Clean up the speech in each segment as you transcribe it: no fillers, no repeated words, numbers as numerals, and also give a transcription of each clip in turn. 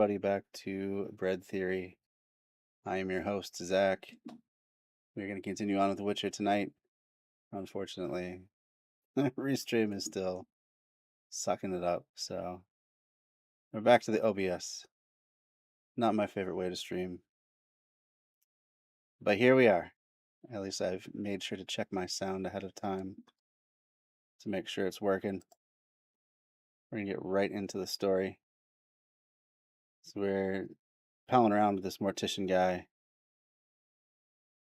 Buddy, back to Bread Theory. I am your host, Zach. We're going to continue on with The Witcher tonight. Unfortunately, Restream is still sucking it up, so we're back to the OBS. Not my favorite way to stream. But here we are. At least I've made sure to check my sound ahead of time to make sure it's working. We're going to get right into the story. So we're palling around with this mortician guy.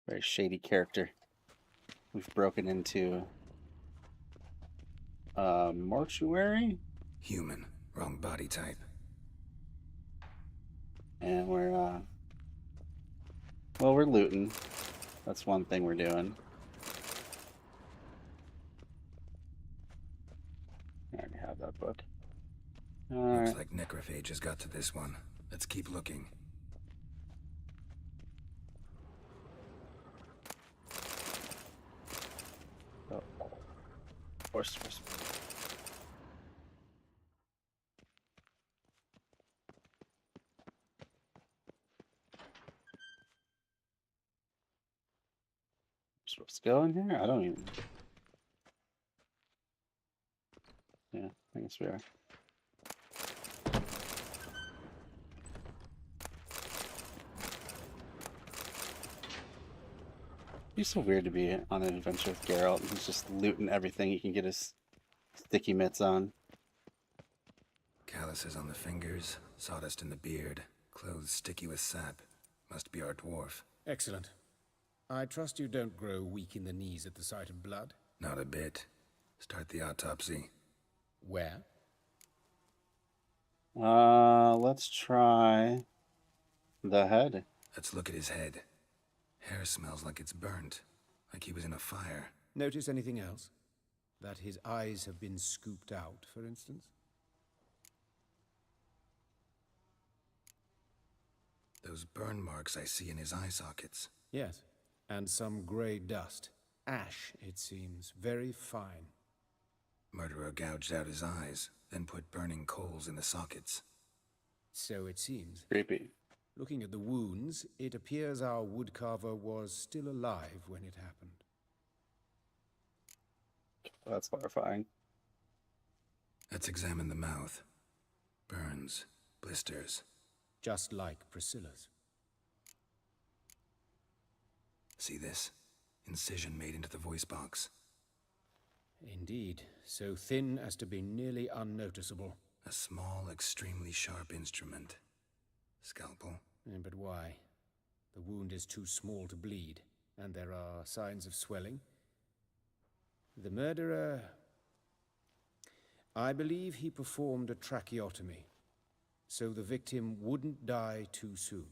Very shady character. We've broken into a mortuary. Human, wrong body type. And we're looting. That's one thing we're doing. I already have that book. Looks like necrophage has got to this one. Let's keep looking. Oh. Horse. Supposed to go in here? I don't even. Yeah, I guess we are. It's so weird to be on an adventure with Geralt. He's just looting everything he can get his sticky mitts on. Calluses on the fingers, sawdust in the beard, clothes sticky with sap. Must be our dwarf. Excellent. I trust you don't grow weak in the knees at the sight of blood? Not a bit. Start the autopsy. Where? Let's try the head. Let's look at his head. Hair smells like it's burnt, like he was in a fire. Notice anything else? That his eyes have been scooped out, for instance? Those burn marks I see in his eye sockets. Yes, and some grey dust. Ash, it seems. Very fine. Murderer gouged out his eyes, then put burning coals in the sockets. So it seems. Creepy. Looking at the wounds, it appears our woodcarver was still alive when it happened. That's horrifying. Let's examine the mouth. Burns, blisters. Just like Priscilla's. See this? Incision made into the voice box. Indeed, so thin as to be nearly unnoticeable. A small, extremely sharp instrument. Scalpel. But why? The wound is too small to bleed, and there are signs of swelling. The murderer... I believe he performed a tracheotomy, so the victim wouldn't die too soon.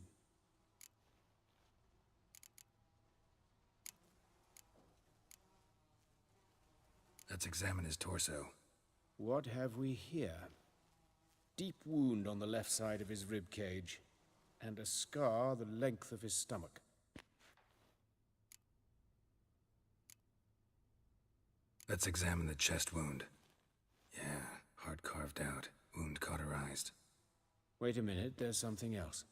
Let's examine his torso. What have we here? Deep wound on the left side of his rib cage, and a scar the length of his stomach. Let's examine the chest wound. Yeah, heart carved out, wound cauterized. Wait a minute, there's something else.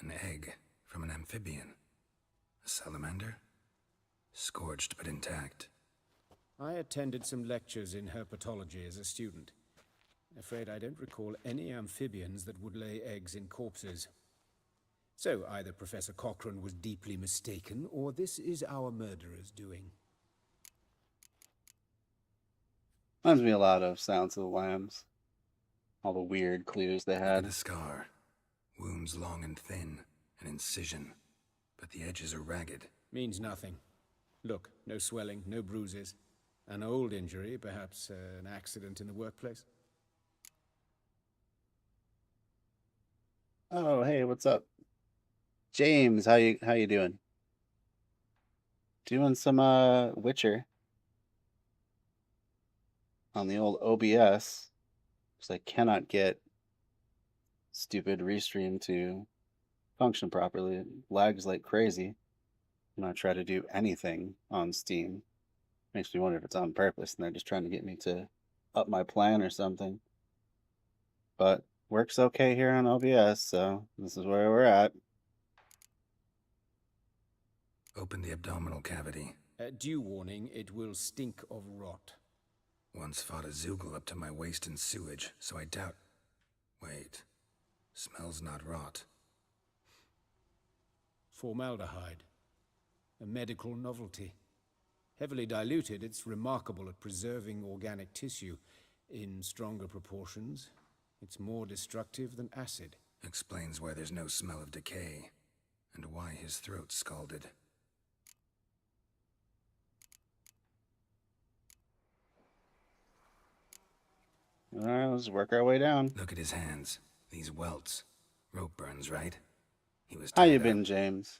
An egg from an amphibian. A salamander? Scorched but intact. I attended some lectures in herpetology as a student. Afraid I don't recall any amphibians that would lay eggs in corpses. So either Professor Cochrane was deeply mistaken, or this is our murderer's doing. Reminds me a lot of Silence of the Lambs. All the weird clues they Look at had. the scar. Wounds long and thin, an incision. But the edges are ragged. Means nothing. Look, no swelling, no bruises. An old injury, perhaps an accident in the workplace. Oh, hey, what's up? James, how you doing? Doing some Witcher on the old OBS, because I cannot get stupid restream to function properly. It lags like crazy when I try to do anything on Steam. Makes me wonder if it's on purpose and they're just trying to get me to up my plan or something. But works okay here on OBS, so this is where we're at. Open the abdominal cavity. Due warning, it will stink of rot. Once fought a Zoogle up to my waist in sewage, so I doubt... Wait. Smells not rot. Formaldehyde. A medical novelty. Heavily diluted, it's remarkable at preserving organic tissue. In stronger proportions, it's more destructive than acid. Explains why there's no smell of decay, and why his throat's scalded. Alright, let's work our way down. Look at his hands. These welts. Rope burns, right? He was How you tied up. been, James?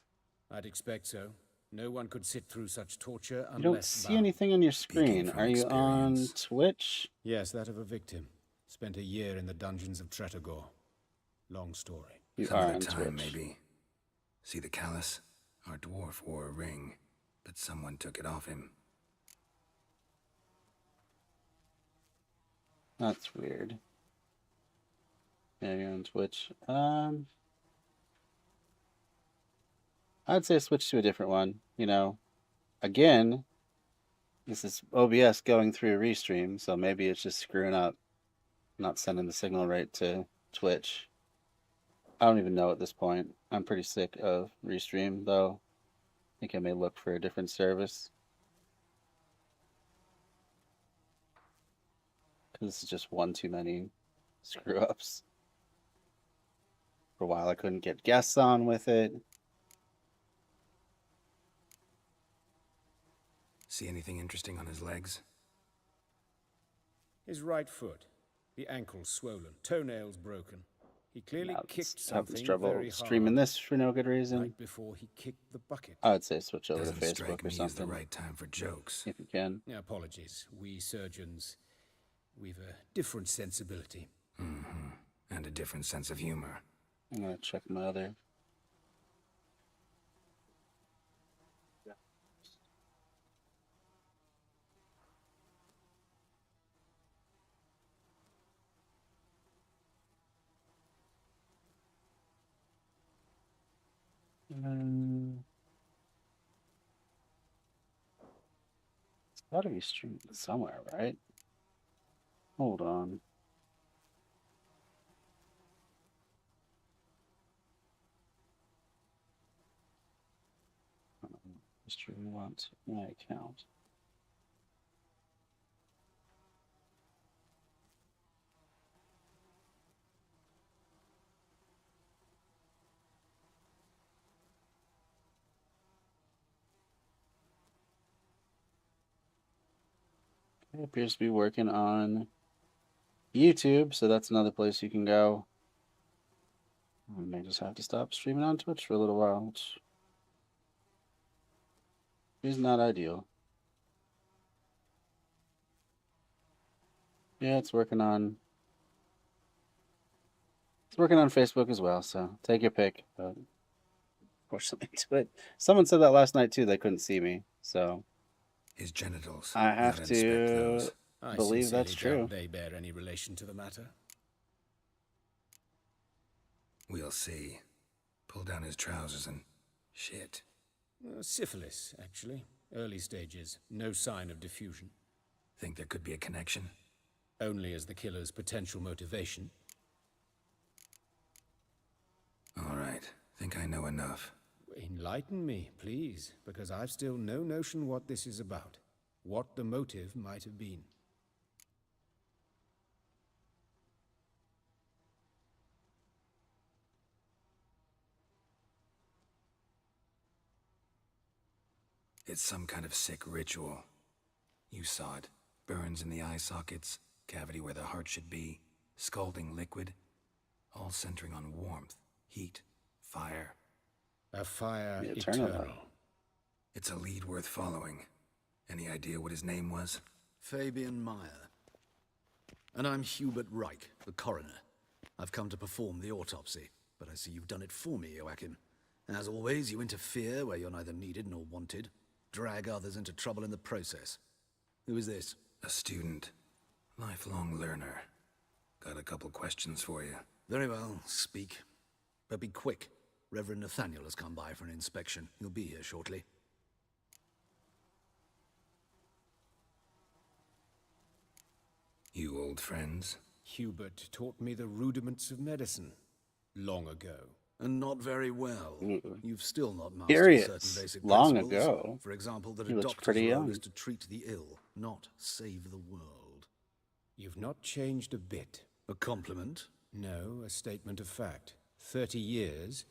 I'd expect so. No one could sit through such torture unless You don't see bound. anything on your screen. from Are you on experience. Twitch? Yes, that of a victim. Spent a year in the dungeons of Tretogor. Long story. You Some are other on time, Twitch. maybe. See the callus? Our dwarf wore a ring, but someone took it off him. That's weird. Yeah, you're on Twitch. I'd say switch to a different one. You know, again, this is OBS going through a restream, so maybe it's just screwing up, not sending the signal right to Twitch. I don't even know at this point. I'm pretty sick of restream, though. I think I may look for a different service. Because this is just one too many screw-ups. For a while I couldn't get guests on with it. See anything interesting on his legs? His right foot. The ankle swollen. Toenails broken. He clearly Now, kicked having something trouble very streaming hard this for no good reason. right before he kicked the bucket. I would say switch over Doesn't to strike Facebook or me as the something right time for jokes. if you can. Apologies. We surgeons, we've a different sensibility. Mm-hmm. And a different sense of humor. I'm gonna check my other. It's gotta be streamed somewhere, right? Hold on. Stream wants my account. It appears to be working on YouTube, so that's another place you can go. I may just have to stop streaming on Twitch for a little while, which is not ideal. Yeah, it's working on Facebook as well, so take your pick. But unfortunately, someone said that last night too. They couldn't see me, so His genitals. I have Gotta inspect to those. I believe that's sincerely true. doubt they bear any relation to the matter. We'll see. Pull down his trousers and... shit. Syphilis, actually. Early stages. No sign of diffusion. Think there could be a connection? Only as the killer's potential motivation. All right. Think I know enough. Enlighten me, please, because I've still no notion what this is about. What the motive might have been. It's some kind of sick ritual. You saw it. Burns in the eye sockets, cavity where the heart should be, scalding liquid, all centering on warmth, heat, fire. A fire The eternal. eternal. It's a lead worth following. Any idea what his name was? Fabian Meyer. And I'm Hubert Reich, the coroner. I've come to perform the autopsy, but I see you've done it for me, Joachim. As always, you interfere where you're neither needed nor wanted. Drag others into trouble in the process. Who is this? A student. Lifelong learner. Got a couple questions for you. Very well, speak. But be quick. Reverend Nathaniel has come by for an inspection. He'll be here shortly. You old friends? Hubert taught me the rudiments of medicine long ago. And not very well. Ooh. You've still not mastered Curious. certain basic Long principles. ago. For example, that He a looks doctor's pretty role young. is to treat the ill, not save the world. You've not changed a bit. A compliment? No, a statement of fact. 30 years,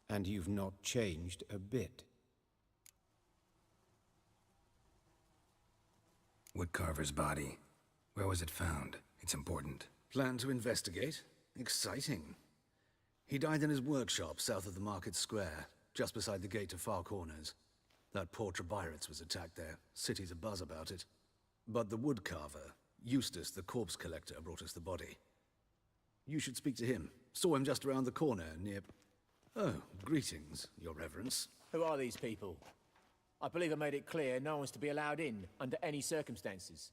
and you've not changed a bit. Woodcarver's body. Where was it found? It's important. Plan to investigate? Exciting. He died in his workshop south of the market square, just beside the gate to Far Corners. That poor Trebirates was attacked there. City's abuzz about it. But the woodcarver, Eustace the corpse collector, brought us the body. You should speak to him. Saw him just around the corner near... Oh, greetings, your reverence. Who are these people? I believe I made it clear no one's to be allowed in under any circumstances.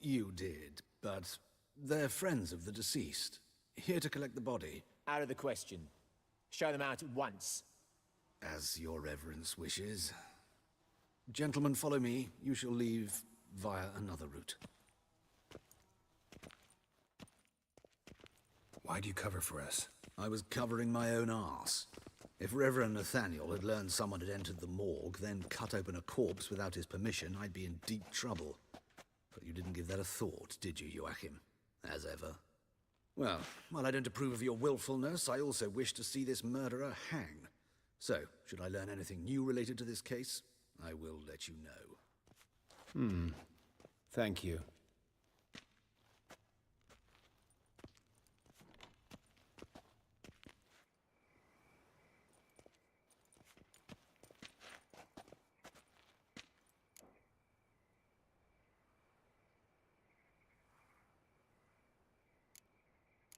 You did, but they're friends of the deceased. Here to collect the body. Out of the question. Show them out at once. As your reverence wishes. Gentlemen, follow me. You shall leave via another route. Why do you cover for us? I was covering my own arse. If Reverend Nathaniel had learned someone had entered the morgue, then cut open a corpse without his permission, I'd be in deep trouble. But you didn't give that a thought, did you, Joachim? As ever. Well, while I don't approve of your willfulness, I also wish to see this murderer hang. So, should I learn anything new related to this case, I will let you know. Thank you.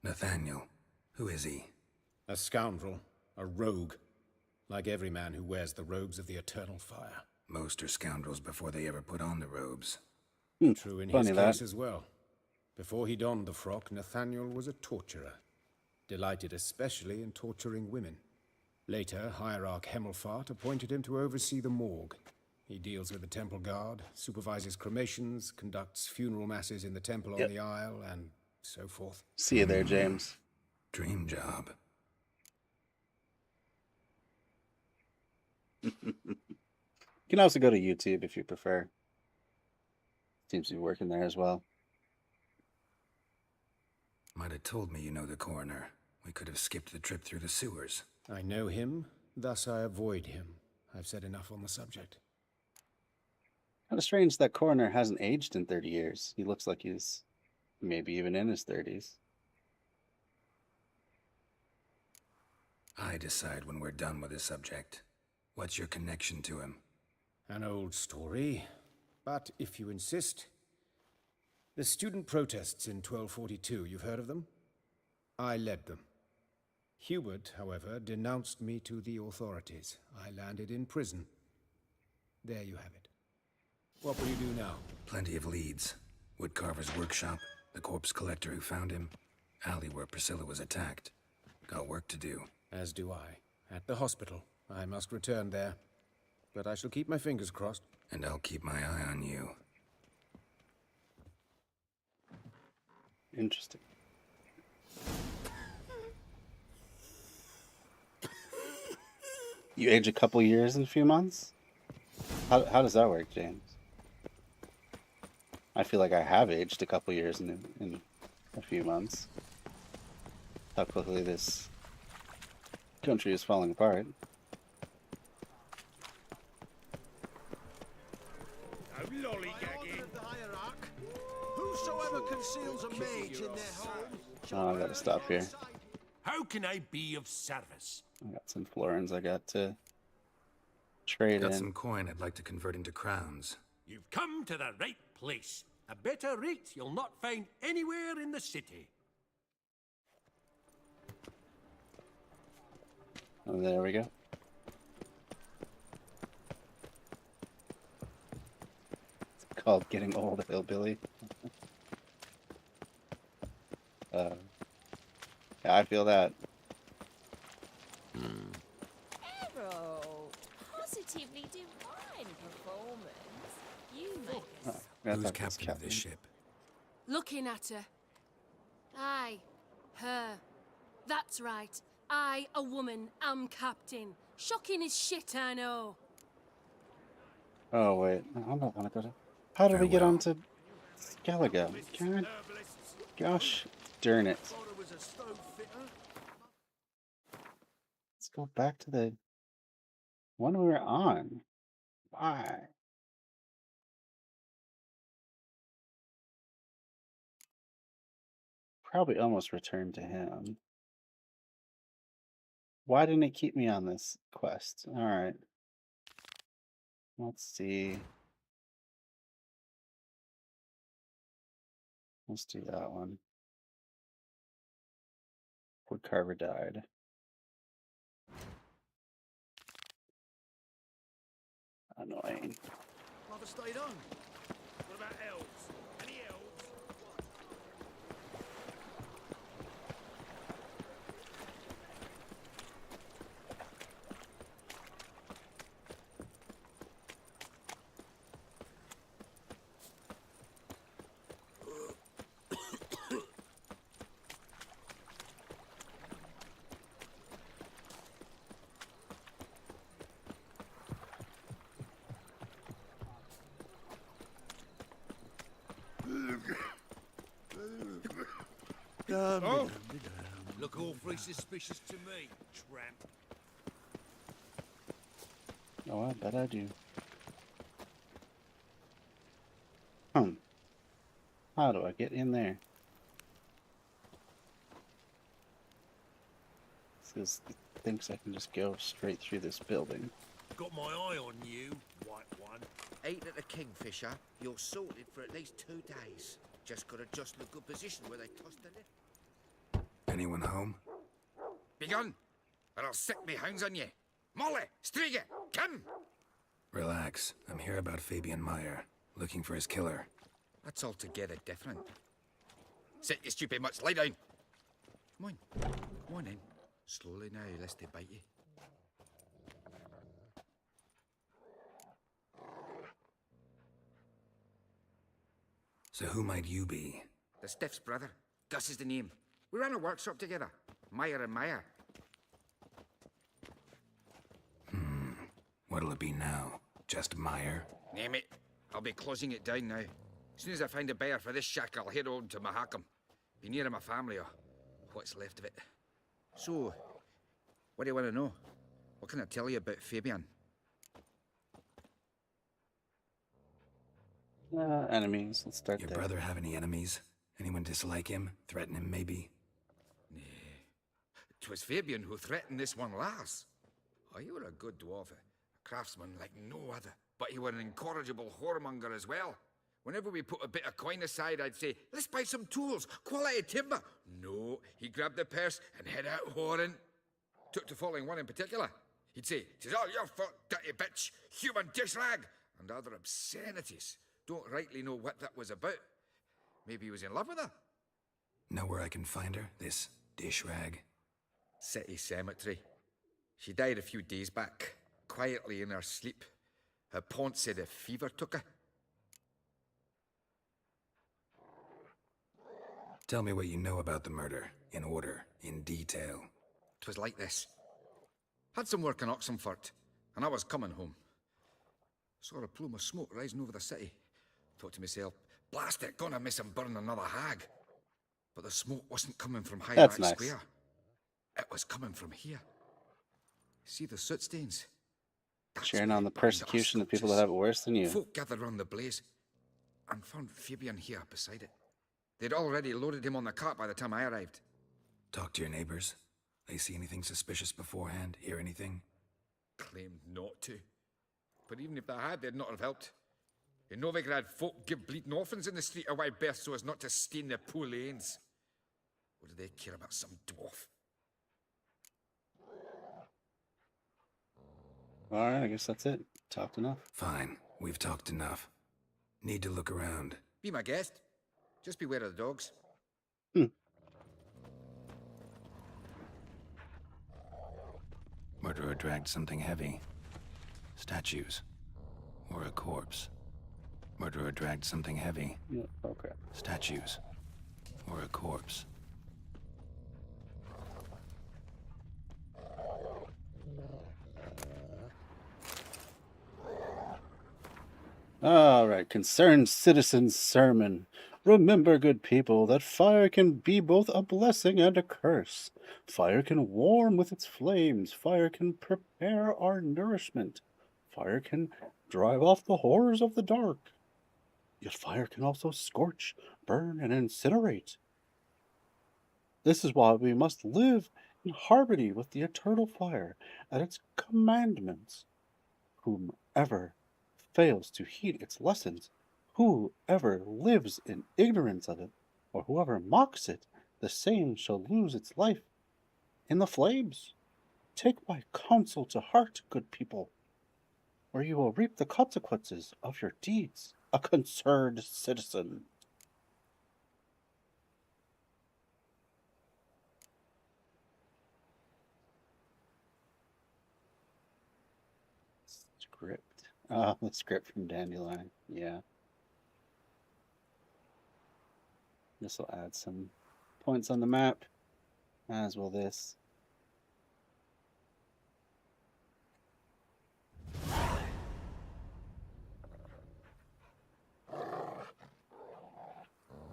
Nathaniel. Who is he? A scoundrel, a rogue, like every man who wears the robes of the eternal fire. Most are scoundrels before they ever put on the robes. True in Funny his that. case as well. Before he donned the frock, Nathaniel was a torturer, delighted especially in torturing women. Later, Hierarch Hemmelfart appointed him to oversee the morgue. He deals with the temple guard, supervises cremations, conducts funeral masses in the temple on the Isle, and so forth. See you there, James. Dream job. You can also go to YouTube if you prefer. Seems to be working there as well. Might have told me you know the coroner. We could have skipped the trip through the sewers. I know him, thus I avoid him. I've said enough on the subject. Kind of strange that coroner hasn't aged in 30 years. He looks like he's maybe even in his 30s. I decide when we're done with the subject. What's your connection to him? An old story, but if you insist. The student protests in 1242, you've heard of them? I led them. Hubert, however, denounced me to the authorities. I landed in prison. There you have it. What will you do now? Plenty of leads. Woodcarver's workshop, the corpse collector who found him, alley where Priscilla was attacked. Got work to do. As do I. At the hospital. I must return there. But I shall keep my fingers crossed. And I'll keep my eye on you. Interesting. You age a couple years in a few months? How does that work, James? I feel like I have aged a couple years in a few months. How quickly this country is falling apart. Whosoever conceals a mage in their home. Oh, I gotta stop here. How can I be of service? I got some florins I got to trade Got in. some coin I'd like to convert into crowns. You've come to the right place. A better rate you'll not find anywhere in the city. Oh, there we go. It's called getting old, hillbilly. Yeah, I feel that. Errol, positively divine performance. You make Oh, us I Who's thought it was captain of this ship? Looking at her. Aye, her. That's right. I, a woman, am captain. Shocking as shit, I know. Oh wait, I'm not gonna go to. How did we get Farewell. onto Galaga? God, gosh, darn it! Thought I was a stove fitter. Let's go back to the one we were on. Why? Probably almost returned to him. Why didn't it keep me on this quest? All right. Let's see. Let's do that one. Wood Carver died. Annoying. Rather stayed on. What about elves? Any elves? Oh. Look awfully suspicious to me, tramp. Oh, I bet I do. How do I get in there? This thinks I can just go straight through this building. Got my eye on you, white one. Ate at the Kingfisher, you're sorted for at least 2 days. Just gotta just look good position where they tossed the lid. Anyone home? Begone, or I'll set me hounds on you. Molly, Striga, come! Relax. I'm here about Fabian Meyer, looking for his killer. That's altogether different. Sit, you stupid mutts, lie down. Come on in. Slowly now, lest they bite you. So who might you be? The Stiff's brother. Gus is the name. We ran a workshop together. Meyer and Meyer. What'll it be now? Just Meyer? Name it. I'll be closing it down now. As soon as I find a buyer for this shack, I'll head on to Mahakam. Be near my family, or what's left of it. So, what do you want to know? What can I tell you about Fabian? Enemies. Let's start Your there. brother have any enemies? Anyone dislike him? Threaten him, maybe? 'Twas Fabian who threatened this one last. Oh, you were a good dwarf, a craftsman like no other. But you were an incorrigible whoremonger as well. Whenever we put a bit of coin aside, I'd say, let's buy some tools, quality timber. No, he grabbed the purse and head out whoring. Took to following one in particular. He'd say, 'tis all your fault, dirty bitch, human dish rag, and other obscenities. Don't rightly know what that was about. Maybe he was in love with her. Know where I can find her? This dish rag? City cemetery. She died a few days back, quietly in her sleep. Her pont said a fever took her. Tell me what you know about the murder, in order, in detail. 'Twas like this. Had some work in Oxenfurt, and I was coming home. Saw a plume of smoke rising over the city. Thought to myself, blast it, gonna miss him burn another hag. But the smoke wasn't coming from High That's Rack nice. Square. It was coming from here. See the soot stains? That's Sharing where on they the burned our persecution of people that sculptures. have it worse than you. Folk gathered round the blaze and found Fabian here beside it. They'd already loaded him on the cart by the time I arrived. Talk to your neighbors. They see anything suspicious beforehand? Hear anything? Claimed not to. But even if they had, they'd not have helped. In Novigrad, folk give bleeding orphans in the street a wide berth so as not to stain their poor lanes. What do they care about some dwarf? Alright, I guess that's it. Talked enough. Fine, we've talked enough. Need to look around. Be my guest. Just beware of the dogs. Murderer dragged something heavy. Statues. Or a corpse. Murderer dragged something heavy. Yeah, okay. Statues. Or a corpse. Alright, concerned citizens sermon. Remember, good people, that fire can be both a blessing and a curse. Fire can warm with its flames. Fire can prepare our nourishment. Fire can drive off the horrors of the dark. Yet fire can also scorch, burn, and incinerate. This is why we must live in harmony with the eternal fire and its commandments. Whomever fails to heed its lessons, whoever lives in ignorance of it, or whoever mocks it, the same shall lose its life in the flames. Take my counsel to heart, good people, or you will reap the consequences of your deeds. A concerned citizen. Script. Oh, the script from Dandelion. Yeah. This will add some points on the map, as will this.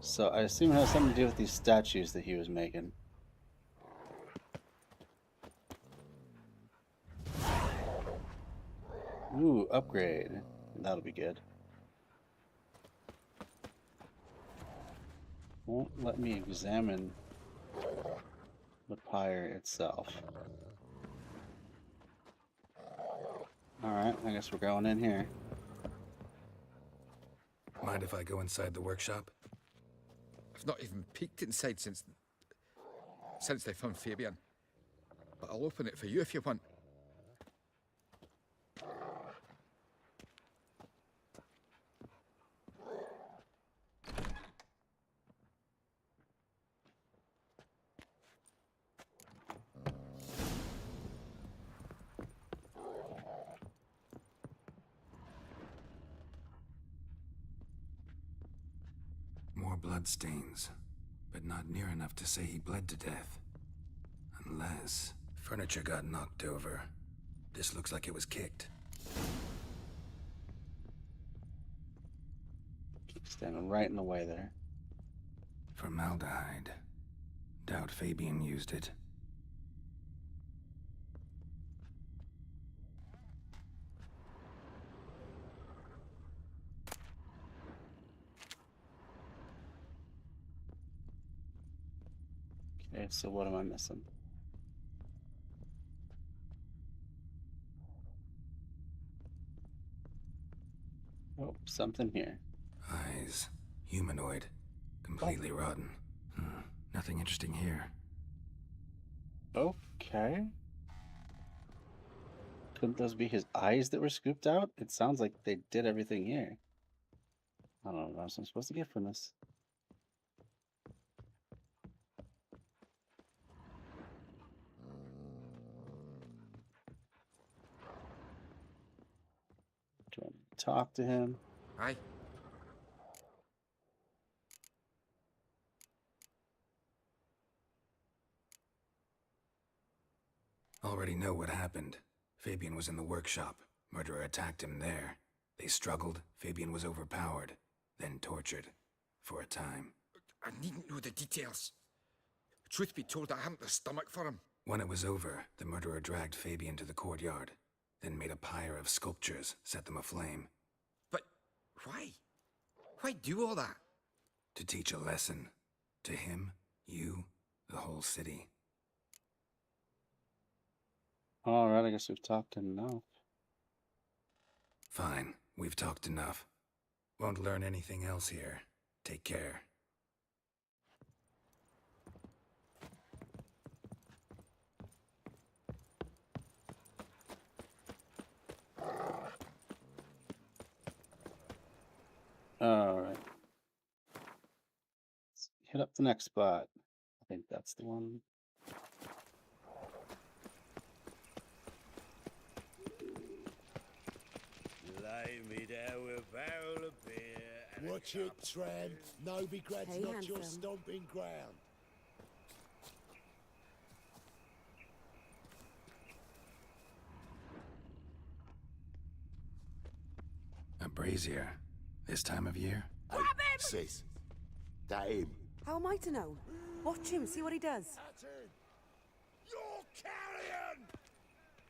So I assume it has something to do with these statues that he was making. Ooh, upgrade. That'll be good. Won't let me examine the pyre itself. Alright, I guess we're going in here. Mind if I go inside the workshop? I've not even peeked inside since they found Fabian. But I'll open it for you if you want. More bloodstains, but not near enough to say he bled to death. Unless furniture got knocked over. This looks like it was kicked. Standing right in the way there. Formaldehyde. Doubt Fabian used it. Okay, so what am I missing? Oh, something here. Eyes. Humanoid. Completely rotten. Nothing interesting here. Okay. Couldn't those be his eyes that were scooped out? It sounds like they did everything here. I don't know what else I'm supposed to get from this. Do I need to talk to him? Aye. Already know what happened. Fabian was in the workshop. Murderer attacked him there. They struggled. Fabian was overpowered, then tortured. For a time. I needn't know the details. Truth be told, I haven't the stomach for him. When it was over, the murderer dragged Fabian to the courtyard, then made a pyre of sculptures, set them aflame. But why? Why do all that? To teach a lesson. To him, you, the whole city. Alright, I guess we've talked enough. Fine, we've talked enough. Won't learn anything else here. Take care. Alright. Let's hit up the next spot. I think that's the one. Lay me down with a barrel of beer and Watch it, tramp. Novigrad's Hey, not your handsome. stomping ground. A brazier. This time of year? Grab him! Sis. That him. How am I to know? Watch him, see what he does. That's him. You're carrion!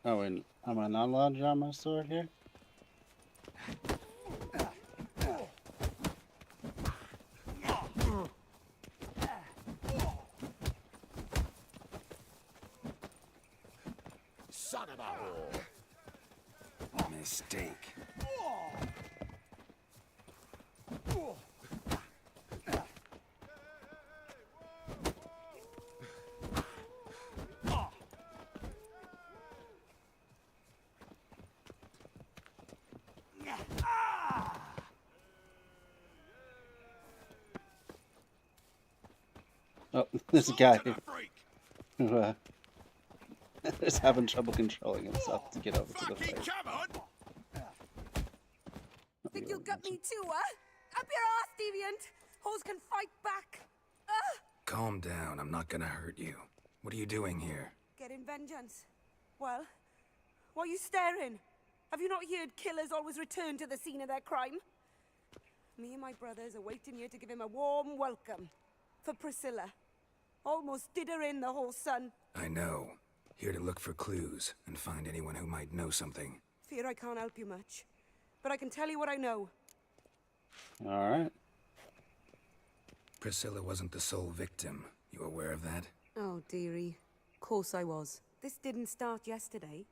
Oh, and am I not allowed to draw my sword here? Son of a whore. Mistake. Oh, this guy who is having trouble controlling himself to get over to the fight. come on! Think you'll gut me too, huh? Up your ass, deviant! Hoes can fight back! Calm down, I'm not gonna hurt you. What are you doing here? Getting vengeance. Well, why are you staring? Have you not heard killers always return to the scene of their crime? Me and my brothers are waiting here to give him a warm welcome. For Priscilla. Almost did her in, the whole son. I know. Here to look for clues and find anyone who might know something. Fear I can't help you much. But I can tell you what I know. Alright. Priscilla wasn't the sole victim. You aware of that? Oh, dearie. Course I was. This didn't start yesterday.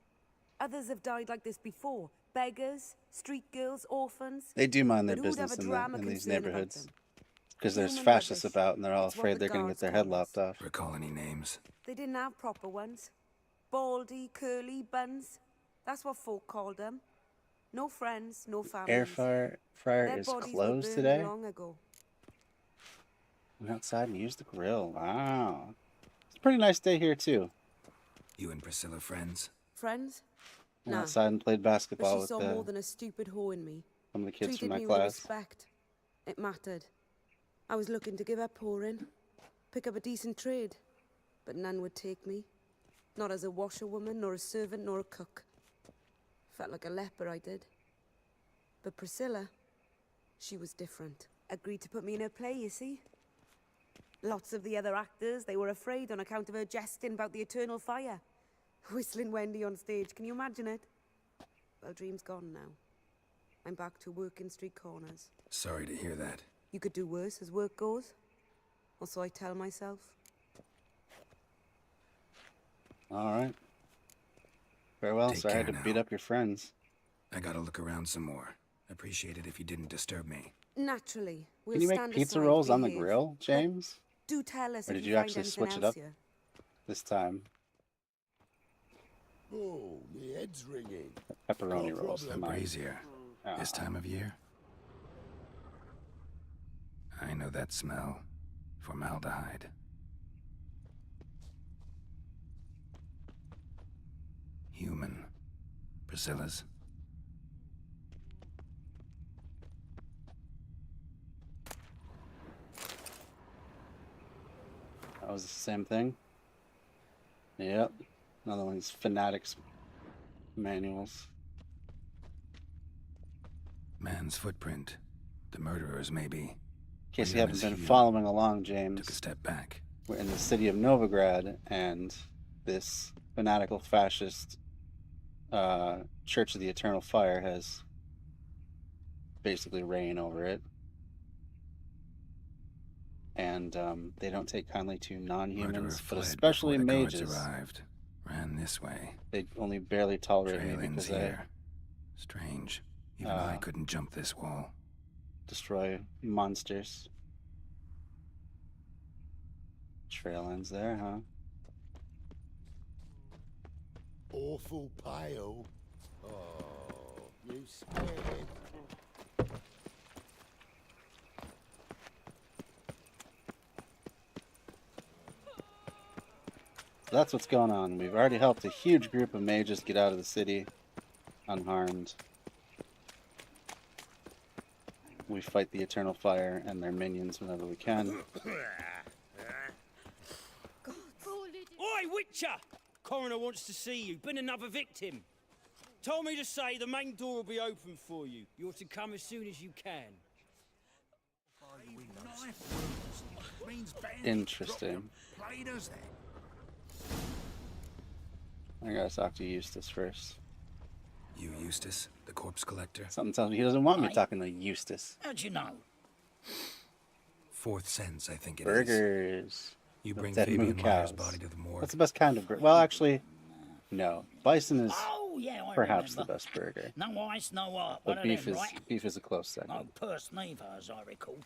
Others have died like this before. Beggars, street girls, orphans. They do mind their But who'd have business a in, drama in these concern about neighborhoods. them? Because there's Human fascists rubbish. about and they're all It's what afraid the they're going to get guards their head call us. lopped off. Recall any names? They didn't have proper ones. Baldy, curly, buns. That's what folk called them. No friends, no families. Air fryer Their is bodies were closed burned today? long ago. Went outside and used the grill. Wow. It's a pretty nice day here, too. You and Priscilla friends? Friends? Went Nah. outside and played But basketball she with saw more than a stupid hoe in me. some of the kids Treated from my me with class. respect. It mattered. I was looking to give up pouring, pick up a decent trade, but none would take me. Not as a washerwoman, nor a servant, nor a cook. Felt like a leper, I did. But Priscilla, she was different. Agreed to put me in her play, you see. Lots of the other actors, they were afraid on account of her jesting about the eternal fire. Whistling Wendy on stage, can you imagine it? Well, dream's gone now. I'm back to working street corners. Sorry to hear that. You could do worse as work goes. Or so I tell myself. Alright. Farewell, Take so I had to care beat now. up your friends. I gotta look around some more. Appreciate it if you didn't disturb me. Naturally, we'll Can you make stand pizza aside, rolls on the behave. grill, James? Do tell us Or if did you you find actually anything switch it else up? here. This time. Oh, me head's ringing. Pepperoni No rolls. A problem. Come on. brazier. This time of year? I know that smell. Formaldehyde. Human. Priscilla's. That was the same thing. Yep. Another one's Fanatics manuals. Man's footprint. The murderer's, maybe. In case When you haven't as been human, following along, James, Took a step back. we're in the city of Novigrad, and this fanatical fascist Church of the Eternal Fire has basically reign over it. And they don't take kindly to Murderer non-humans, but fled especially before the guards mages. arrived. Ran this way. They only barely tolerate Trail me ends because I here. Strange. Even I couldn't jump this wall. destroy monsters. Trail ends there, huh? Awful pale. Oh, you scared. So that's what's going on. We've already helped a huge group of mages get out of the city unharmed. We fight the Eternal Fire and their minions whenever we can. Oi, Witcher! Coroner wants to see you. Been another victim. Told me to say the main door will be open for you. You're to come as soon as you can. Interesting. I gotta talk to Eustace first. You, Eustace, the corpse collector? Something tells me he doesn't want me talking to Eustace. How'd you know? Fourth sense, I think it is. Burgers. You bring Dead Fabian moon Meyer's cows. body to the morgue. What's the best kind of burger? Well, actually, no. Bison is Oh, yeah, I perhaps remember. the best burger. No ice, no art. But beef is a close second. No purse neither, as I recall.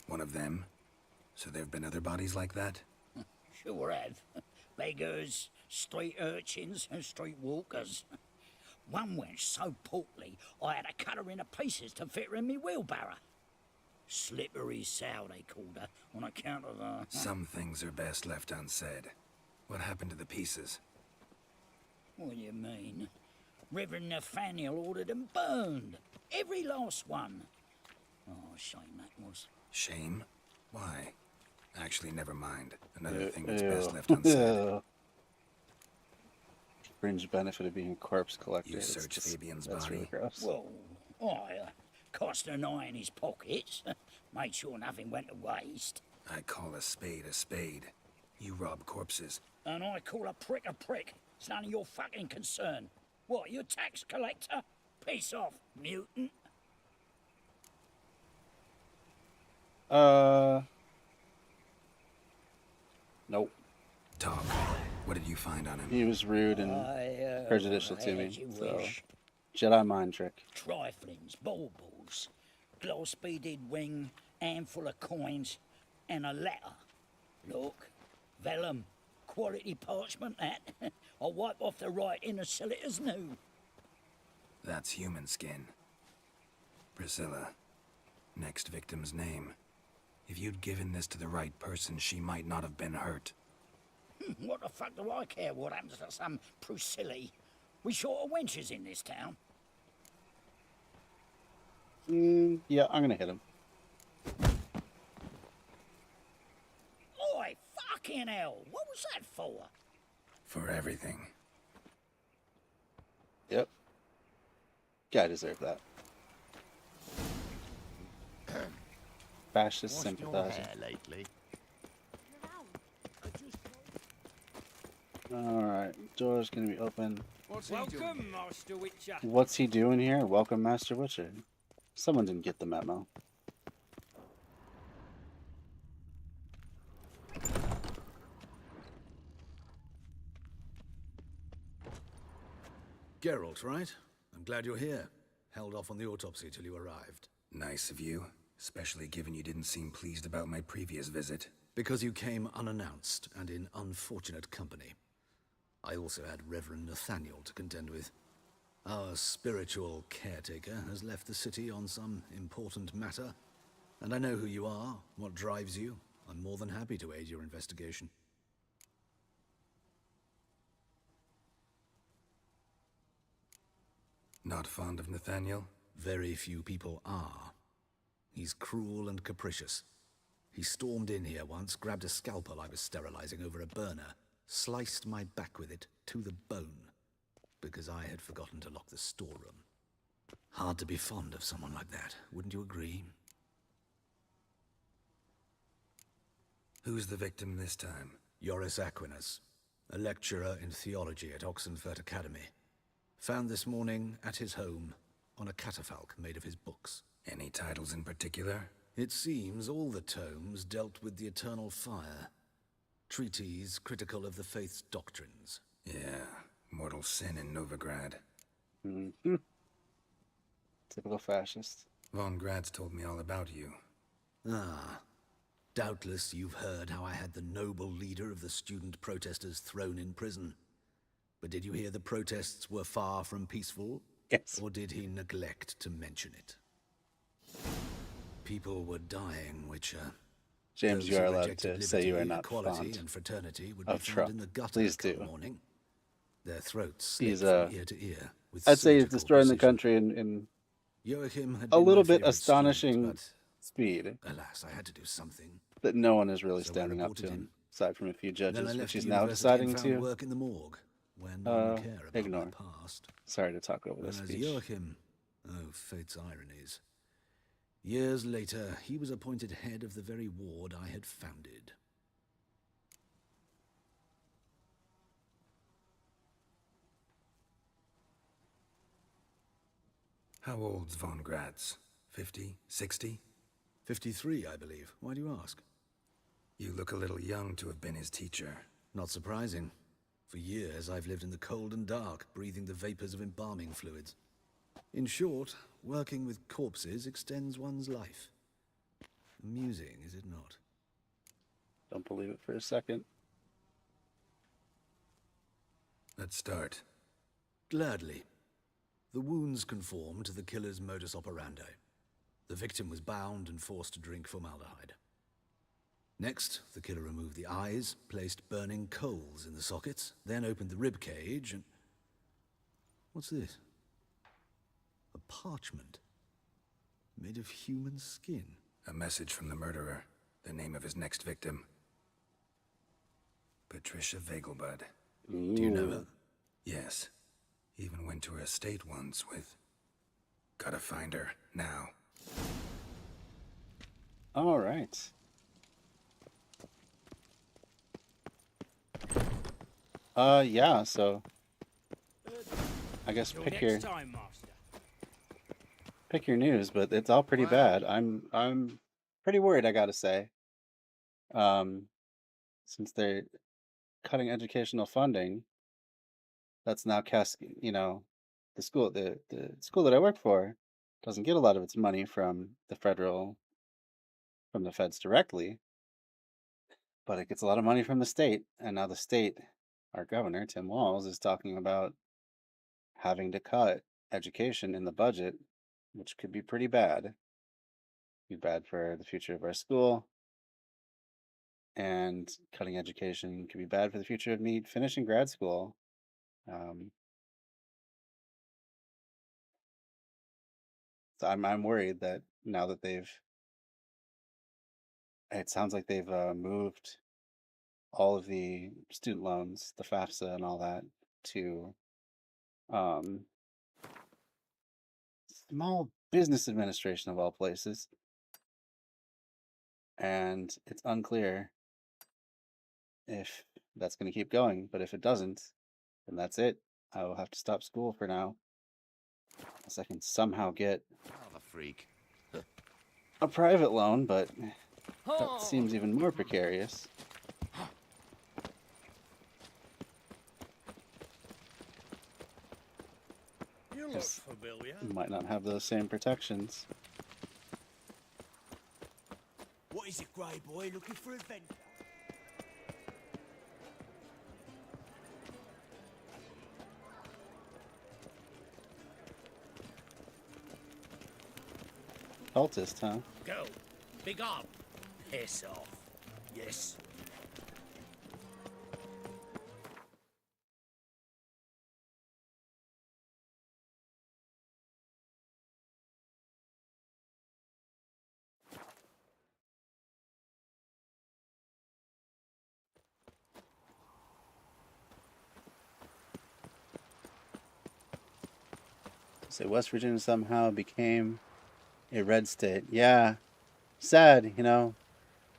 One of them? So there have been other bodies like that? Sure have. Beggars, street urchins, and street walkers. One wench so portly, I had to cut her into pieces to fit her in me wheelbarrow. Slippery sow, they called her, on account of her. Some things are best left unsaid. What happened to the pieces? What do you mean? Reverend Nathaniel ordered them burned. Every last one. Oh, shame that was. Shame? Why? Actually, never mind. Another thing that's best left unsaid. Fringe benefit of being a corpse collector. You search Fabian's That's body? really gross. Well, I cast an eye in his pockets. Made sure nothing went to waste. I call a spade a spade. You rob corpses. And I call a prick a prick. It's none of your fucking concern. What, you a tax collector? Piss off, mutant. Nope. Talk. What did you find on him? He was rude and prejudicial to me. So, Jedi mind trick. Triflings, baubles, gloss-beaded ring, handful of coins, and a letter. Look, vellum, quality parchment that. I'll wipe off the writing and sell it as new. That's human skin. Priscilla. Next victim's name. If you'd given this to the right person, she might not have been hurt. What the fuck do I care what happens to some Priscilla? We short of wenches in this town. Yeah, I'm gonna hit him. Oi, fucking hell! What was that for? For everything. Yep. Guy deserved that. Fascist sympathizer. lately? Alright, door's gonna be open. Welcome, Master Witcher. What's he doing here? Welcome, Master Witcher. Someone didn't get the memo. Geralt, right? I'm glad you're here. Held off on the autopsy till you arrived. Nice of you, especially given you didn't seem pleased about my previous visit. Because you came unannounced and in unfortunate company. I also had Reverend Nathaniel to contend with. Our spiritual caretaker has left the city on some important matter, and I know who you are, what drives you. I'm more than happy to aid your investigation. Not fond of Nathaniel? Very few people are. He's cruel and capricious. He stormed in here once, grabbed a scalpel I was sterilizing over a burner, sliced my back with it to the bone, because I had forgotten to lock the storeroom. Hard to be fond of someone like that, wouldn't you agree? Who's the victim this time? Joris Aquinas, a lecturer in theology at Oxenfurt Academy. Found this morning at his home on a catafalque made of his books. Any titles in particular? It seems all the tomes dealt with the eternal fire. Treatises critical of the faith's doctrines. Yeah, mortal sin in Novigrad. Mm-hmm. Typical fascist. Von Grad's told me all about you. Ah, doubtless you've heard how I had the noble leader of the student protesters thrown in prison. But did you hear the protests were far from peaceful? Yes. Or did he neglect to mention it? People were dying, Witcher. James, Those you are who allowed rejected to say you are liberty, not equality, fond and fraternity would be of found Trump. in the gutter Please come do. morning. Their throats slit He's from ear to ear with I'd say he's surgical destroying the precision. country in Joachim had a been little my bit favorite student, astonishing but speed alas, I had to do something. that no one is really So I standing up to reported him, him. aside from a few Then I judges, left which the he's now university and deciding found to work in the morgue, where none care about ignore. my past. Sorry to talk over And this as speech. Joachim, oh, fate's ironies. Years later, he was appointed head of the very ward I had founded. How old's von Gratz? 50? 60? 53, I believe. Why do you ask? You look a little young to have been his teacher. Not surprising. For years, I've lived in the cold and dark, breathing the vapors of embalming fluids. In short, working with corpses extends one's life. Amusing, is it not? Don't believe it for a second. Let's start. Gladly. The wounds conform to the killer's modus operandi. The victim was bound and forced to drink formaldehyde. Next, the killer removed the eyes, placed burning coals in the sockets, then opened the rib cage and... What's this? A parchment. Made of human skin. A message from the murderer. The name of his next victim. Patricia Vegelbud. Do you know her? Yes. Even went to her estate once with... Gotta find her, now. All right. Yeah, so... I guess pick your news, but it's all pretty bad. I'm pretty worried, I gotta say. Since they're cutting educational funding, that's now the school that I work for doesn't get a lot of its money from the feds directly, but it gets a lot of money from the state, and now the state, our governor Tim Walz, is talking about having to cut education in the budget, which could be pretty bad. Be bad for the future of our school, and cutting education could be bad for the future of me finishing grad school. So I'm worried that now that it sounds like they've moved all of the student loans, the FAFSA and all that, to um, Small Business Administration of all places. And it's unclear if that's going to keep going, but if it doesn't, then that's it. I will have to stop school for now, unless I can somehow get a private loan, but that seems even more precarious. You look familiar. You might not have those same protections. What is it, Grey Boy? Looking for adventure? Cultist, huh? Go. Big up. Piss off. Yes. So West Virginia somehow became a red state. Yeah, sad,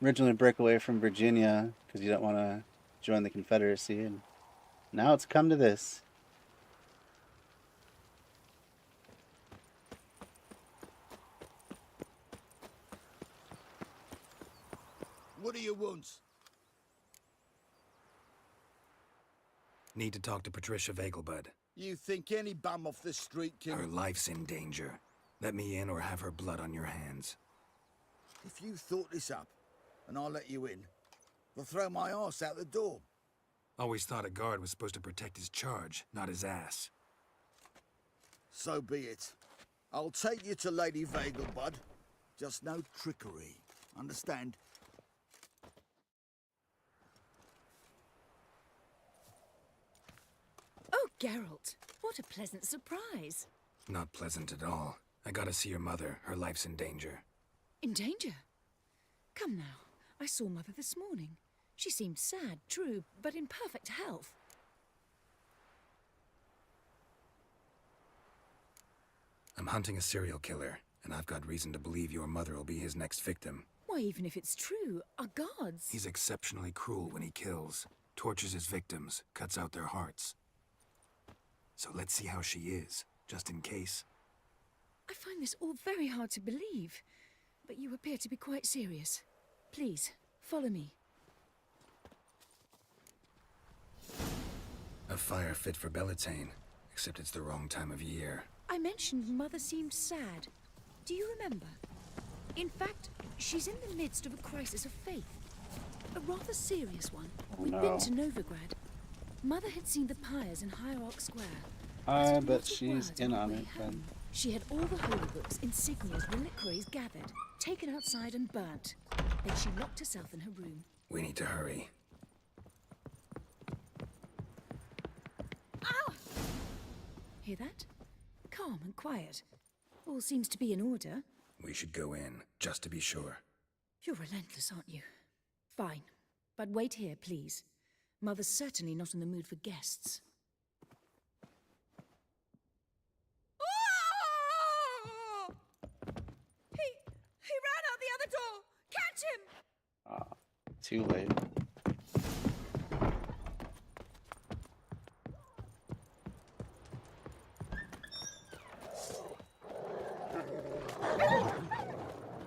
originally break away from Virginia because you don't want to join the Confederacy, and now it's come to this. What do you want? Need to talk to Patricia Vegelbud. You think any bum off the street can... Her life's in danger. Let me in or have her blood on your hands. If you thought this up, and I'll let you in, they'll throw my ass out the door. Always thought a guard was supposed to protect his charge, not his ass. So be it. I'll take you to Lady Vegelbud. Just no trickery. Understand? Oh, Geralt, what a pleasant surprise. Not pleasant at all. I gotta see your mother. Her life's in danger. In danger? Come now, I saw Mother this morning. She seemed sad, true, but in perfect health. I'm hunting a serial killer, and I've got reason to believe your mother will be his next victim. Why, even if it's true, our gods... He's exceptionally cruel when he kills, tortures his victims, cuts out their hearts. So let's see how she is, just in case. I find this all very hard to believe, but you appear to be quite serious. Please, follow me. A fire fit for Bellatane, except it's the wrong time of year. I mentioned Mother seemed sad. Do you remember? In fact, she's in the midst of a crisis of faith. A rather serious one. We'd been to Novigrad. Mother had seen the pyres in Hierarch Square. I bet she's in on it, then. She had all the holy books, insignias, reliquaries gathered, taken outside and burnt. Then she locked herself in her room. We need to hurry. Ow! Hear that? Calm and quiet. All seems to be in order. We should go in, just to be sure. You're relentless, aren't you? Fine. But wait here, please. Mother's certainly not in the mood for guests. He ran out the other door! Catch him! Ah, too late.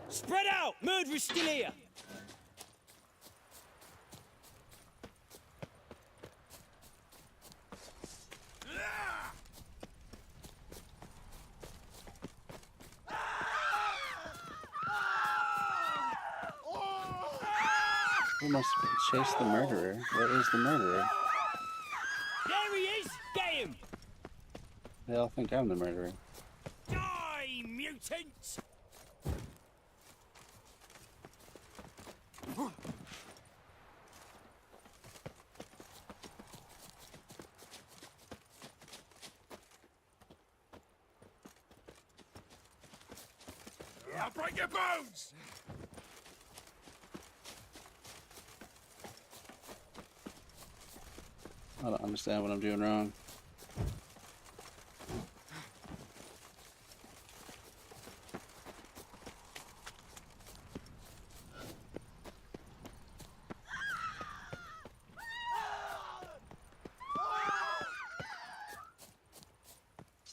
Spread out! Murderer's still here! We must chase the murderer. Where is the murderer? There he is! Get him! They all think I'm the murderer. Die, mutants! I'll break your bones! I don't understand what I'm doing wrong.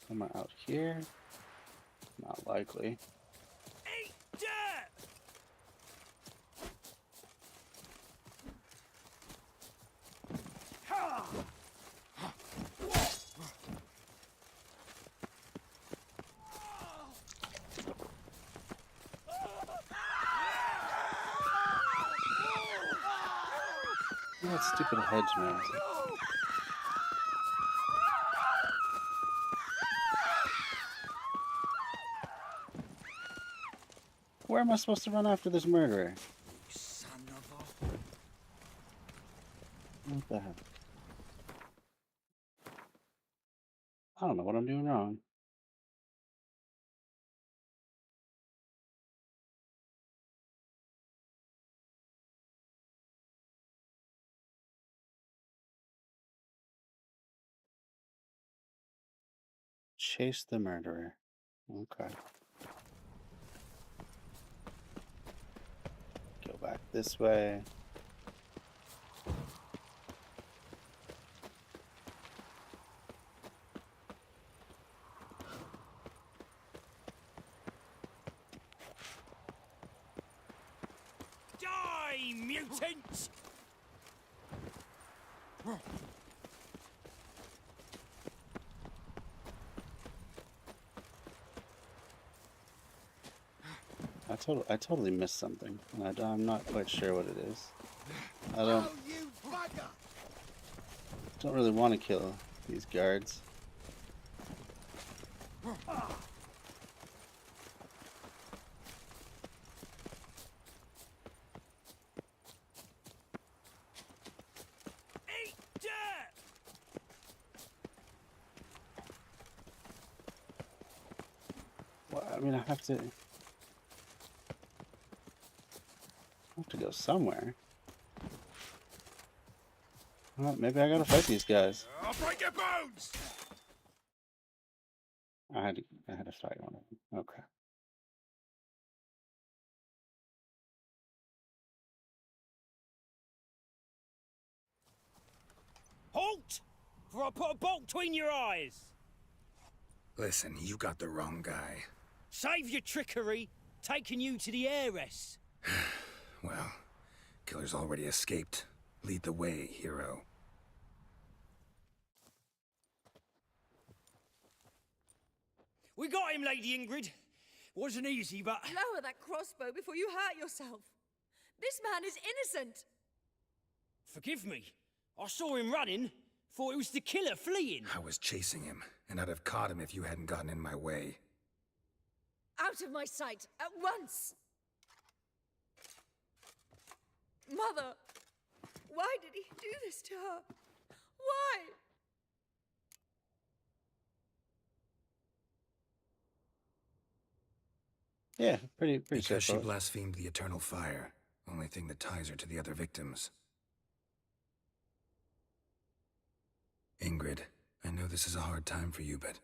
Someone out here? Not likely. Eat dirt! That stupid hedge man. Where am I supposed to run after this murderer? Son of a... What the heck? I don't know what I'm doing wrong. Chase the murderer. Okay. Go back this way. Die, mutants! I totally missed something, and I'm not quite sure what it is. I Oh, you bugger! don't really want to kill these guards. mean, I have to go somewhere. Well, maybe I gotta fight these guys. I'll break your bones! I had to fight one of them. Okay. Halt! For I put a bolt between your eyes. Listen, you got the wrong guy. Save your trickery, taking you to the heiress. Well, killer's already escaped. Lead the way, hero. We got him, Lady Ingrid. Wasn't easy, but... Lower that crossbow before you hurt yourself. This man is innocent. Forgive me. I saw him running. Thought it was the killer fleeing. I was chasing him, and I'd have caught him if you hadn't gotten in my way. Out of my sight, at once! Mother, why did he do this to her? Why? Yeah, pretty Because she straightforward. blasphemed the eternal fire. Only thing that ties her to the other victims. Ingrid, I know this is a hard time for you, but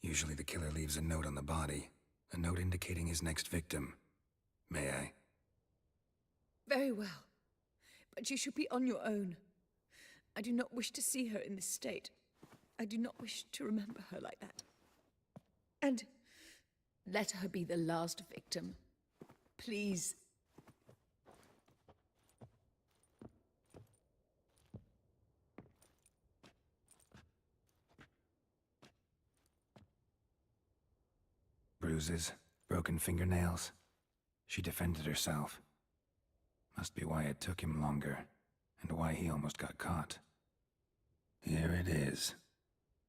usually the killer leaves a note on the body. A note indicating his next victim. May I? Very well. But you should be on your own. I do not wish to see her in this state. I do not wish to remember her like that. And let her be the last victim. Please. Bruises, broken fingernails. She defended herself. Must be why it took him longer, and why he almost got caught. Here it is.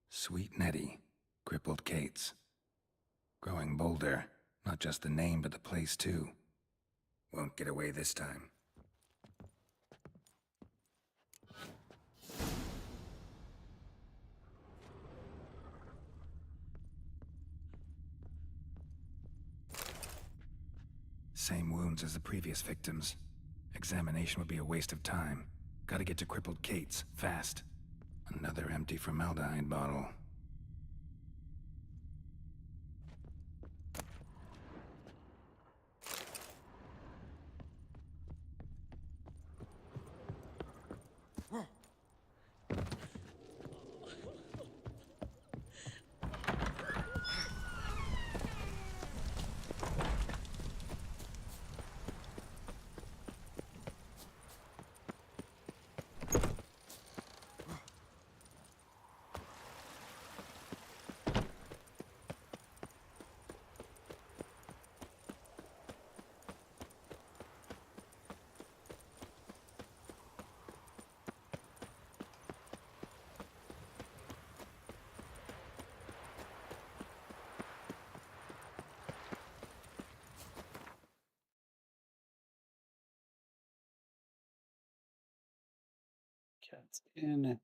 Sweet Nettie, crippled Kate's. Growing bolder, not just the name but the place too. Won't get away this time. Same wounds as the previous victims. Examination would be a waste of time. Gotta get to crippled Kate's, fast. Another empty formaldehyde bottle. Cat's in.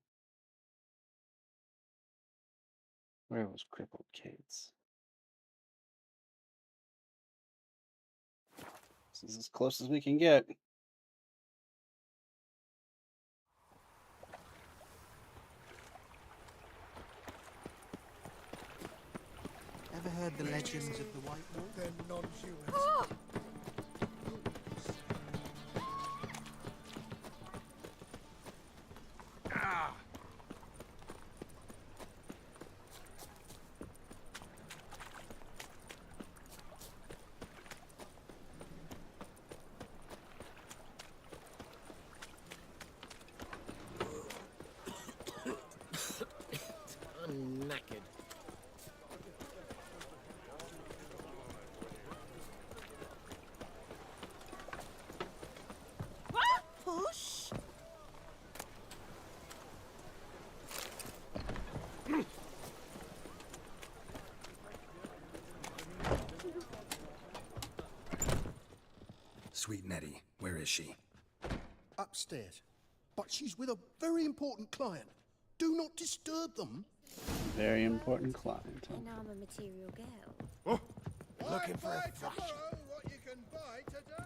Where was crippled Kate's? This is as close as we can get. Ever heard the legends of the White Wolf? They're non-humans. Oh! I'm knackered. Push! Sweet Nettie, where is she? Upstairs. But she's with a very important client. Do not disturb them. Very important client. Huh? And I'm a material girl. Oh, Looking for a flash. What you can buy today.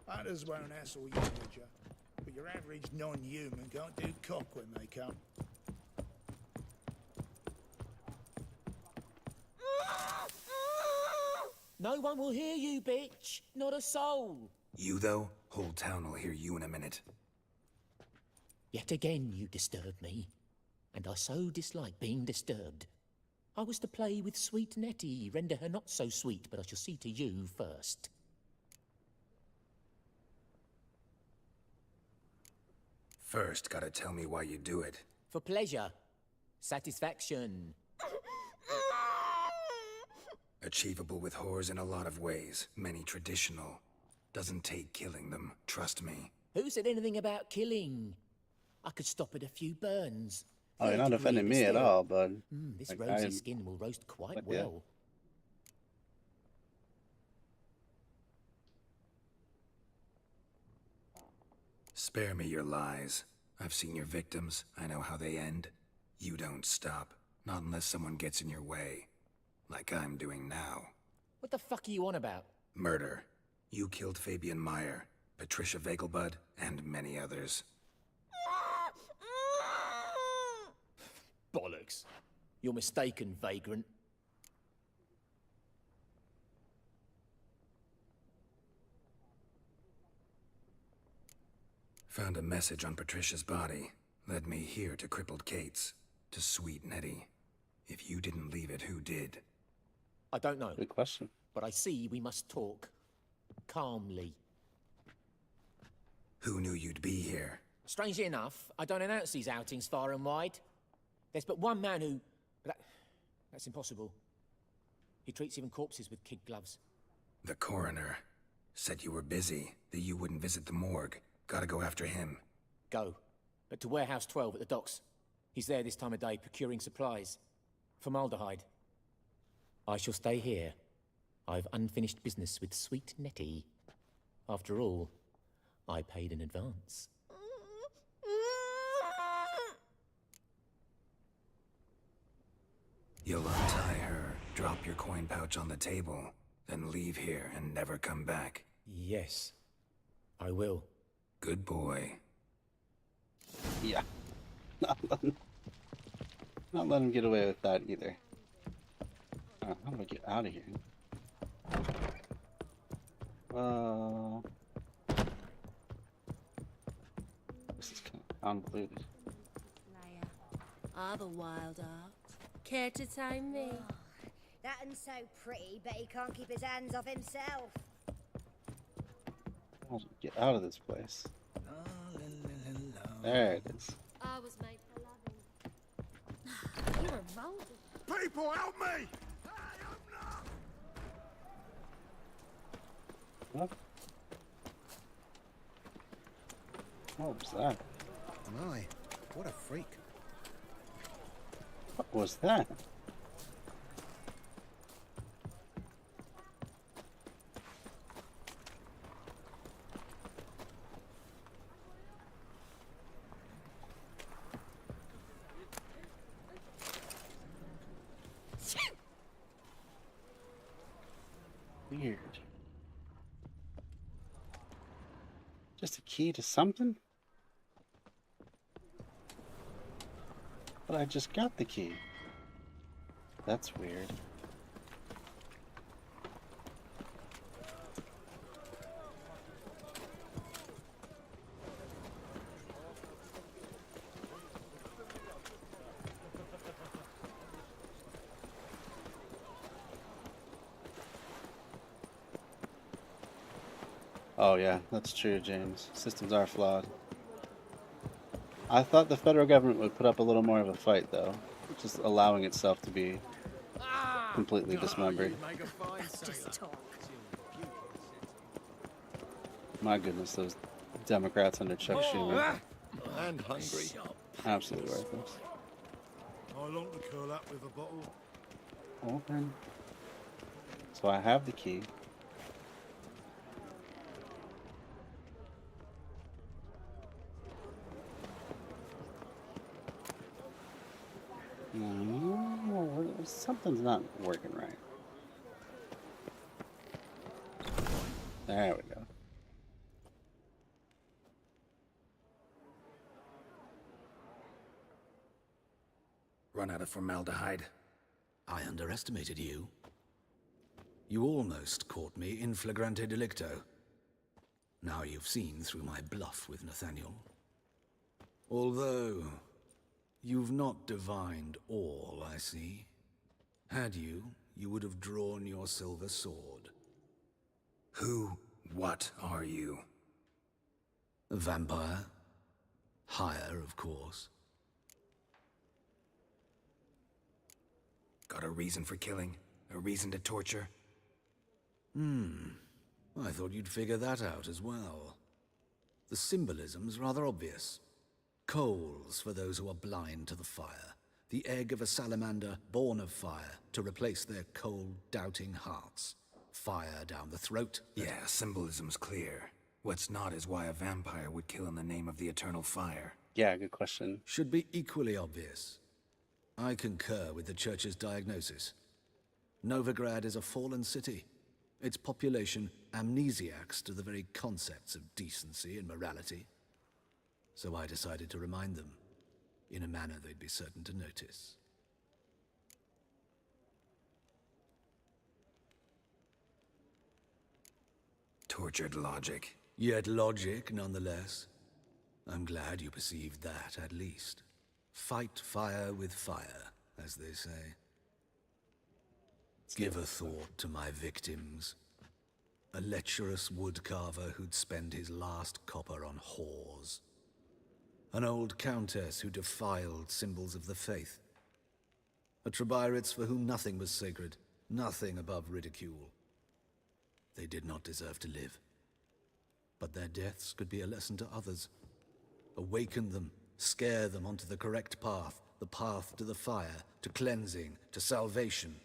Hunters won't hassle you, Witcher, but your average non-human can't do cock when they come. No one will hear you, bitch. Not a soul. You, though? Whole town will hear you in a minute. Yet again you disturb me, and I so dislike being disturbed. I was to play with sweet Nettie, render her not so sweet, but I shall see to you first. First, gotta tell me why you do it. For pleasure. Satisfaction. Achievable with whores in a lot of ways, many traditional. Doesn't take killing them, trust me. Who said anything about killing? I could stop at a few burns. Oh, you're not offending me at all, bud. This Like, rosy skin will roast quite yeah. well. Spare me your lies. I've seen your victims. I know how they end. You don't stop. Not unless someone gets in your way. Like I'm doing now. What the fuck are you on about? Murder. You killed Fabian Meyer, Patricia Vegelbud, and many others. Bollocks. You're mistaken, vagrant. Found a message on Patricia's body. Led me here to crippled Kate's. To sweet Nettie. If you didn't leave it, who did? I don't know. Good question. But I see we must talk. Calmly. Who knew you'd be here? Strangely enough, I don't announce these outings far and wide. There's but one man who... But that's impossible. He treats even corpses with kid gloves. The coroner. Said you were busy, that you wouldn't visit the morgue. Gotta go after him. Go. But to Warehouse 12 at the docks. He's there this time of day, procuring supplies. Formaldehyde. I shall stay here. I've unfinished business with sweet Nettie. After all, I paid in advance. You'll untie her, drop your coin pouch on the table, then leave here and never come back. Yes, I will. Good boy. Yeah. Not letting him get away with that either. How do I get out of here? This is kind of convoluted. Ah, the wild art. Care to time me? That one's so pretty, but he can't keep his hands off himself. How do I get out of this place? There it is. I was made for loving. You're revolting. People, help me! What? What was that? My, what a freak. What was that? Weird. Just a key to something? But I just got the key. That's weird. Oh yeah, that's true, James. Systems are flawed. I thought the federal government would put up a little more of a fight, though. Just allowing itself to be completely dismembered. Just talk. My goodness, those Democrats under Chuck Schumer. And hungry. Absolutely worthless. I long to curl up with a bottle. Open. So I have the key. Something's not working right. There we go. Run out of formaldehyde. I underestimated you. You almost caught me in flagrante delicto. Now you've seen through my bluff with Nathaniel. Although, you've not divined all, I see. Had you, you would have drawn your silver sword. What are you? A vampire. Higher, of course. Got a reason for killing? A reason to torture? I thought you'd figure that out as well. The symbolism's rather obvious. Coals for those who are blind to the fire. The egg of a salamander born of fire to replace their cold, doubting hearts. Fire down the throat. Yeah, symbolism's clear. What's not is why a vampire would kill in the name of the eternal fire. Yeah, good question. Should be equally obvious. I concur with the Church's diagnosis. Novigrad is a fallen city. Its population amnesiacs to the very concepts of decency and morality. So I decided to remind them, in a manner they'd be certain to notice. Tortured logic. Yet logic, nonetheless. I'm glad you perceived that, at least. Fight fire with fire, as they say. Give a thought to my victims. A lecherous woodcarver who'd spend his last copper on whores. An old countess who defiled symbols of the faith. A Trebirates for whom nothing was sacred, nothing above ridicule. They did not deserve to live. But their deaths could be a lesson to others. Awaken them, scare them onto the correct path, the path to the fire, to cleansing, to salvation.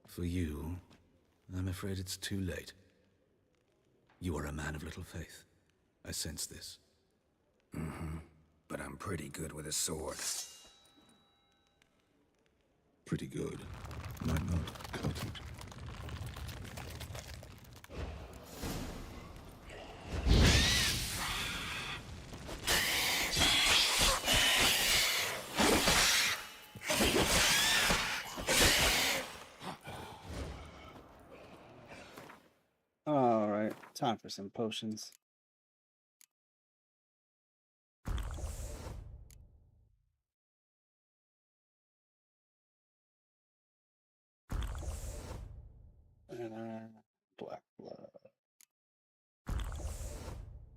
For you, I'm afraid it's too late. You are a man of little faith. I sense this. But I'm pretty good with a sword. Pretty good. Might not cut it. Alright, time for some potions. And black blood.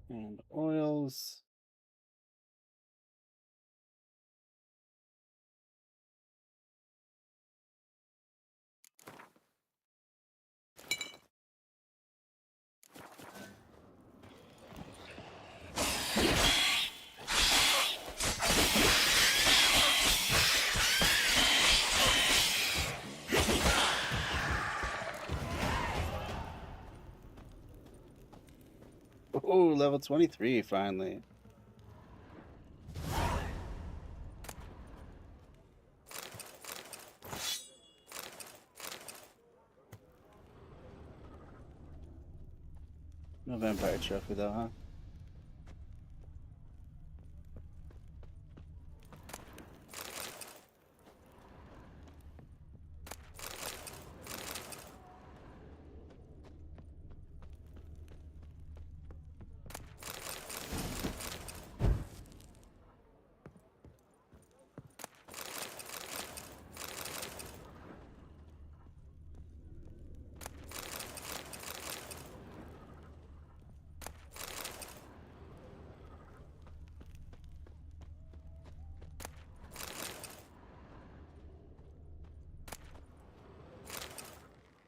And oils. Oh, level 23 finally. No vampire trophy though, huh?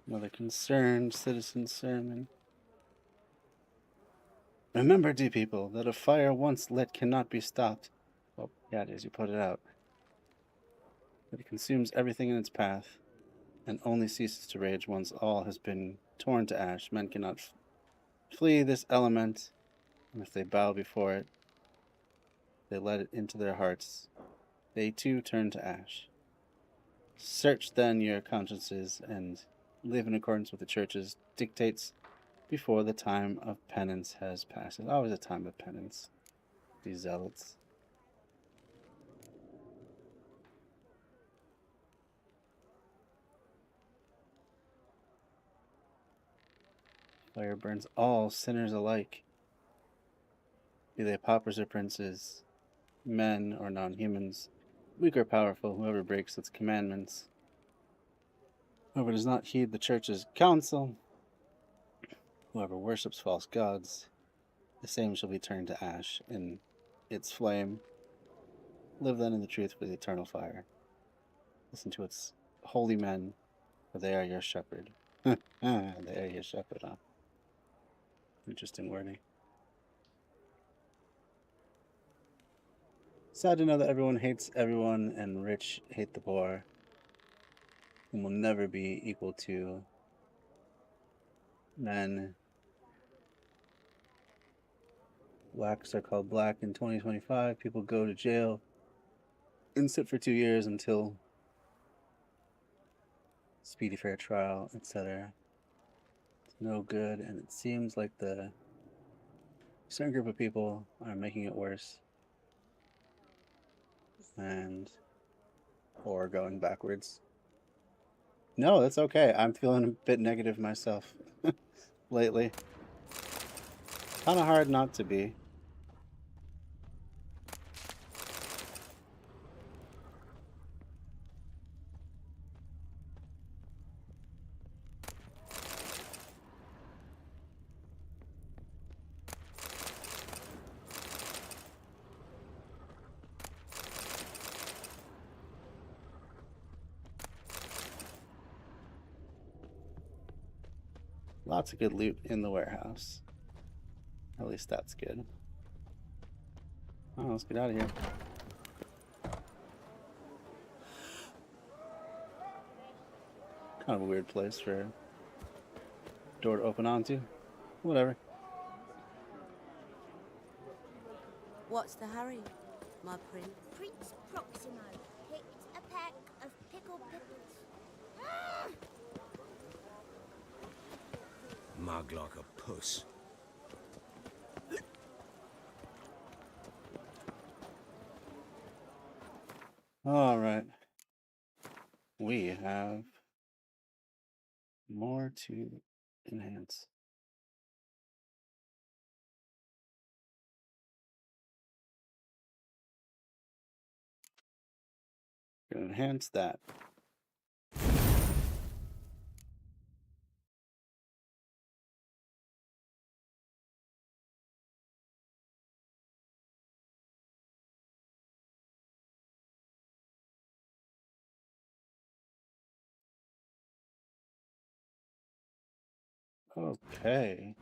Another concerned citizen sermon. Remember, dear people, that a fire once lit cannot be stopped. Well, yeah, it is, you put it out. But it consumes everything in its path, and only ceases to rage once all has been torn to ash. Men cannot flee this element, and if they bow before it, they let it into their hearts. They too turn to ash. Search then your consciences and live in accordance with the church's dictates before the time of penance has passed. There's always a time of penance. These zealots. Fire burns all sinners alike, be they paupers or princes, men or non-humans, weak or powerful, whoever breaks its commandments, whoever does not heed the church's counsel, whoever worships false gods, the same shall be turned to ash in its flame. Live then in the truth for the eternal fire. Listen to its holy men, for they are your shepherd. They are your shepherd, huh? Interesting wording. Sad to know that everyone hates everyone and rich hate the poor, and will never be equal to men. Blacks are called black in 2025. People go to jail and sit for 2 years until speedy fair trial, etc. It's no good, and it seems like the certain group of people are making it worse and or going backwards. No, that's okay. I'm feeling a bit negative myself lately. Kind of hard not to be. Lots of good loot in the warehouse. At least that's good. Oh, let's get out of here. Kind of a weird place for a door to open onto. Whatever. What's the hurry, my prince? Prince Proximo picked a pack of pickled peppers. Mug like a puss. All right. We have more to enhance. Gonna enhance that. Okay.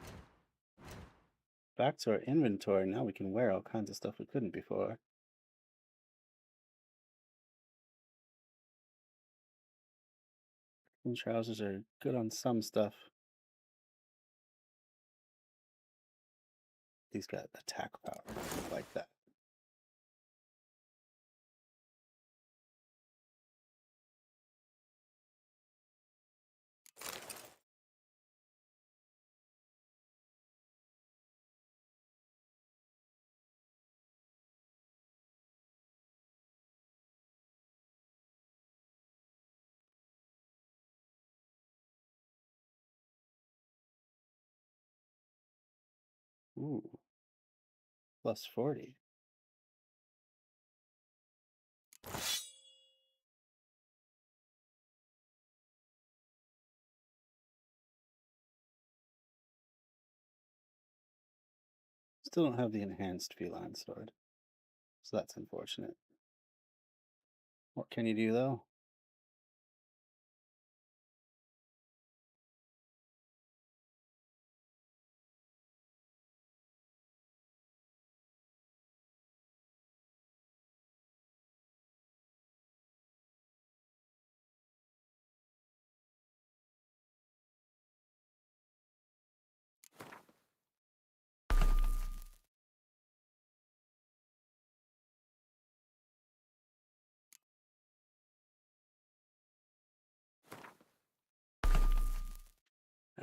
Back to our inventory. Now we can wear all kinds of stuff we couldn't before. And trousers are good on some stuff. These got attack power. I like that. Ooh. Plus 40. Still don't have the enhanced feline sword. So that's unfortunate. What can you do though?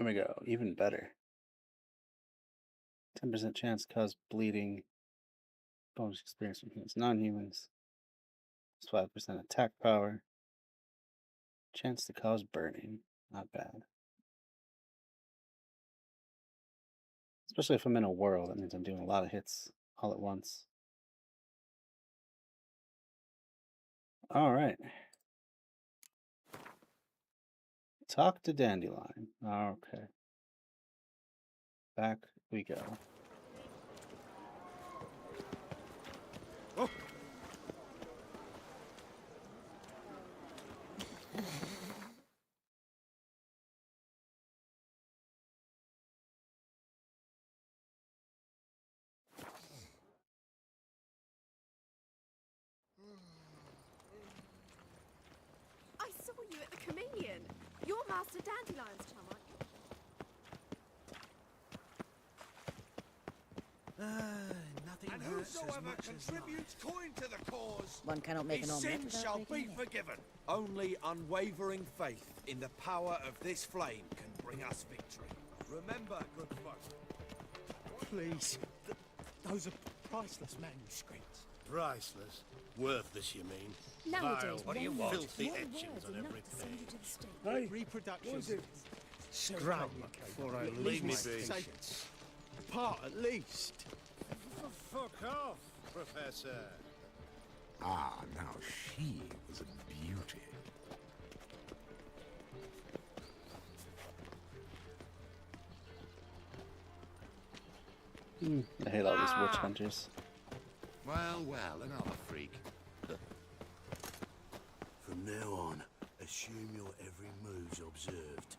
There we go. Even better. 10% chance to cause bleeding. Bonus experience from humans, non-humans. 5% attack power. Chance to cause burning. Not bad. Especially if I'm in a whirl, that means I'm doing a lot of hits all at once. All right. Talk to Dandelion. Okay. Back we go. Oh. I saw you at the Chameleon. You're Master Dandelion's chum, aren't you? Nothing hurts as much contributes coin to the cause. One cannot make His an omelette sin without shall breaking be an egg. forgiven. Only unwavering faith in the power of this flame can bring us victory. Remember, good folk. Please. Those are priceless manuscripts. Priceless? Worthless, you mean? Nowadays, Vile, what do you want? want? Filthy One etchings word on enough every to send you page. to the stake. Hey, Reproductions. Scrub before I leave me be. Part at least. Fuck off, Professor. Ah, now she was a beauty. I hate all these witch hunters. Well, another freak. From now on, assume your every move's observed.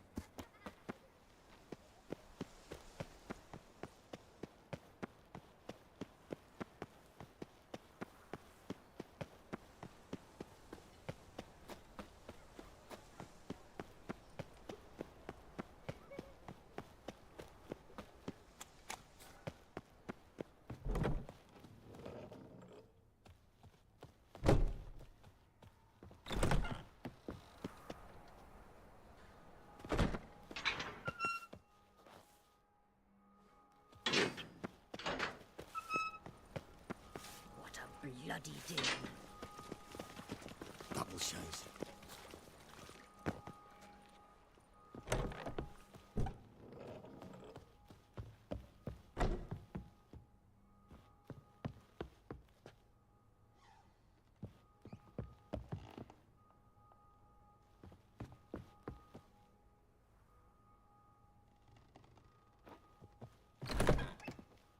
Bloody deal. Double shows.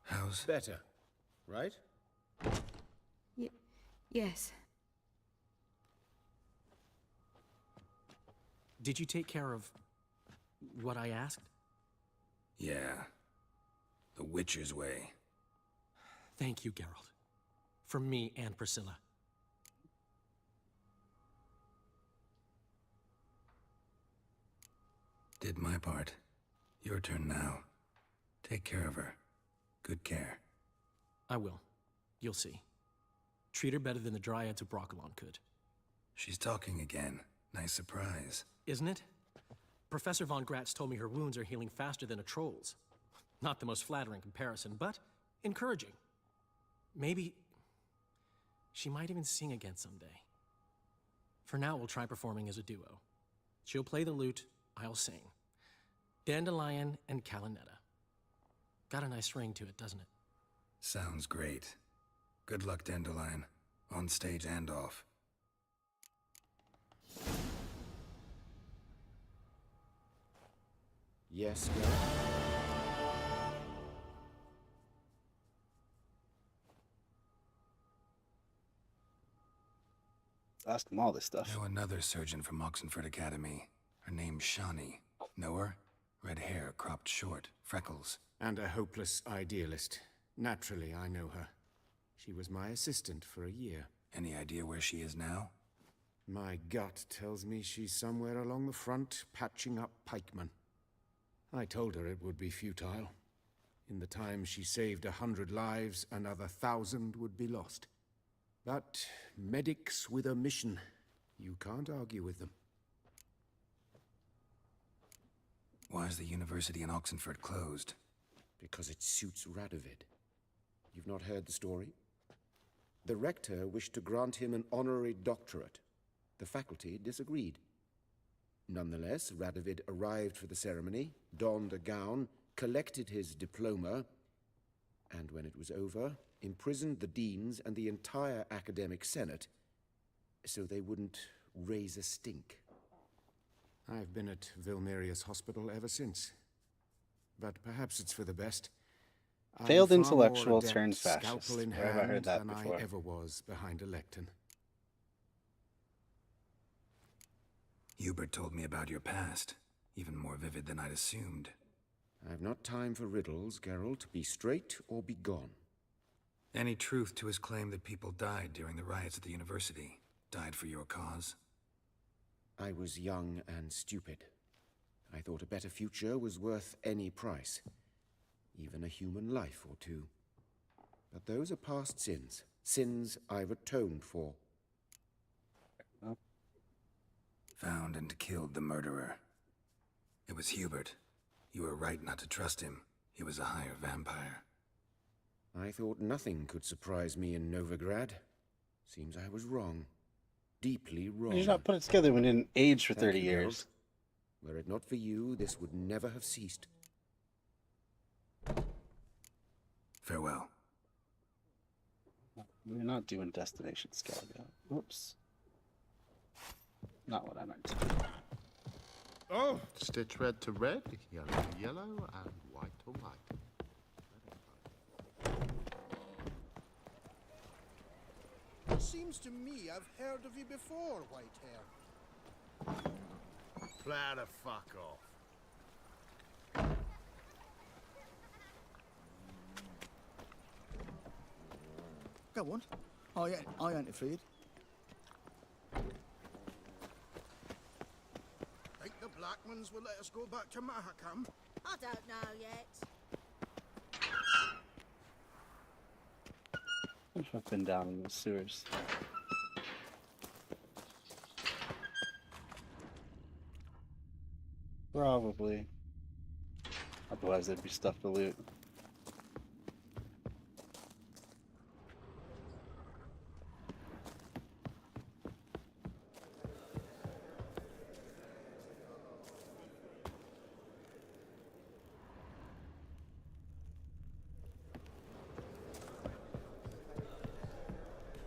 How's better, right? Yes. Did you take care of what I asked? Yeah. The Witcher's way. Thank you, Geralt. From me and Priscilla. Did my part. Your turn now. Take care of her. Good care. I will. You'll see. Treat her better than the Dryads of Broccolon could. She's talking again. Nice surprise. Isn't it? Professor von Gratz told me her wounds are healing faster than a troll's. Not the most flattering comparison, but encouraging. Maybe she might even sing again someday. For now, we'll try performing as a duo. She'll play the lute, I'll sing. Dandelion and Calinetta. Got a nice ring to it, doesn't it? Sounds great. Good luck, Dandelion. On stage and off. Yes, Geralt? Ask them all this stuff. Know another surgeon from Oxenford Academy. Her name's Shawnee. Know her? Red hair, cropped short, freckles. And a hopeless idealist. Naturally, I know her. She was my assistant for a year. Any idea where she is now? My gut tells me she's somewhere along the front, patching up pikemen. I told her it would be futile. In the time she saved 100 lives, another 1,000 would be lost. But medics with a mission, you can't argue with them. Why is the university in Oxenford closed? Because it suits Radovid. You've not heard the story? The rector wished to grant him an honorary doctorate. The faculty disagreed. Nonetheless, Radovid arrived for the ceremony, donned a gown, collected his diploma, and when it was over, imprisoned the deans and the entire academic senate so they wouldn't raise a stink. I've been at Vilmerius Hospital ever since. But perhaps it's for the best. Failed I'm far more intellectual adept, turns fascist. scalpel in Where have I heard hand, that than before? I ever was behind a lectern. Hubert told me about your past, even more vivid than I'd assumed. I've not time for riddles, Geralt. Be straight or be gone. Any truth to his claim that people died during the riots at the university? Died for your cause? I was young and stupid. I thought a better future was worth any price. Even a human life or two. But those are past sins. Sins I've atoned for. Found and killed the murderer. It was Hubert. You were right not to trust him. He was a higher vampire. I thought nothing could surprise me in Novigrad. Seems I was wrong. Deeply wrong. You did not put it together when it didn't age for 30 Thank you, years. Geralt. Were it not for you, this would never have ceased. Farewell. We're not doing Destination Skellige. Whoops. Not what I meant to do. Oh! Stitch red to red, yellow to yellow, and white to white. It seems to me I've heard of you before, Whitehair. Plow the fuck off. Go on. I ain't afraid. Think the Blackmans will let us go back to Mahakam? I don't know yet. What if I've been down in the sewers? Probably. Otherwise, there'd be stuff to loot.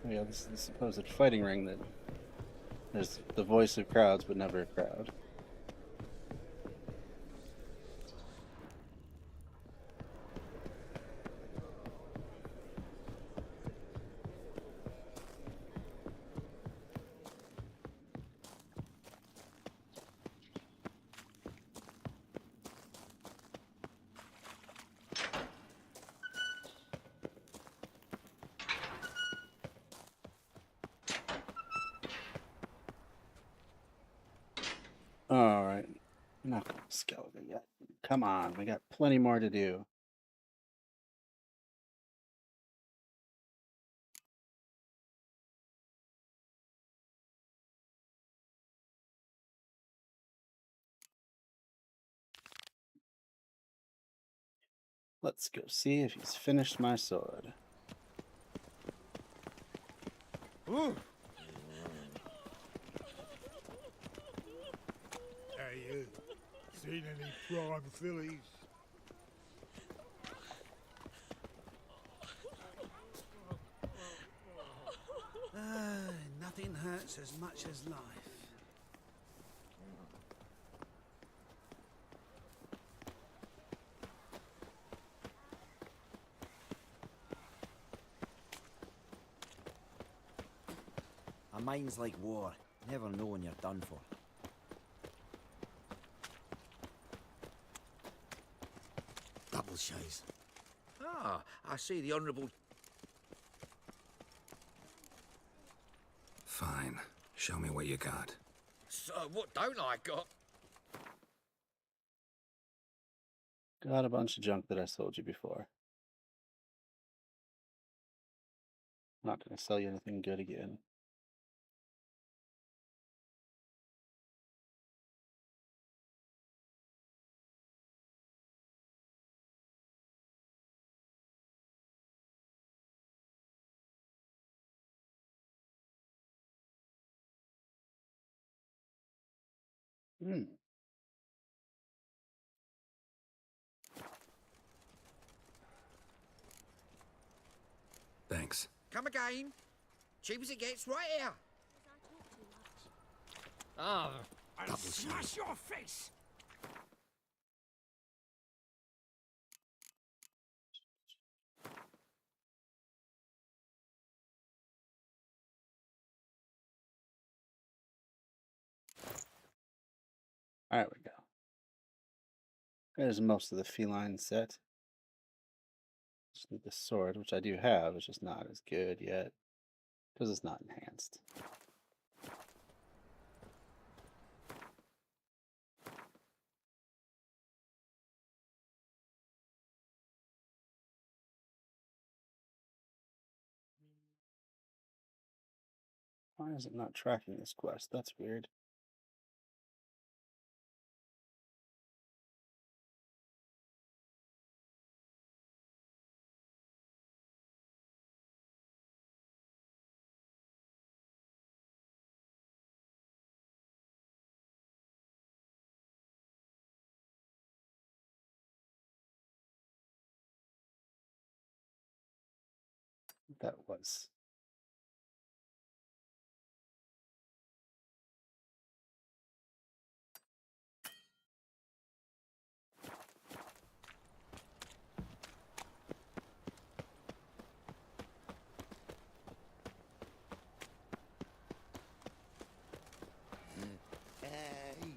Yeah, this is the supposed fighting ring that there's the voice of crowds, but never a crowd. Alright. I'm not going to Skellige yet. Come on, we got plenty more to do. Let's go see if he's finished my sword. Ooh. Hey, you seen any prime fillies? Nothing hurts as much as life. A mind's like war. Never know when you're done for. Double shows. Ah, I see the Honourable... Fine. Show me what you got. So, what don't I got? Got a bunch of junk that I sold you before. Not going to sell you anything good again. Hmm. Thanks. Come again. Cheap as it gets right here. Ah, I'll smash your face! There we go. There's most of the feline set. Just need the sword, which I do have. It's just not as good yet because it's not enhanced. Why is it not tracking this quest? That's weird. That was.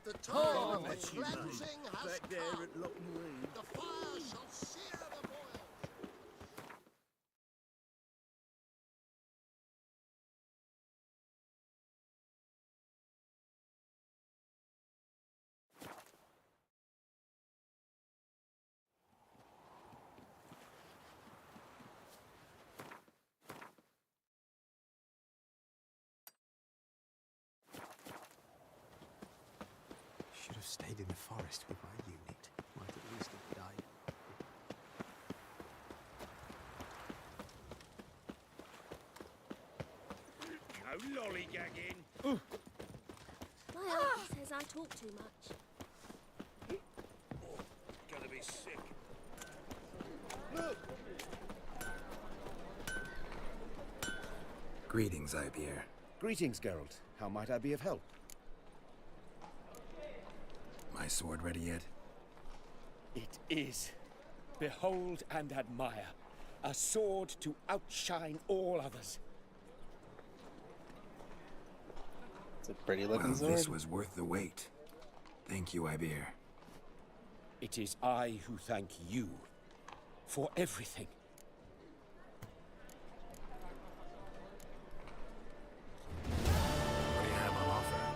The time Oh, of that's you, cleansing mate. has Back there come. at Loch Marine. The fire shall sear the voyage. Should have stayed in the forest with my unit. Might at least have died. No lollygagging. My uncle says I talk too much. Gonna be sick. Greetings, Ibier. Greetings, Geralt. How might I be of help? My sword ready yet? It is. Behold and admire. A sword to outshine all others. It's a pretty looking Well, sword. this was worth the wait. Thank you, Ibier. It is I who thank you for everything. What do you have on offer?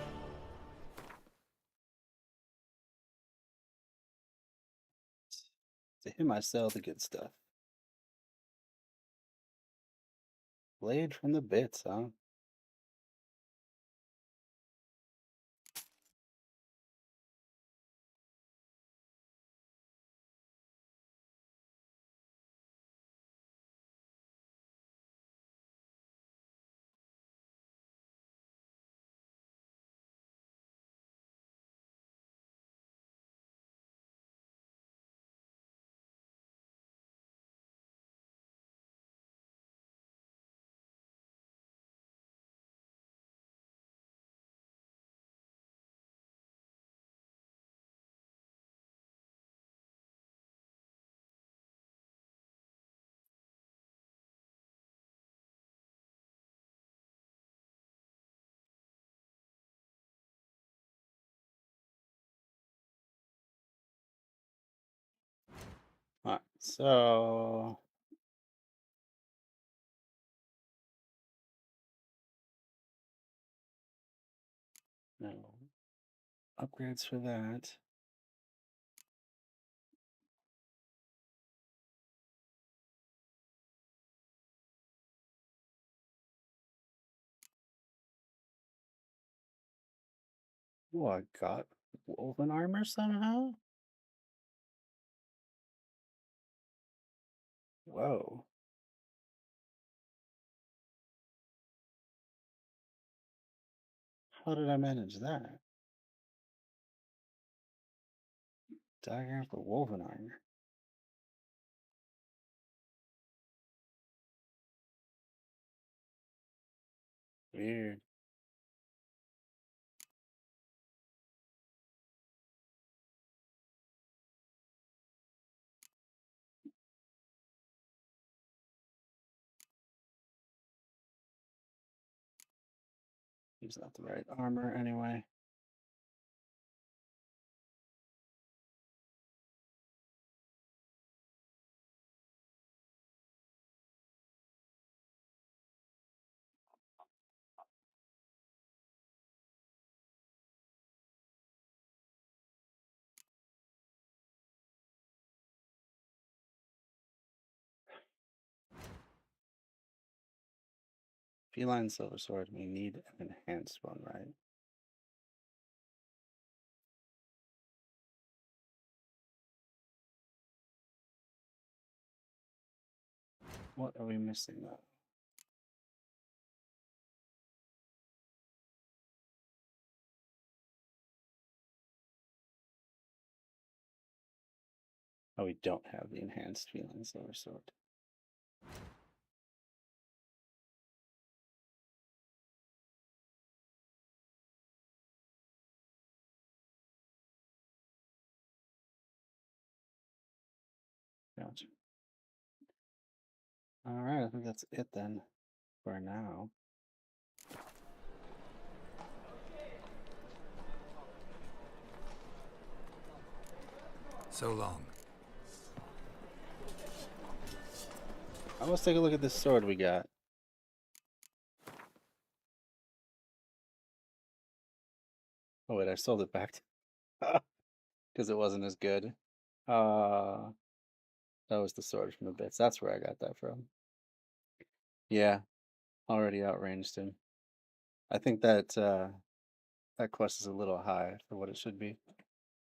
To him, I sell the good stuff. Blade from the bits, huh? Alright, so no upgrades for that. Oh, I got woven armor somehow? Whoa. How did I manage that? Diagram for woven armor. Weird. He's not the right armor anyway. Feline silver sword. We need an enhanced one, right? What are we missing though? Oh, we don't have the enhanced feline silver sword. Gotcha. All right, I think that's it then for now. So long. Let's take a look at this sword we got. Oh wait, I sold it back because it wasn't as good. That was the sword from the bits. That's where I got that from. Yeah, already outranged him. I think that that quest is a little high for what it should be.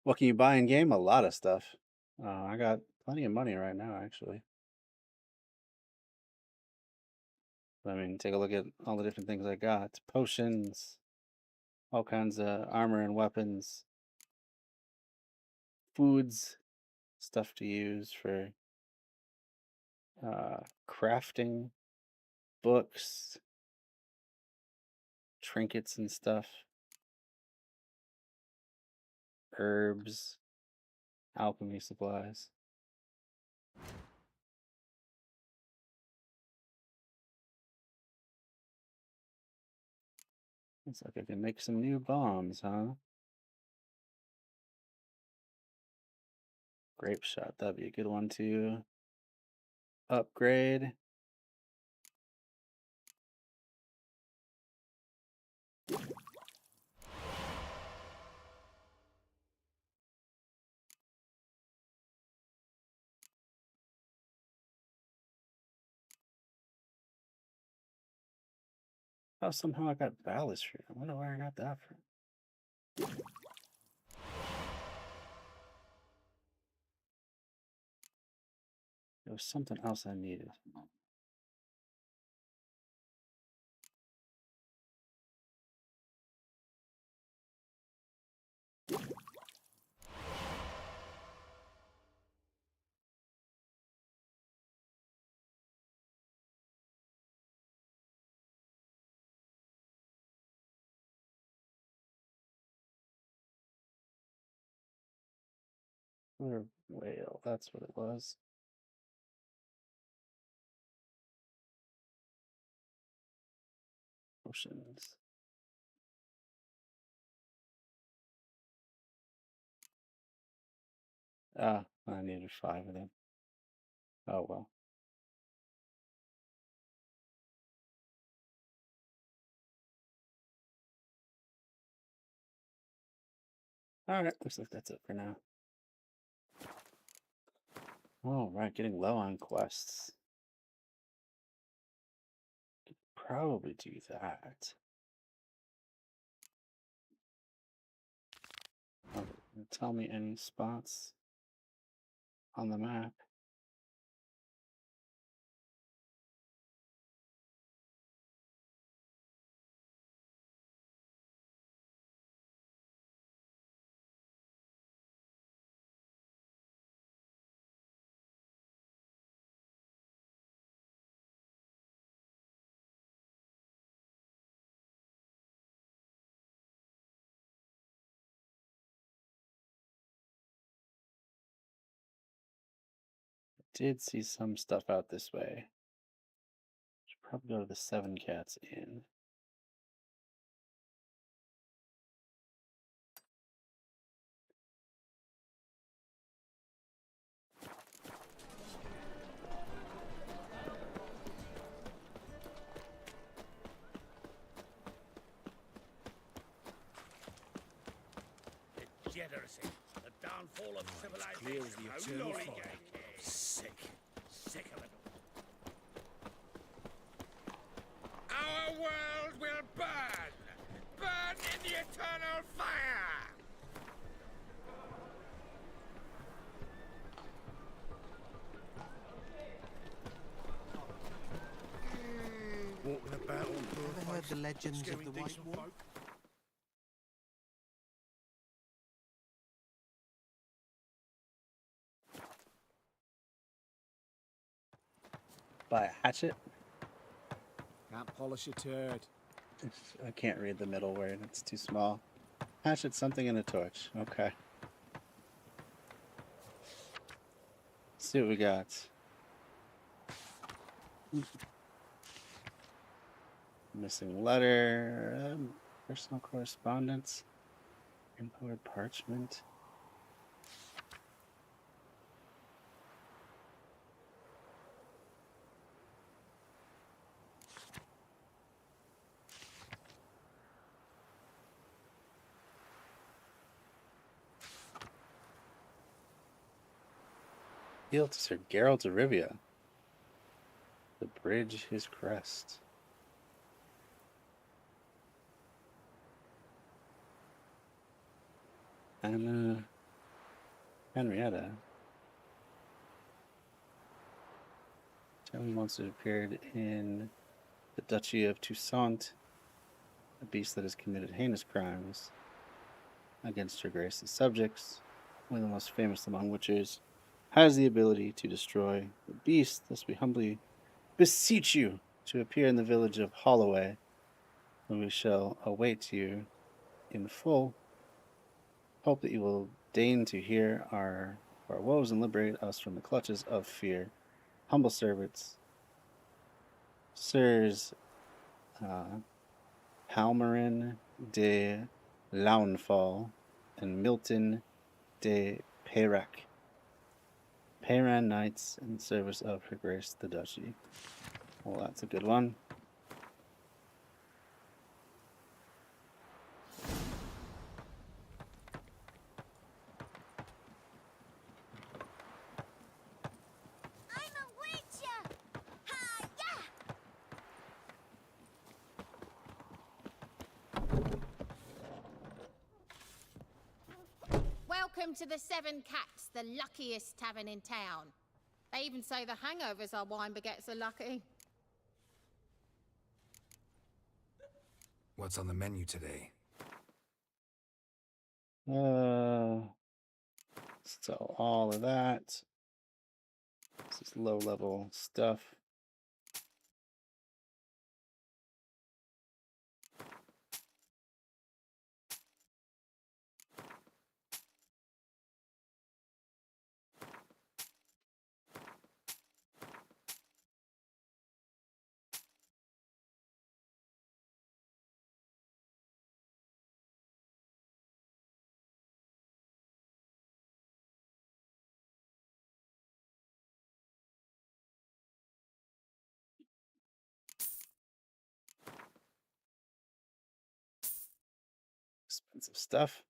What can you buy in game? A lot of stuff. I got plenty of money right now, actually. I mean, take a look at all the different things I got. Potions, all kinds of armor and weapons, foods, stuff to use for crafting, books, trinkets and stuff, herbs, alchemy supplies. Looks like I can make some new bombs, huh? Grape shot, that'd be a good one to upgrade. Oh, somehow I got ballast here. I wonder where I got that from. There was something else I needed. Whale, that's what it was. Potions. Ah, I needed 5 of them. Oh well. Alright, looks like that's it for now. Alright, getting low on quests. Could probably do that. Oh, tell me any spots on the map. did see some stuff out this way. Should probably go to the Seven Cats Inn. Degeneracy, the downfall of civilization. Clear as the eternal Only fog. sick of it. Our world will burn! Burn in the eternal fire! Walking about on Ever heard the legends of the White Wall? Buy a hatchet. Can't polish a turd. I can't read the middle word, it's too small. Hatchet, something, and a torch. Okay. Let's see what we got. Missing letter, personal correspondence, imported parchment. Yield to Sir Geralt of Rivia. The bridge his crest. And Henrietta. Tell me once it appeared in the Duchy of Toussaint, a beast that has committed heinous crimes against her grace's subjects, one of the most famous among witchers, has the ability to destroy the beast. Thus we humbly beseech you to appear in the village of Holloway, when we shall await you in full. Hope that you will deign to hear our woes and liberate us from the clutches of fear. Humble servants, Sirs Halmarin de Launfal and Milton de Peyrac, Peyran Knights in service of Her Grace the Duchy. Well, that's a good one. I'm a witcher! Welcome to the Seven Cats, the luckiest tavern in town. They even say the hangovers our wine begets are lucky. What's on the menu today? So all of that. This is low-level stuff. Expensive stuff.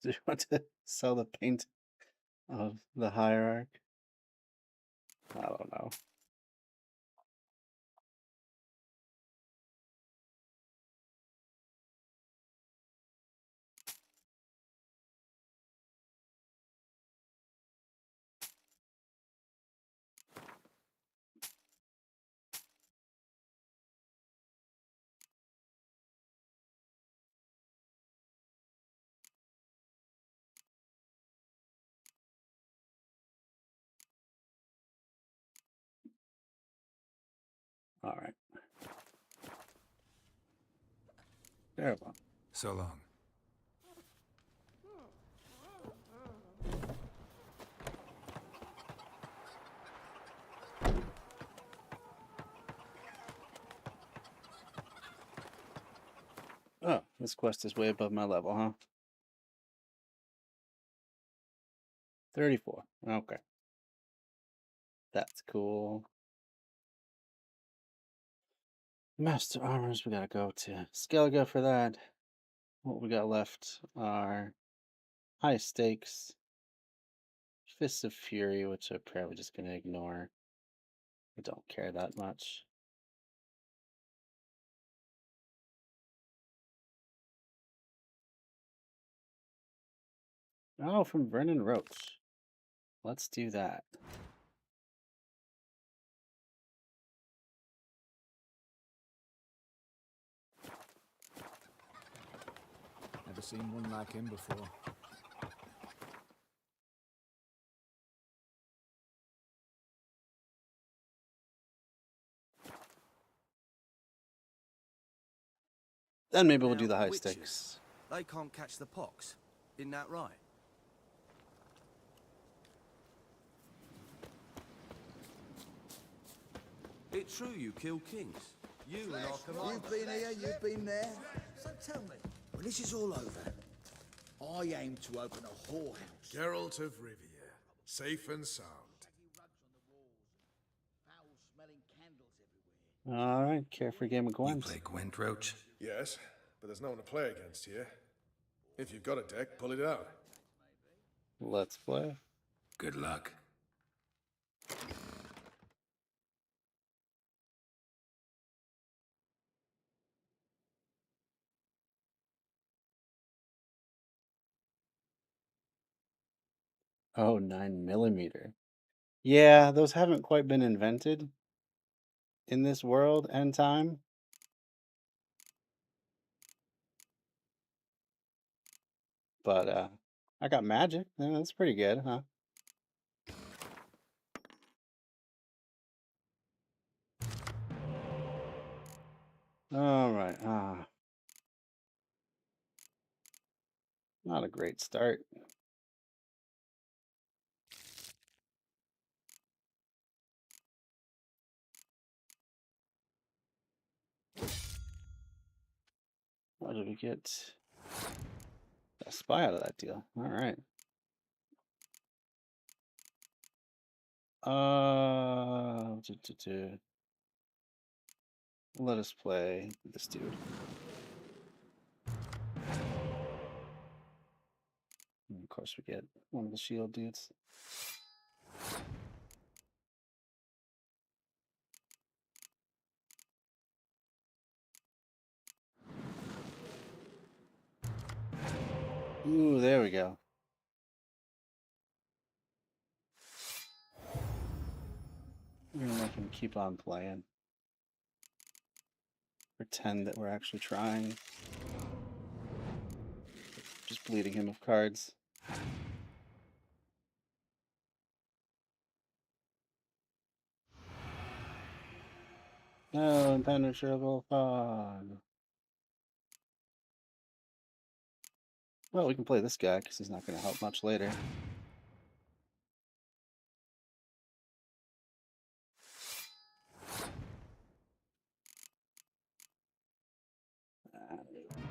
Do you want to sell the paint of the hierarch? I don't know. Terrible. So long. Oh, this quest is way above my level, huh? 34. Okay. That's cool. Master Armors, we gotta go to Skellige for that. What we got left are high stakes, Fists of Fury, which I'm probably just gonna ignore. I don't care that much. Oh, from Vernon Roach. Let's do that. Never seen one like him before. Then maybe we'll do Now, the high witches, stakes. they can't catch the pox. Isn't that right? It's true you kill kings. You and our commander. You've been here, you've been there. So tell me, when this is all over, I aim to open a whorehouse. Geralt of Rivia, safe and sound. All right, carefree game of Gwent. You play Gwent, Roach? Yes, but there's no one to play against here. If you've got a deck, pull it out. Let's play. Good luck. Oh, 9mm. Yeah, those haven't quite been invented in this world and time. But I got magic. Yeah, that's pretty good, huh? All right. Not a great start. What did we get? A spy out of that deal. All right. Let us play this dude. And of course, we get one of the shield dudes. Ooh, there we go. We're gonna make him keep on playing. Pretend that we're actually trying. Just bleeding him of cards. No, impenetrable fog. Well, we can play this guy because he's not going to help much later.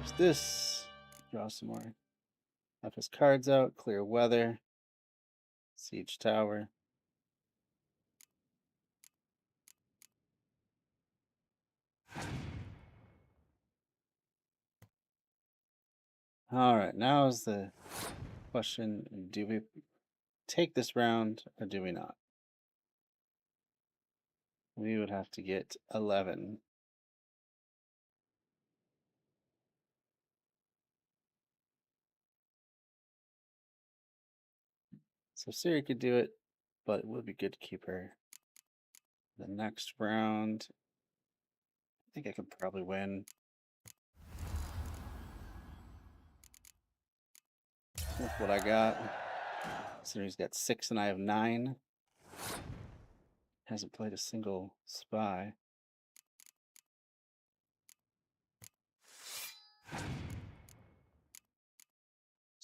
Use this. Draw some more. Have his cards out. Clear weather. Siege tower. All right, now is the question, do we take this round or do we not? We would have to get 11. So Siri could do it, but it would be good to keep her. The next round, I think I could probably win. With what I got. Siri's got 6 and I have 9. Hasn't played a single spy.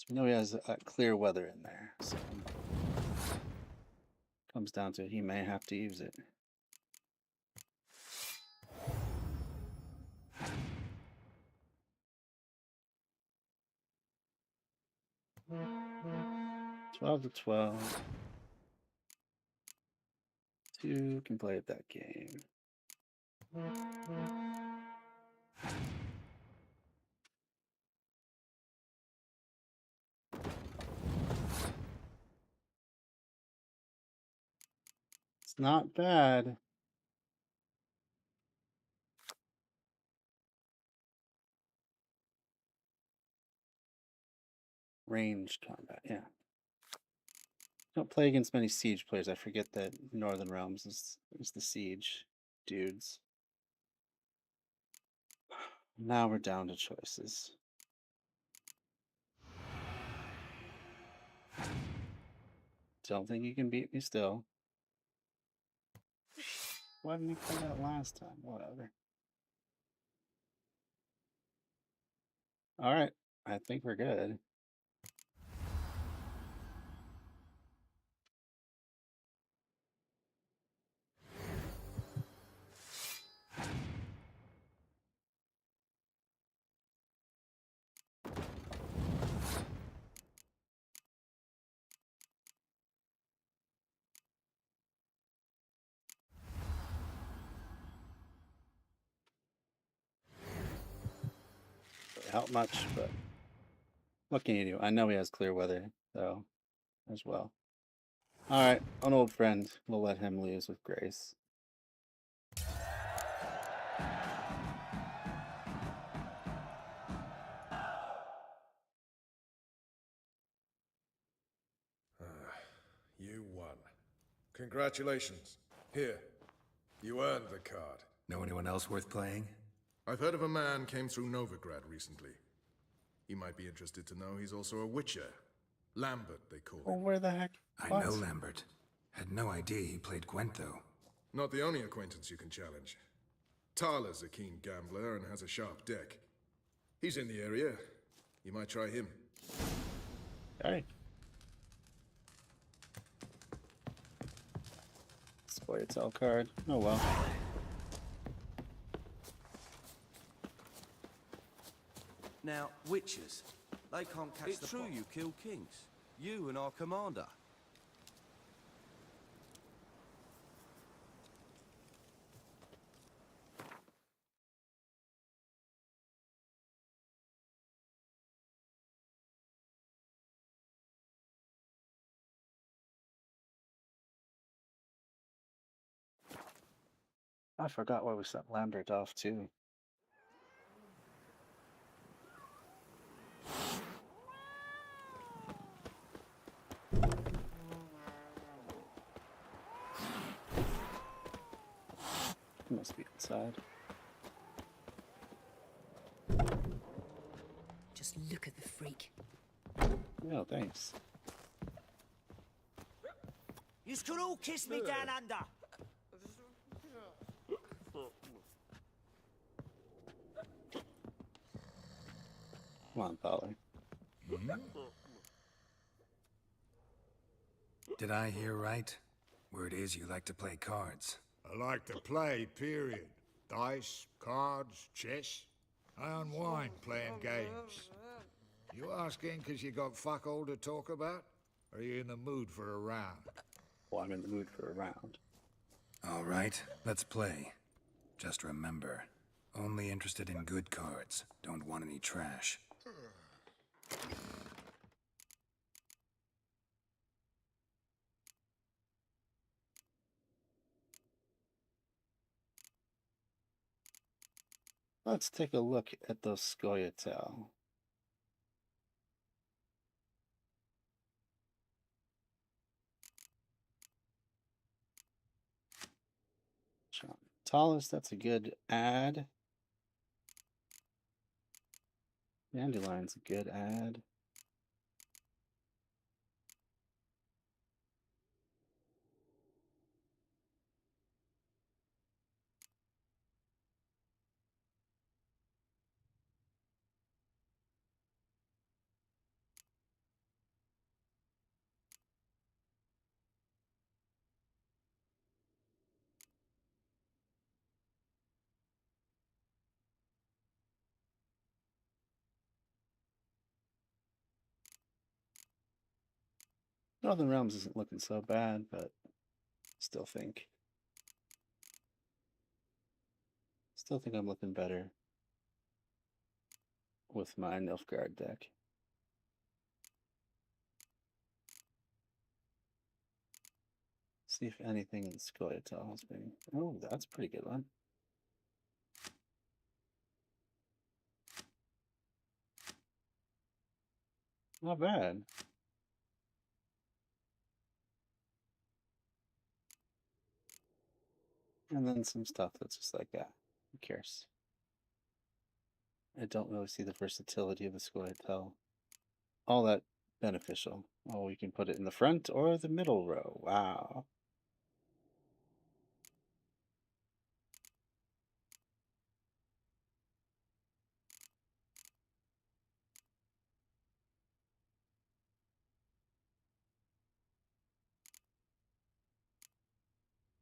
You know he has clear weather in there, so comes down to it, he may have to use it. $12 to 12. 2 can play at that game. It's not bad. Ranged combat, yeah. Don't play against many siege players. I forget that Northern Realms is the siege dudes. Now we're down to choices. Don't think you can beat me still. Why didn't you play that last time? Whatever. Alright, I think we're good. Doesn't help much, but what can you do? I know he has clear weather, though, as well. Alright, an old friend. We'll let him lose with grace. You won. Congratulations. Here, you earned the card. Know anyone else worth playing? I've heard of a man came through Novigrad recently. You might be interested to know he's also a Witcher. Lambert, they call him. Well, where the heck? I know Lambert. Had no idea he played Gwent, though. Not the only acquaintance you can challenge. Tala's a keen gambler and has a sharp deck. He's in the area. You might try him. Alright. Spoil card. Oh well. Now, Witchers, they can't catch the true you kill kings. You and our commander. I forgot why we sent Lambert off too. He must be inside. Just look at the freak. No, thanks. You could all kiss me down under. Come on, Polly. Did I hear right? Word is you like to play cards. I like to play, period. Dice, cards, chess. I unwind playing games. You asking because you got fuck all to talk about? Or are you in the mood for a round? Well, I'm in the mood for a round. All right, let's play. Just remember, only interested in good cards. Don't want any trash. Let's take a look at those Scoia'tael. Talus, that's a good ad. Dandelion's a good ad. Northern Realms isn't looking so bad, but still think I'm looking better with my Nilfgaard deck. See if anything in Scoia'tael has been. Oh, that's a pretty good one. Not bad. And then some stuff that's just like, who cares? I don't really see the versatility of the Scoia'tael all that beneficial. Oh, we can put it in the front or the middle row. Wow.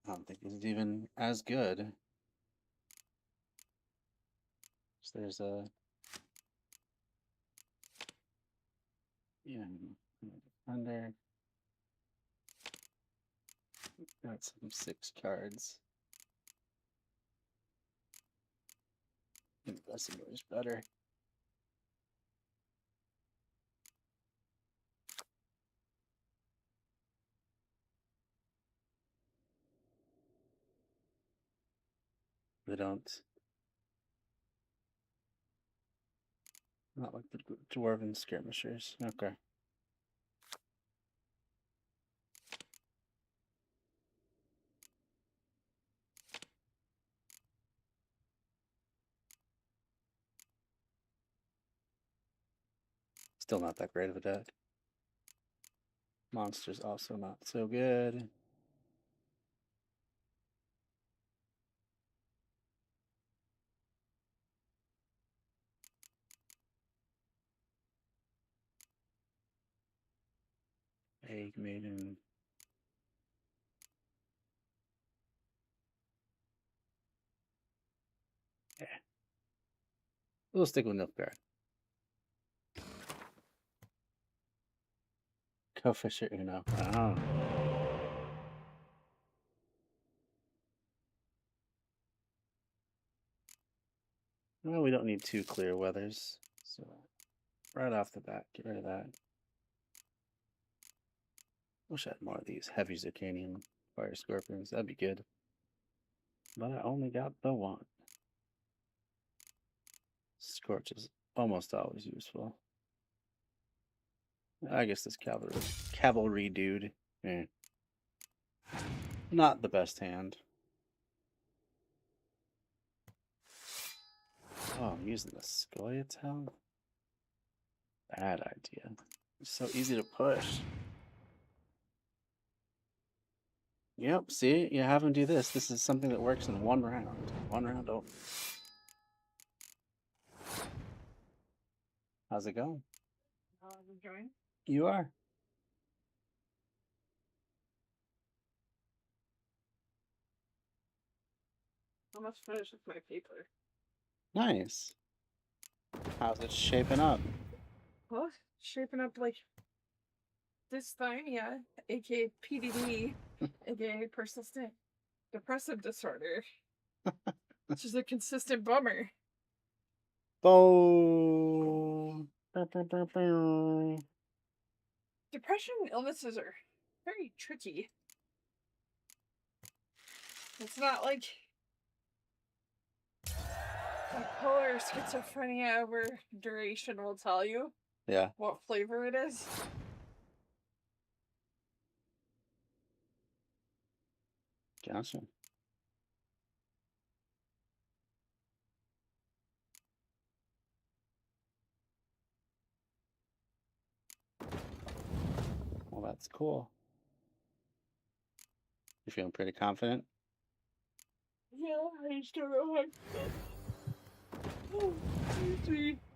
I don't think this is even as good. So there's a under. Got some 6 cards. Investigator is better. They don't. Not like the dwarven skirmishers. Okay. Still not that great of a deck. Monsters also not so good. Egg Maiden. Yeah. We'll stick with Nilfgaard. Go Fisher Uno. Oh. Well, we don't need 2 clear weathers. So right off the bat, get rid of that. Wish I had more of these heavy Zircanian Fire Scorpions. That'd be good. But I only got the one. Scorch is almost always useful. I guess this cavalry dude. Not the best hand. Oh, I'm using the Scoia'tael? Bad idea. It's so easy to push. Yep, see? You have him do this. This is something that works in 1 round. 1 round only. How's it going? Enjoying? You are. Almost finished with my paper. Nice. How's it shaping up? Well, shaping up like dysthymia, aka PDD, aka persistent depressive disorder. Which is a consistent bummer. Boom. Depression and illnesses are very tricky. It's not like bipolar schizophrenia where duration will tell you what flavor it is. Gotcha. Well, that's cool. You feeling pretty confident? Yeah, I just don't know how.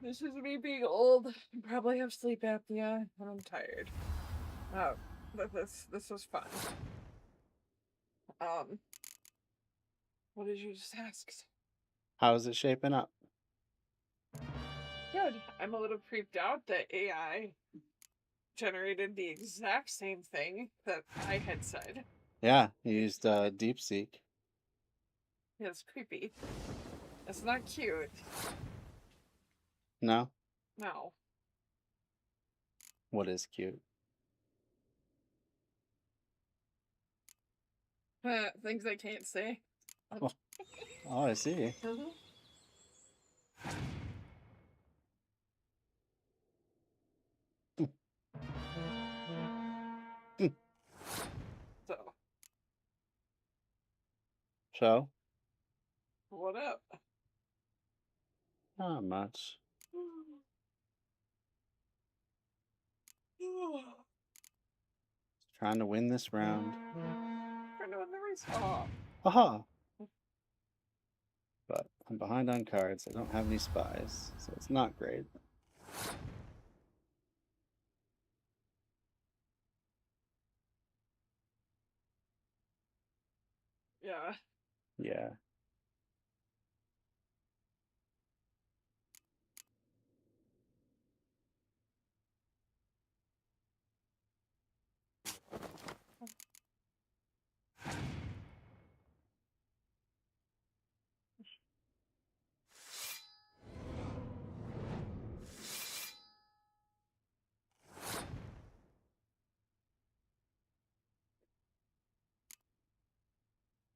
This is me being old. I probably have sleep apnea and I'm tired. But this was fun. What did you just ask? How's it shaping up? Good. I'm a little creeped out that AI generated the exact same thing that I had said. Yeah, he used DeepSeek. Yeah, it's creepy. It's not cute. No? No. What is cute? Things I can't say. Oh, I see. So, So? what up? Not much. Trying to win this round. Trying to win the race. Oh. Haha! But I'm behind on cards. I don't have any spies, so it's not great. Yeah. Yeah.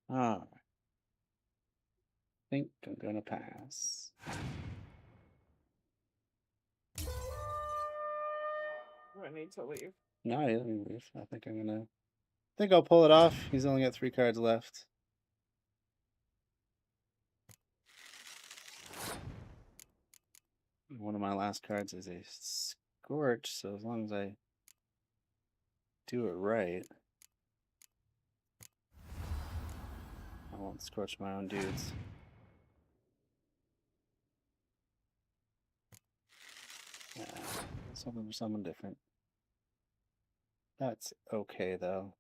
Alright. I think I'm gonna pass. I need to leave. No, I didn't leave. I think I'll pull it off. He's only got 3 cards left. One of my last cards is a Scorch, so as long as I do it right, I won't scorch my own dudes. Yeah, let's hope for someone different. That's okay, though.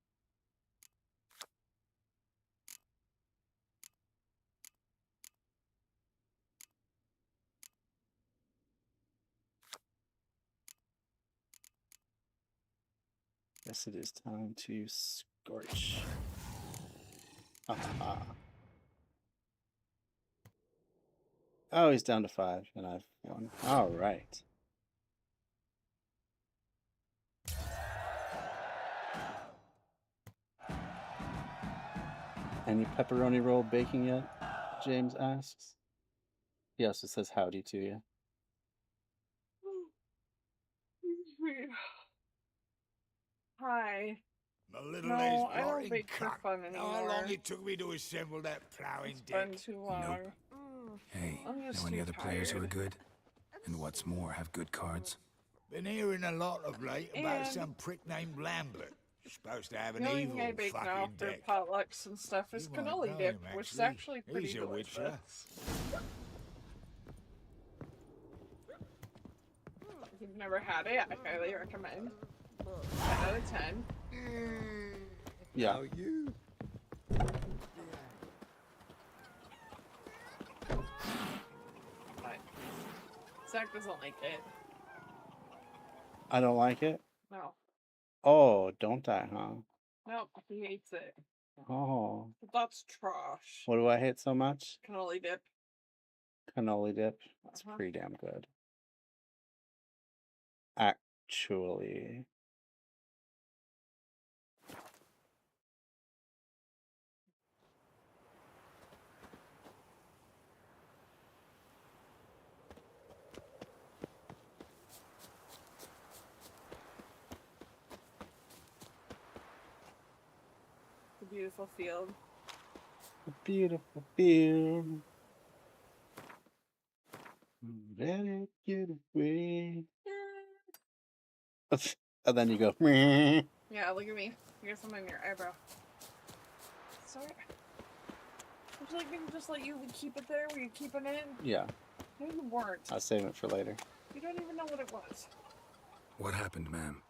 Guess it is time to scorch. Oh, he's down to 5, and I've won. All right. Any pepperoni roll baking yet? James asks. He also says howdy to you. Hi. My little No, A's I don't blotting bake for cunt. fun Know how anymore. long it took me to assemble that ploughing It's deck? been too long. Hey, I'm just know any too other players who are tired. good? And what's more, have good cards? Been hearing a lot of late about And- some prick named Lambert. Supposed to have an The only evil thing I bake now fucking after deck. potlucks and stuff is You might cannoli know dip, him, which is actually. actually pretty He's a witcher. delicious. If you've never had it, I highly recommend. 10 out of 10. Yeah. You. But Zach doesn't like it. I don't like it? No. Oh, don't I, huh? No, he hates it. Oh. But that's trash. What do I hate so much? Cannoli dip. Cannoli dip. That's Uh-huh. pretty damn good. Actually. It's a beautiful field. A beautiful field. Let it get away. And then you go, meh. Yeah, look at me. You got something in your eyebrow. Sorry. Would you like me to just let you keep it there? Were you keeping it? Yeah, No, you weren't. I'll save it for later. You don't even know what it was. What happened, ma'am?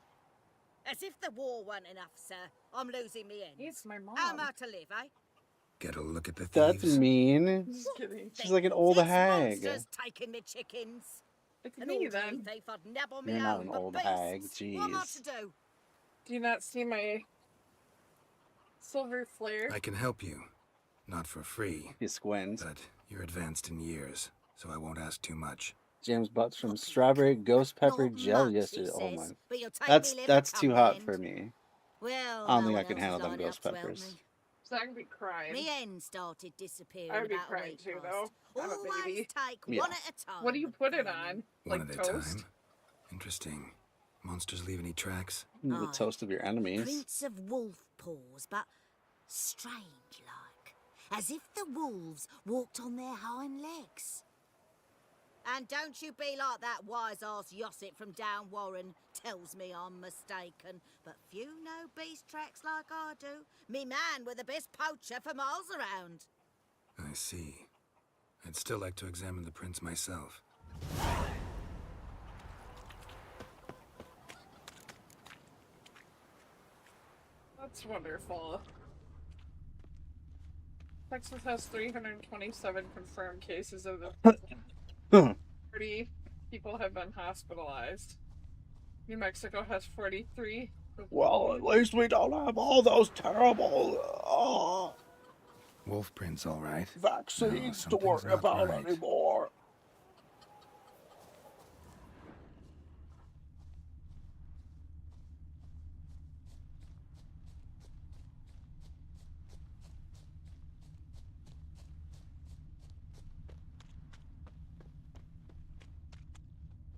As if the war weren't enough, sir. I'm losing me end. It's my mom. How am I to live, eh? Get a look at the That's thieves. mean. Just kidding. She's like an old This hag. monster's taking me chickens. It's An me old then. thief I'd nibble me You're not own, an but old beasts, hag. what am I Jeez. to do? Do you not see my silver flare? I can help you. Not for free. You squint. But you're advanced in years, so I won't ask too much. James bought some strawberry ghost pepper Not gel much, he yesterday. Oh says, my. but you'll take me liver That's too hot Cumberland. for me. Well, I don't no think I one can else handle is them lined ghost up to help peppers. me. So I'd be crying. Me hen started disappearing I would be about a crying week too, past. though. I'm a Always baby. take Yeah. one at a time. What do you put it on? One Like at toast? a time. Interesting. Monsters leave any tracks? The Aye. toast of your enemies. Prints of wolf paws, but strange like. As if the wolves walked on their hind legs. And don't you be like that wise-ass Yossip from down Warren tells me I'm mistaken. But few know beast tracks like I do. Me man were the best poacher for miles around. I see. I'd still like to examine the prints myself. That's wonderful. Texas has 327 confirmed cases of the 30 people have been hospitalized. New Mexico has 43. Well, at least we don't have all those terrible Wolf prints, all right. vaccines to something's worry not about right. anymore.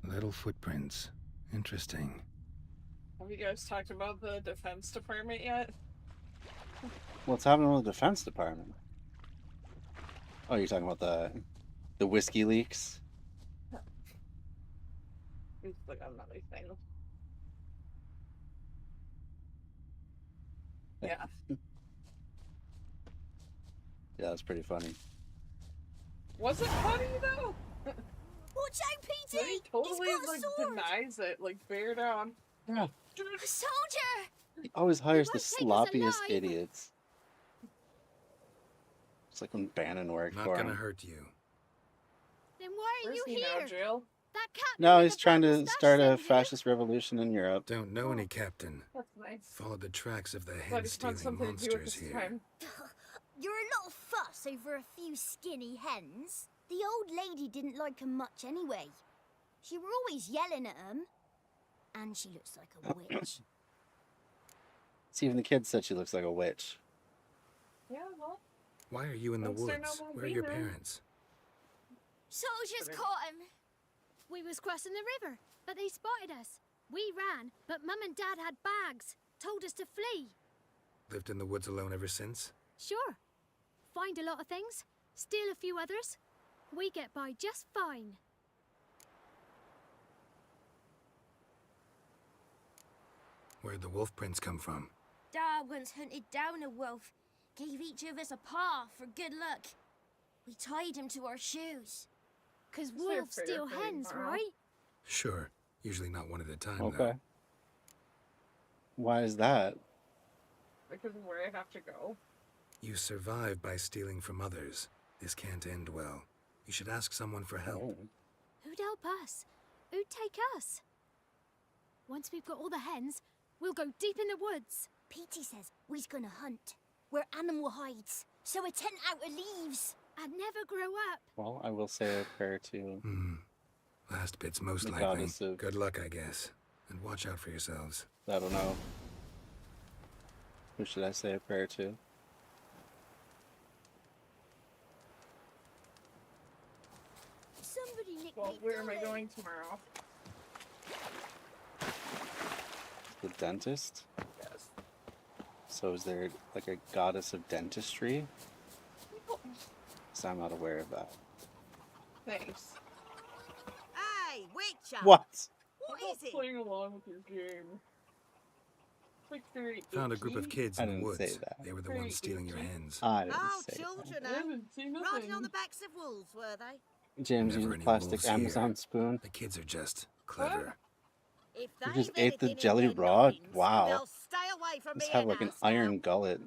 Little footprints. Interesting. Have you guys talked about the Defense Department yet? What's happening with the Defense Department? Oh, you're talking about the whiskey leaks? It's like another thing. Yeah. Yeah, that's pretty funny. Was it funny though? Watch out, Petey! He totally He's got a like sword! denies it, like bear down. Yeah. A soldier! He always hires the won't take us sloppiest alive. idiots. It's like when Bannon worked Not for gonna him. hurt you. Then why are Where's you he here? now, Jill? That captain No, with he's the trying black to moustache start a sent you? fascist revolution in Europe. Don't know any captain. That's nice. Followed the tracks of the But he's found hen-stealing something to do with monsters this here. time. You're a little fuss over a few skinny hens. The old lady didn't like 'em much anyway. She were always yelling at 'em. And she looks like a witch. See, even the kids said she looks like a witch. Yeah, well. Why are you in the Don't say woods? no more Where are your either. parents? Soldiers caught him. We was crossing the river, but they spotted us. We ran, but Mum and Dad had bags. Told us to flee. Lived in the woods alone ever since? Sure. Find a lot of things, steal a few others. We get by just fine. Where'd the wolf prints come from? Dad once hunted down a wolf. Gave each of us a paw for good luck. We tied him to our shoes. 'Cause Is there wolves fair steal play hens, tomorrow? right? Sure. Usually not one at a time, Okay. though. Why is that? Because of where I have to go. You survive by stealing from others. This can't end well. You should ask someone for help. Oh. Who'd help us? Who'd take us? Once we've got all the hens, we'll go deep in the woods. Petey says we's gonna hunt. We're animal hides, so a tent out of leaves. I'd never grow up. Well, I will say a prayer to Last bit's most the likely. goddess of... Good luck, I guess. And watch out for yourselves. I don't know. Who should I say a prayer to? Somebody nicked Well, me where am I dolly. going tomorrow? The dentist? Yes. So is there like a goddess of dentistry? So I'm not aware of that. Thanks. Hey, Witcher! What? What I'm is it? playing along with your game. It's like very Found a group of itchy. kids I in the didn't woods. say that. They were the Very ones stealing your itchy. hens. I didn't Oh, say children, I eh? haven't seen Riding on nothing. the backs of wolves, were they? that. James Never used a any plastic wolves here. Amazon spoon. The kids are just clever. If You they just have ate the anything in jelly their raw? loins, Wow. they'll stay away from Just me have and like an us now. iron gullet.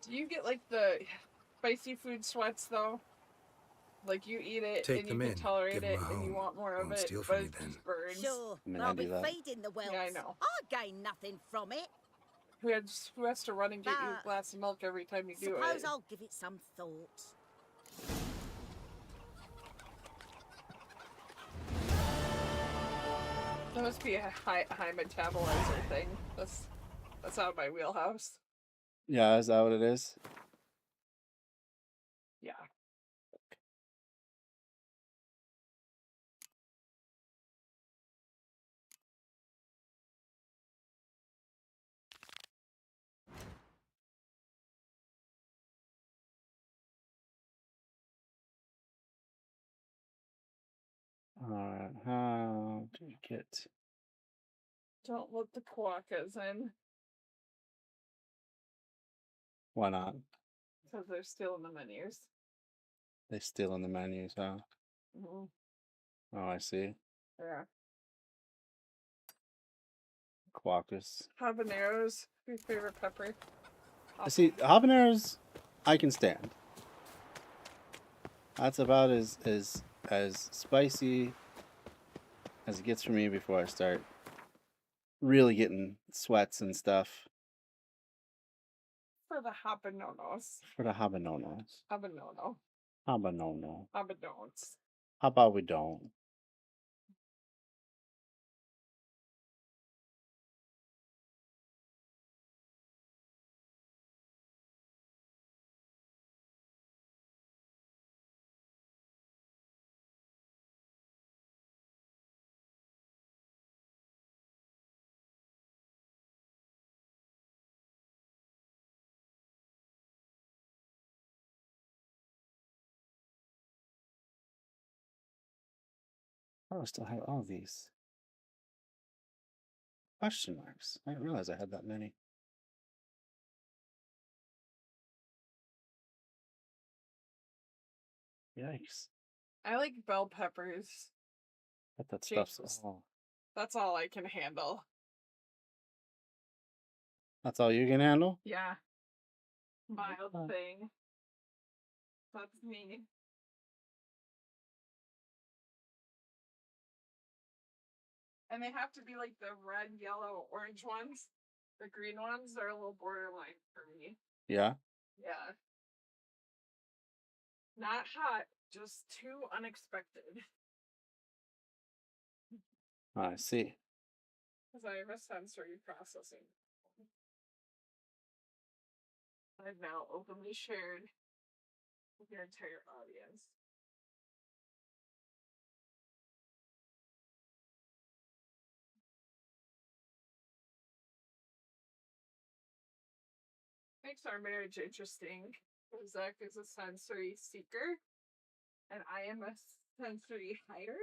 Do you get like the spicy food sweats though? Like you eat it Take and them you can in. tolerate Give 'em it a and you home. want more of Won't it, steal but from you it then. just burns. Sure, I mean, but I I'll do be that. feeding the whelps. Yeah, I know. I gain nothing from it. Who has to run and get you a But glass of milk every time you do Suppose it? I'll give it some thought. That must be a high metabolizer thing. That's out of my wheelhouse. Yeah, is that what it is? Yeah. Alright, how do you get... Don't let the quokkas in. Why not? Because they're still in the menus. They steal in the menus, huh? Mm-hmm. Oh, I see. Yeah. Quackus. Habaneros, your favorite pepper. See, habaneros, I can stand. That's about as spicy as it gets for me before I start really getting sweats and stuff. For the habanonos. For the habanonos. Habanono. Habanono. Habanons. How about we don't? Oh, I still have all these question marks. I didn't realize I had that many. Yikes. I like bell peppers. But that stuff's James. all... That's all I can handle. That's all you can handle? Yeah. Mild thing. That's me. And they have to be like the red, yellow, orange ones. The green ones are a little borderline for me. Yeah? Yeah. Not hot, just too unexpected. I see. Because I have a sensory processing. I've now openly shared with your entire audience. Makes our marriage interesting. Zach is a sensory seeker, and I am a sensory hider.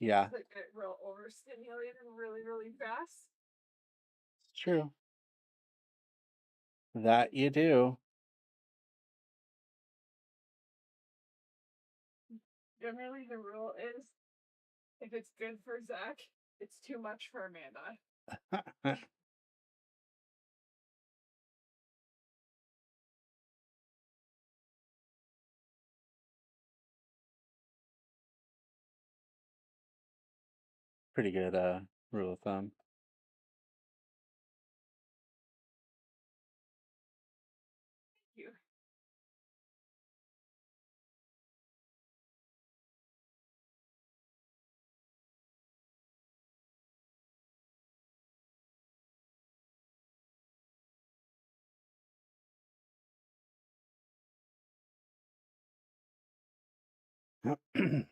Yeah. I get real overstimulated really, really fast. It's true. That you do. Generally, the rule is if it's good for Zach, it's too much for Amanda. Pretty good rule of thumb. Thank you.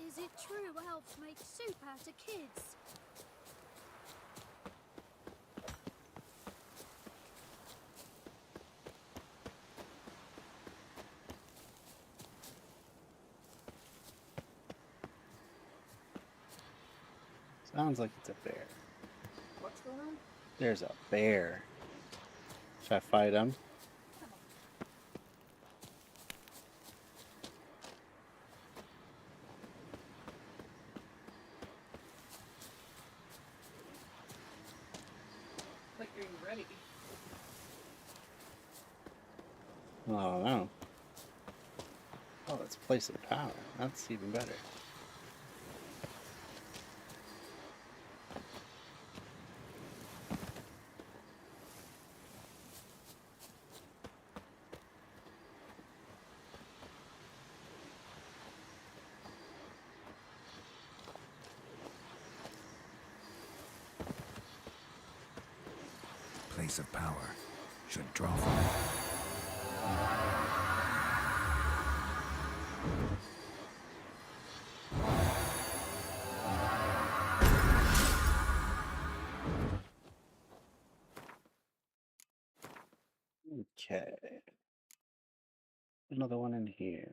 Is it true elves make soup out of kids? Sounds like it's a bear. What's going on? There's a bear. Should I fight him? Like, are you ready? Oh no. Oh, it's place of power. That's even better. Place of power should draw from it. Okay. Another one in here.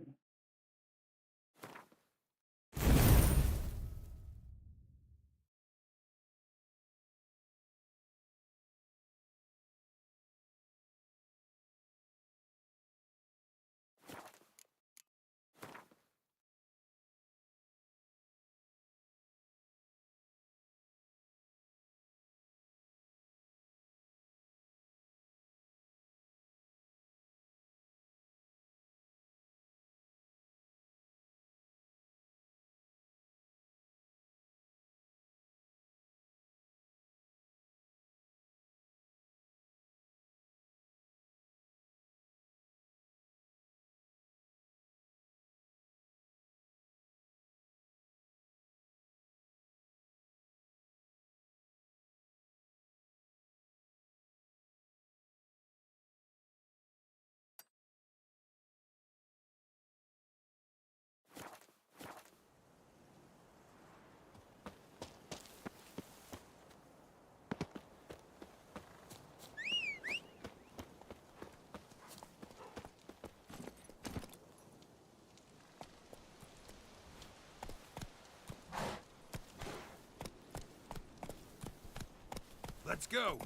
Let's go.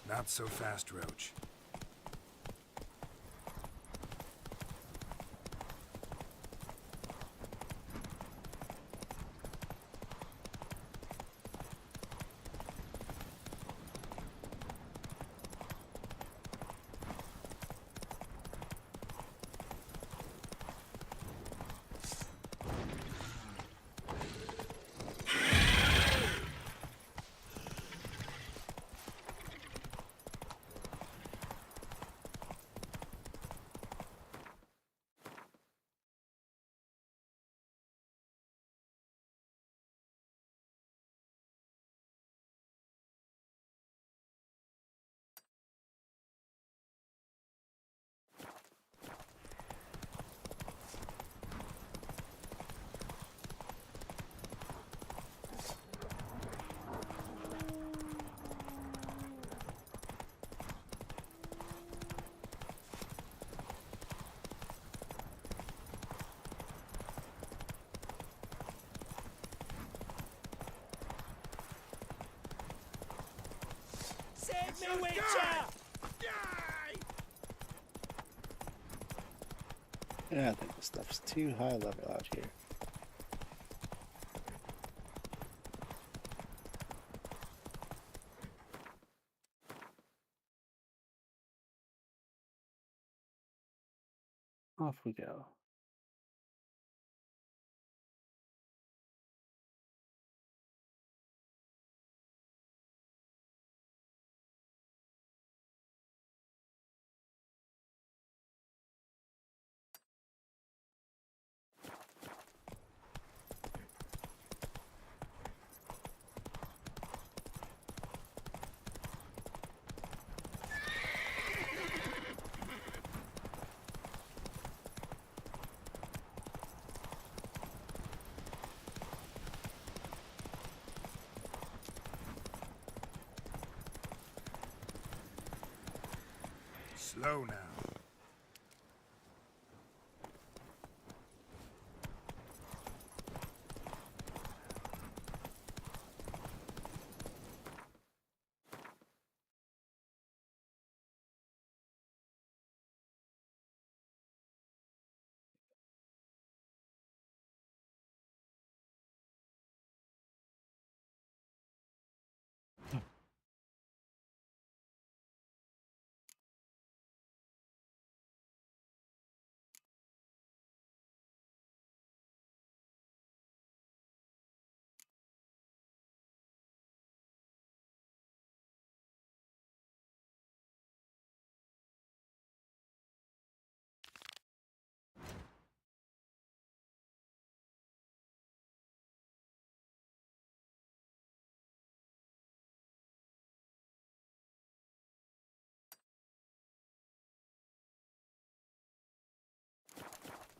Not so fast, Roach. Save me, Witcher! Yeah, I think this stuff's too high level out here. Off we go. Slow now.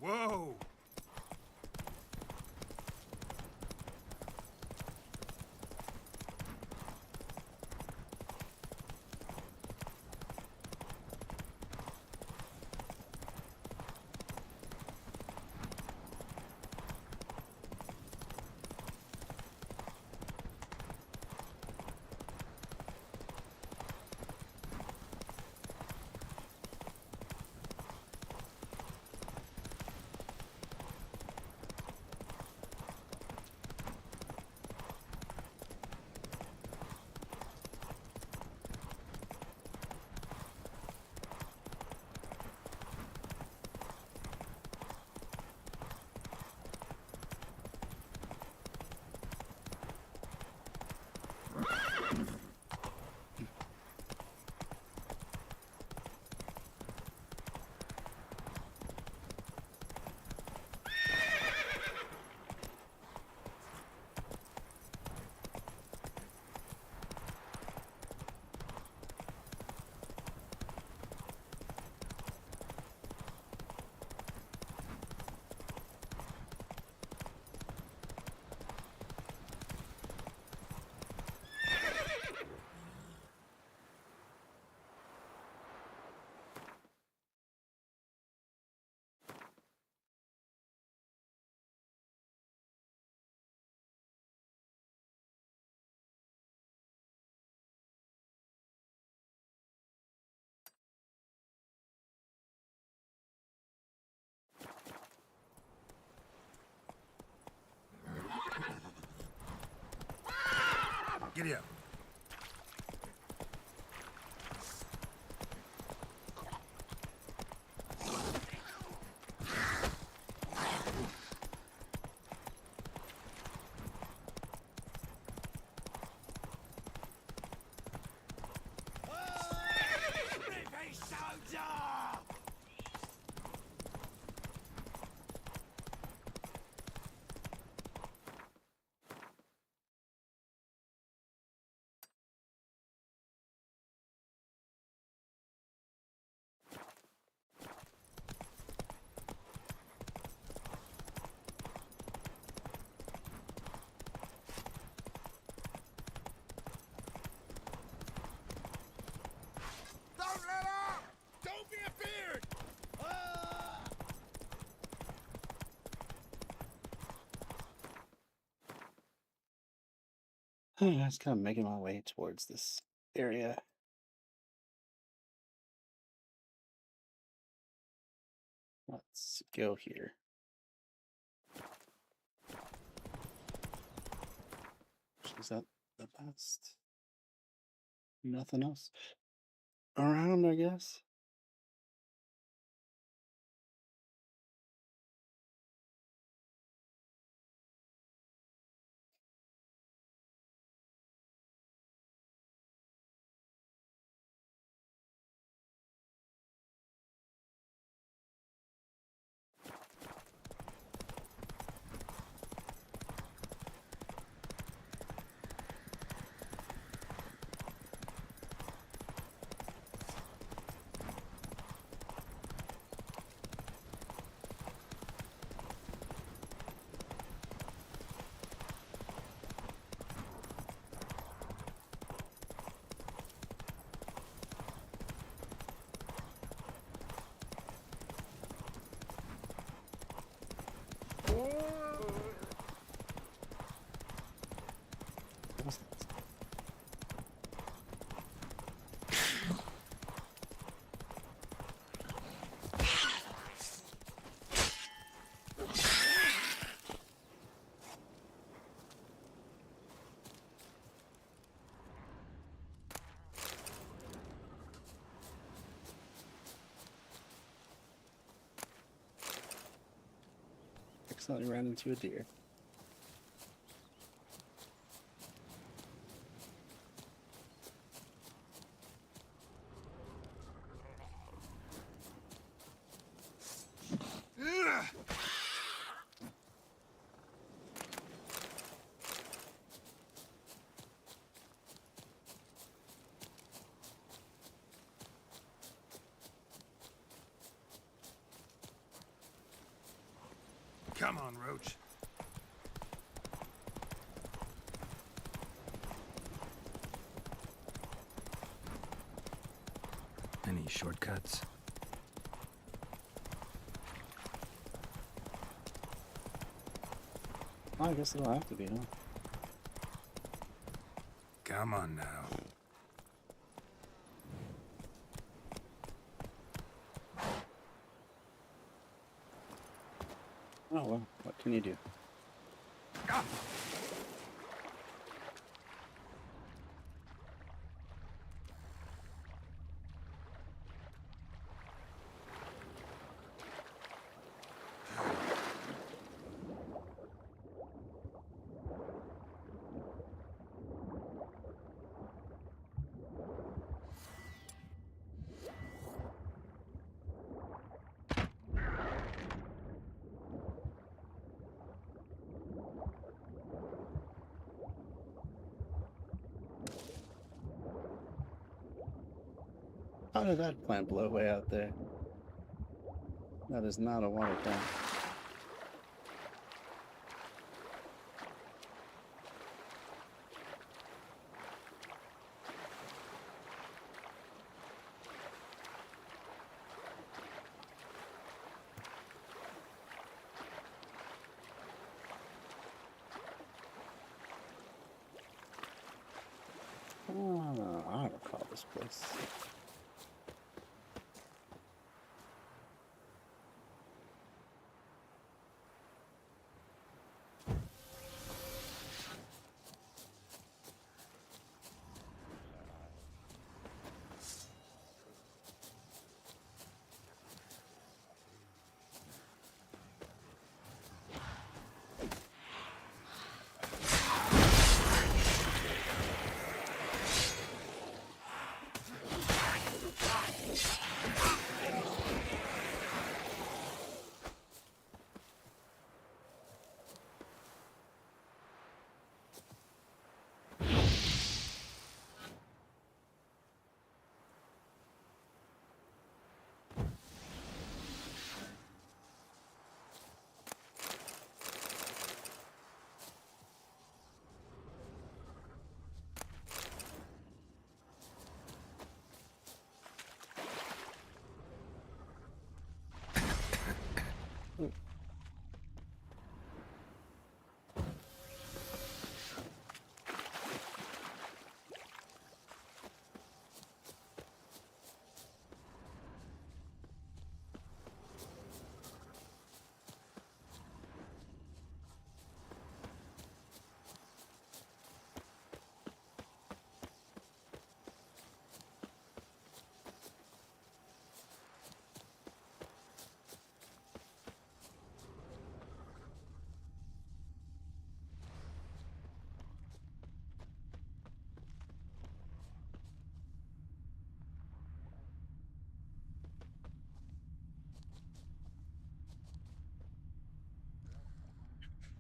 Whoa! Giddy up. I was kind of making my way towards this area. Let's go here. Is that the best? Nothing else around, I guess. accidentally ran into a deer. Come on, Roach. Any shortcuts? Oh, I guess it'll have to be, huh? Come on now. Oh, well, what can you do? How did that plant blow way out there? That is not a water plant. Oh, I recall this place.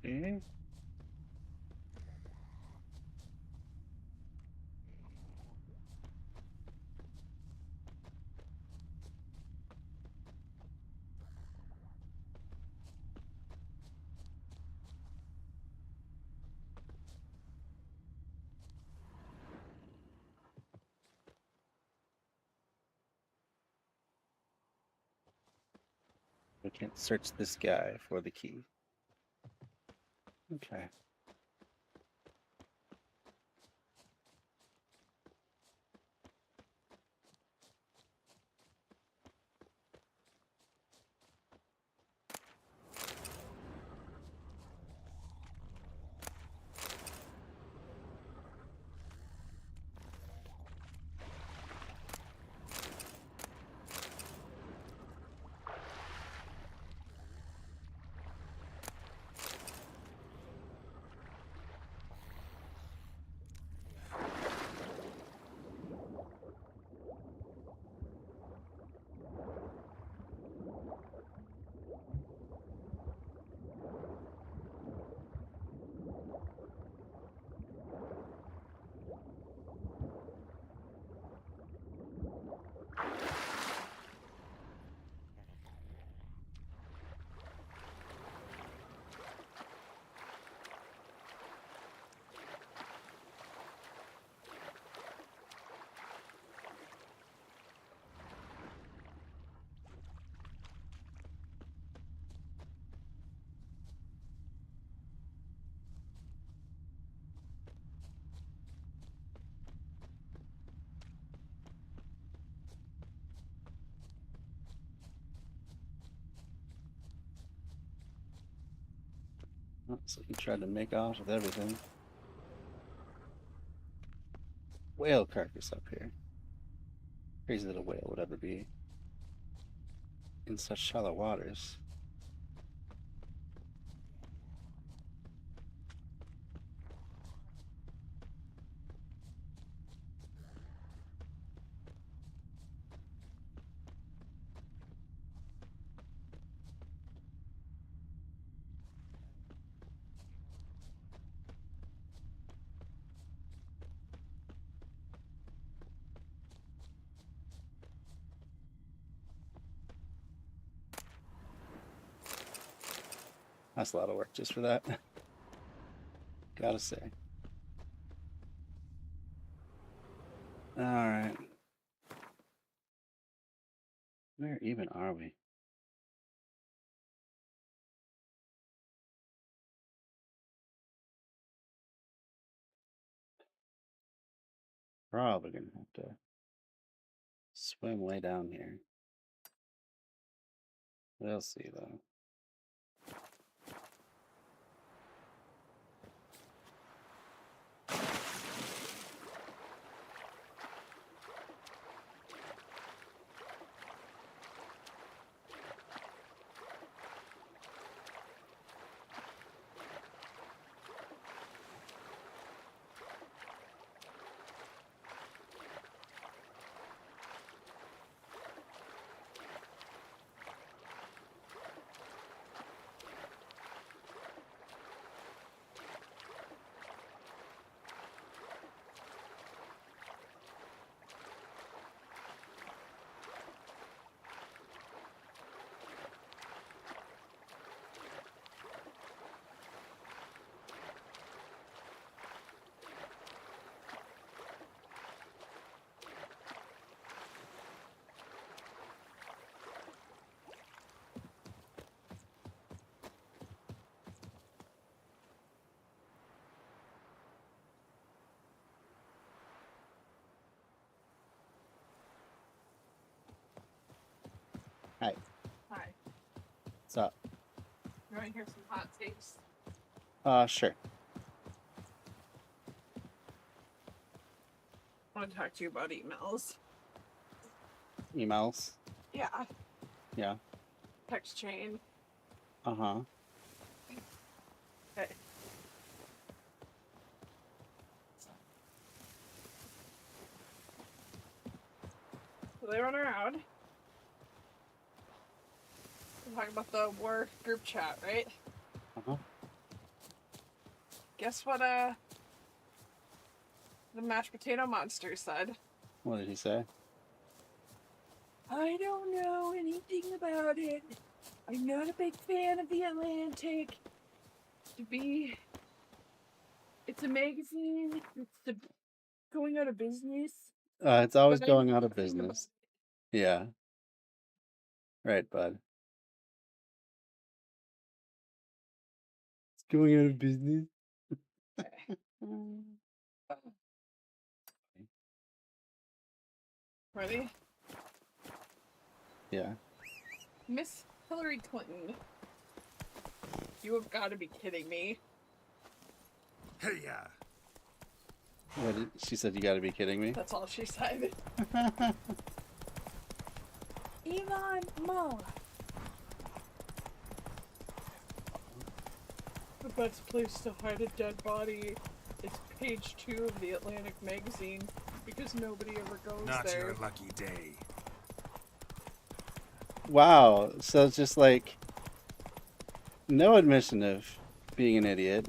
Okay. We can't search this guy for the key. Okay. Oh, so he tried to make off with everything. Whale carcass up here. Crazy that a whale would ever be in such shallow waters. That's a lot of work just for that. Gotta say. Alright. Where even are we? Probably gonna have to swim way down here. We'll see though. Hi. Hi. What's up? You want to hear some hot takes? Sure. I want to talk to you about emails. Emails? Yeah. Yeah. Text chain. Uh-huh. Okay. So they run around. We're talking about the war group chat, right? Uh-huh. Guess what, the mashed potato monster said? What did he say? I don't know anything about it. I'm not a big fan of the Atlantic. It's a magazine. Going out of business. It's always But I know going out of nothing about business. Yeah. Right, bud. It's going out of business. Ready? Yeah. Miss Hillary Clinton. You have got to be kidding me. Hey, yeah. What did, she said you gotta be kidding me? That's all she said. Elon Musk. The best place to hide a dead body is page 2 of the Atlantic magazine because nobody ever goes Not there. your lucky day. Wow. So it's just like no admission of being an idiot.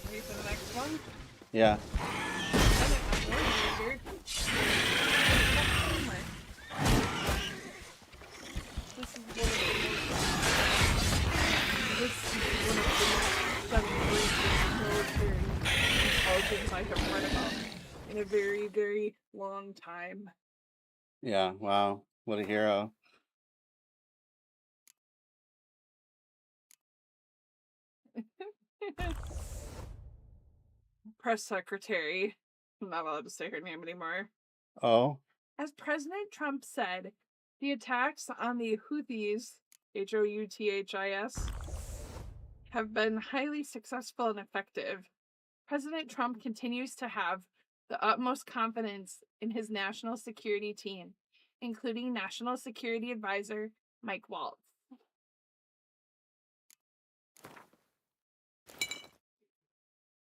Ready for the next one? Yeah. I have read about in a very, very long time. Yeah. Wow. What a hero. press secretary, I'm not allowed to say her name anymore. Oh. As President Trump said, the attacks on the Houthis, Houthis, have been highly successful and effective. President Trump continues to have the utmost confidence in his national security team, including National Security Advisor Mike Waltz.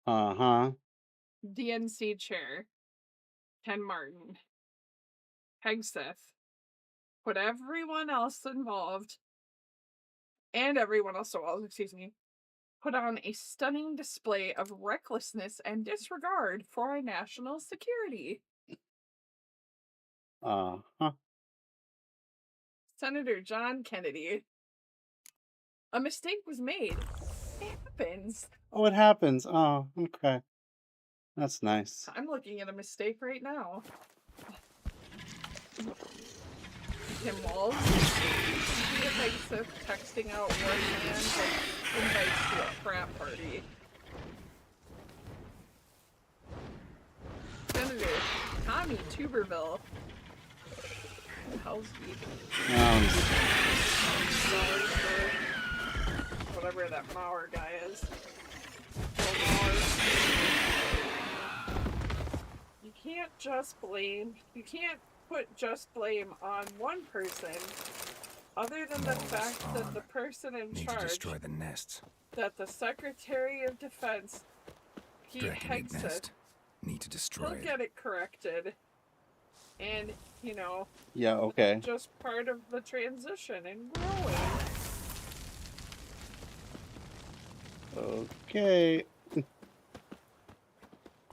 Uh-huh. DNC Chair Ken Martin, Hegseth, put everyone else involved, and everyone else involved, excuse me, put on a stunning display of recklessness and disregard for our national security. Uh-huh. Senator John Kennedy. A mistake was made. It happens. Oh, it happens. Oh, okay. That's nice. I'm looking at a mistake right now. Tim Walz. Hegseth texting out war plans like invites to a frat party. Senator Tommy Tuberville. Who the hell's he? Whatever that Mauer guy is. You can't just blame. You can't put just blame on one person, other than the fact that the person in Need charge, to destroy the nests. that the Secretary of Defense, Pete Draconid Hegseth, nest. Need to destroy he'll it. get it corrected. And, you know, Yeah, okay. just part of the transition and growing. Okay.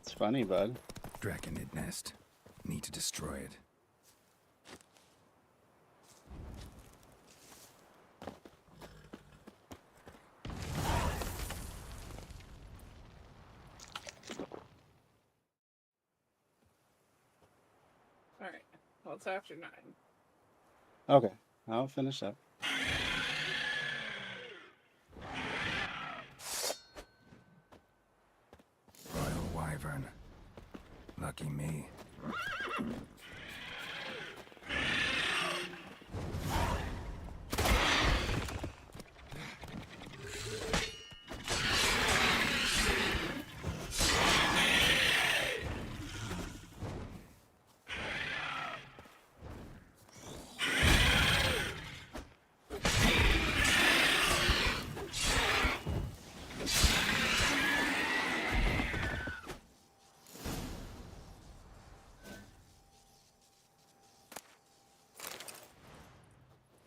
It's funny, bud. Draconid nest. Need to destroy it. Alright, well, it's after 9. Okay, I'll finish up. Royal Wyvern. Lucky me.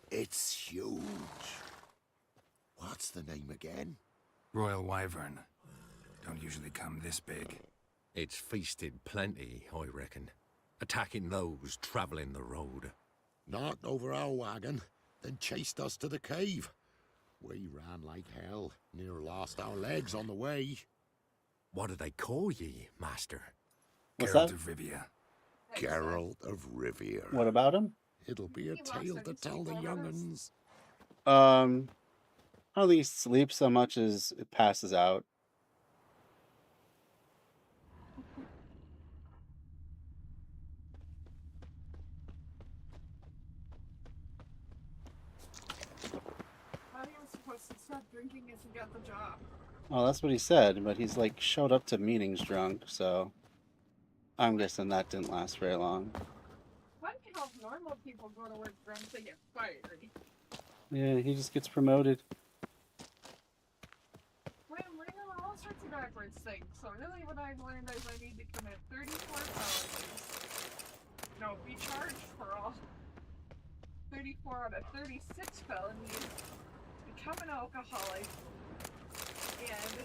It's huge. What's the name again? Royal Wyvern. Don't usually come this big. It's feasted plenty, I reckon. Attacking those traveling the road. Knocked over our wagon, then chased us to the cave. We ran like hell, near lost our legs on the way. What do they call ye, master? What's Geralt that? of Rivia. Geralt of Rivia. What about him? It'll be a tale to tell the young'uns. I don't think he sleeps so much as it passes out. How are you supposed to stop drinking if you got the job? Oh, that's what he said, but he's like showed up to meetings drunk, so I'm guessing that didn't last very long. Funny how normal people go to work drunk, they get fired. Yeah, he just gets promoted. We're doing all sorts of backwards things, so really what I've learned is I need to commit 34 felonies. No, be charged for all 34 out of 36 felonies, become an alcoholic, and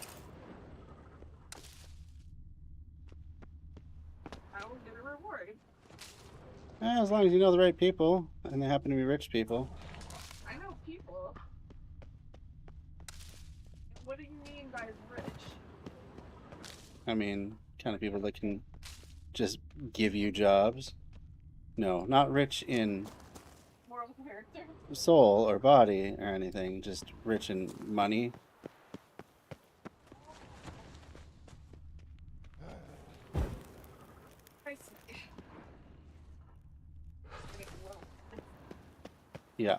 I will get a reward. As long as you know the right people, and they happen to be rich people. I know people. What do you mean by rich? I mean, kind of people that can just give you jobs. No, not rich in Moral character? soul or body or anything, just rich in money. Yeah.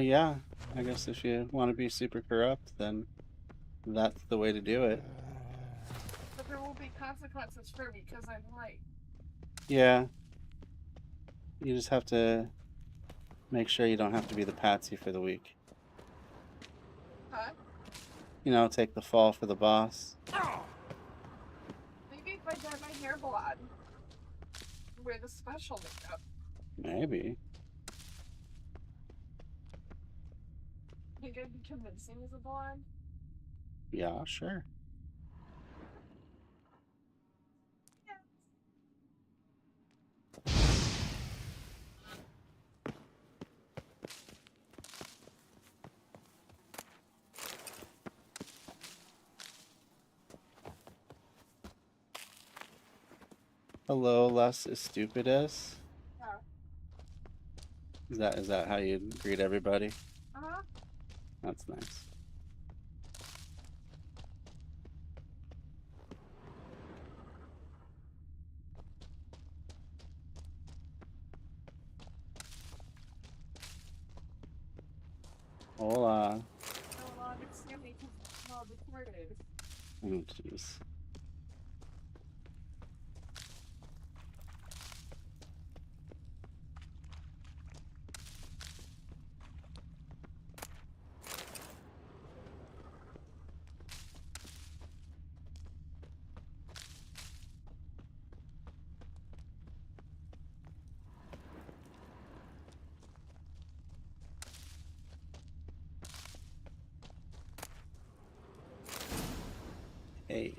Yeah. I guess if you want to be super corrupt, then that's the way to do it. But there will be consequences for me because I'm light. Yeah. You just have to make sure you don't have to be the patsy for the week. Huh? You know, take the fall for the boss. Maybe if I dye my hair blonde. Wear the special makeup. Maybe. Think I'd be convincing as a blonde? Yeah, sure. Hello, less is stupidest. Yeah. Is that how you greet everybody? Uh-huh. That's nice. Hola. No, understand me because it's not recorded. Oh, jeez. Hey.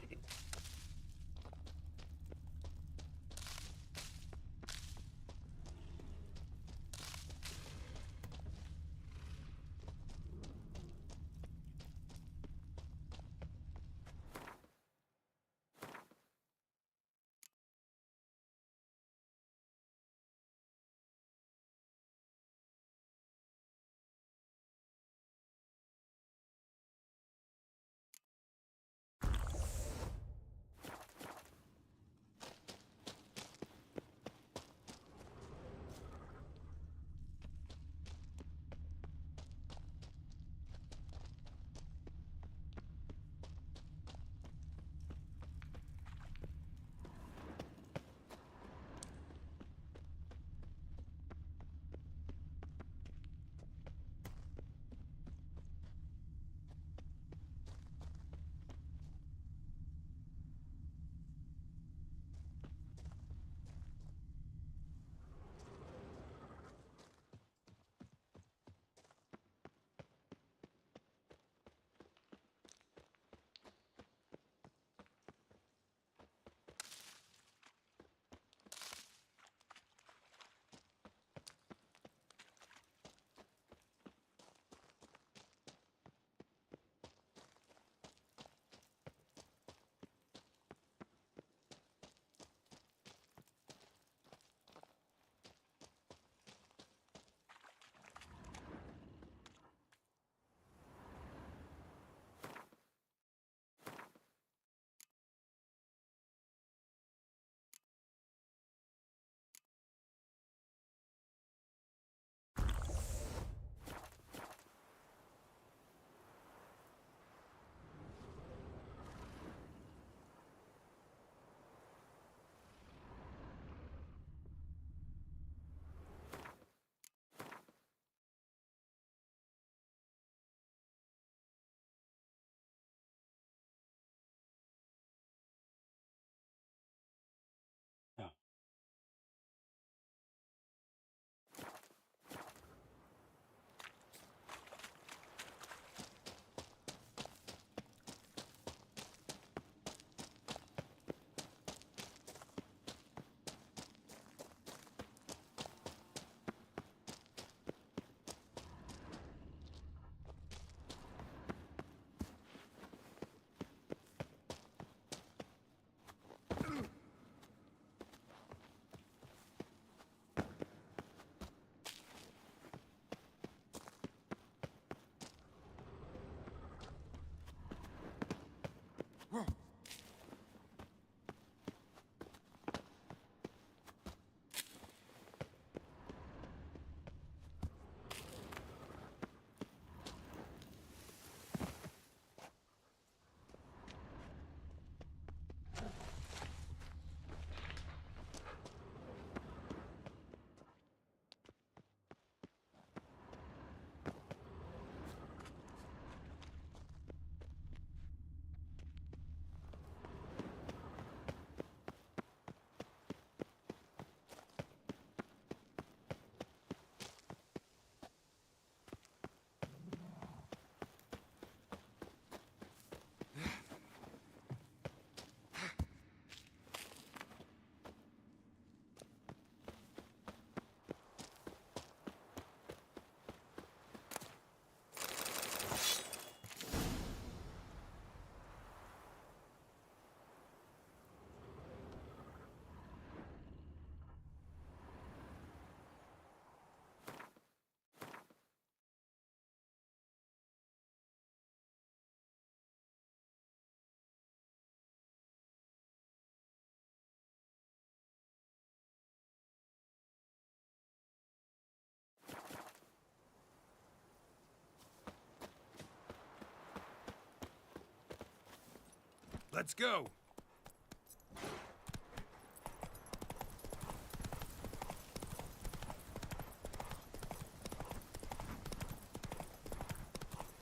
Let's go.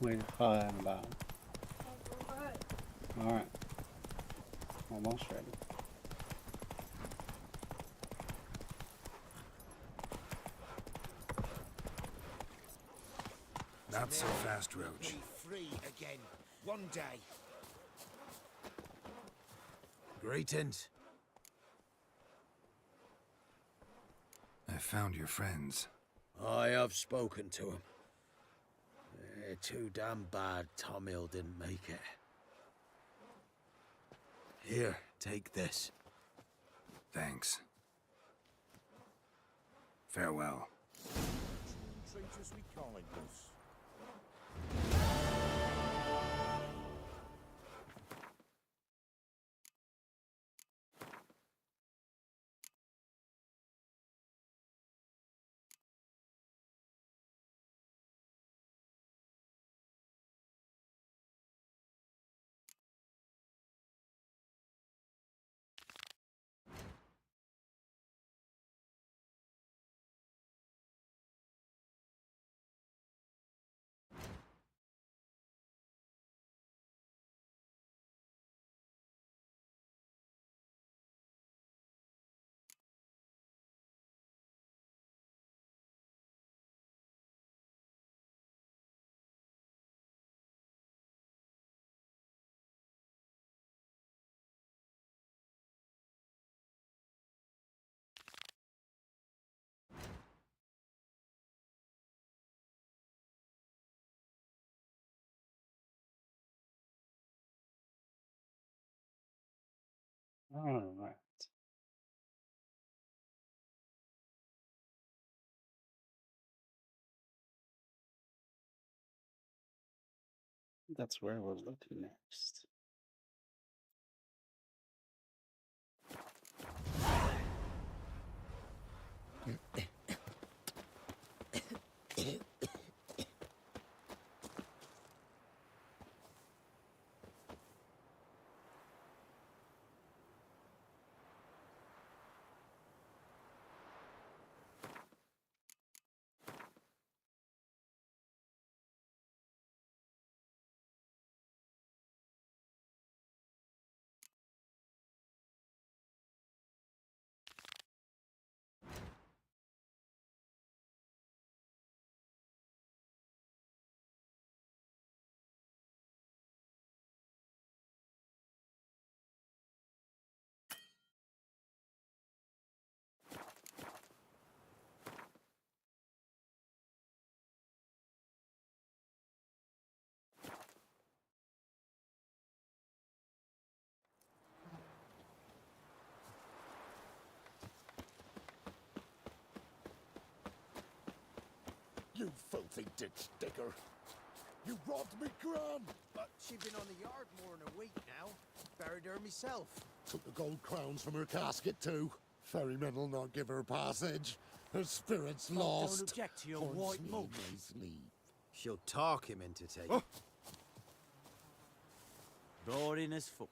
Wait, about. Alright. Almost ready. Not so fast, Roach. Be free again. One day. Greetings. I found your friends. I have spoken to them. They're too damn bad Tom Hill didn't make it. Here, take this. Thanks. Farewell. Treat us with kindness. Alright. That's where we're looking next. You filthy ditch digger. You robbed me gran. But she's been on the yard more than a week now. Buried her myself. Took the gold crowns from her casket too. Ferrymen'll not give her passage. Her spirit's lost. Don't object to your Haunts white me in moat. my sleep. She'll talk him into taking. Oh. Boring as fuck.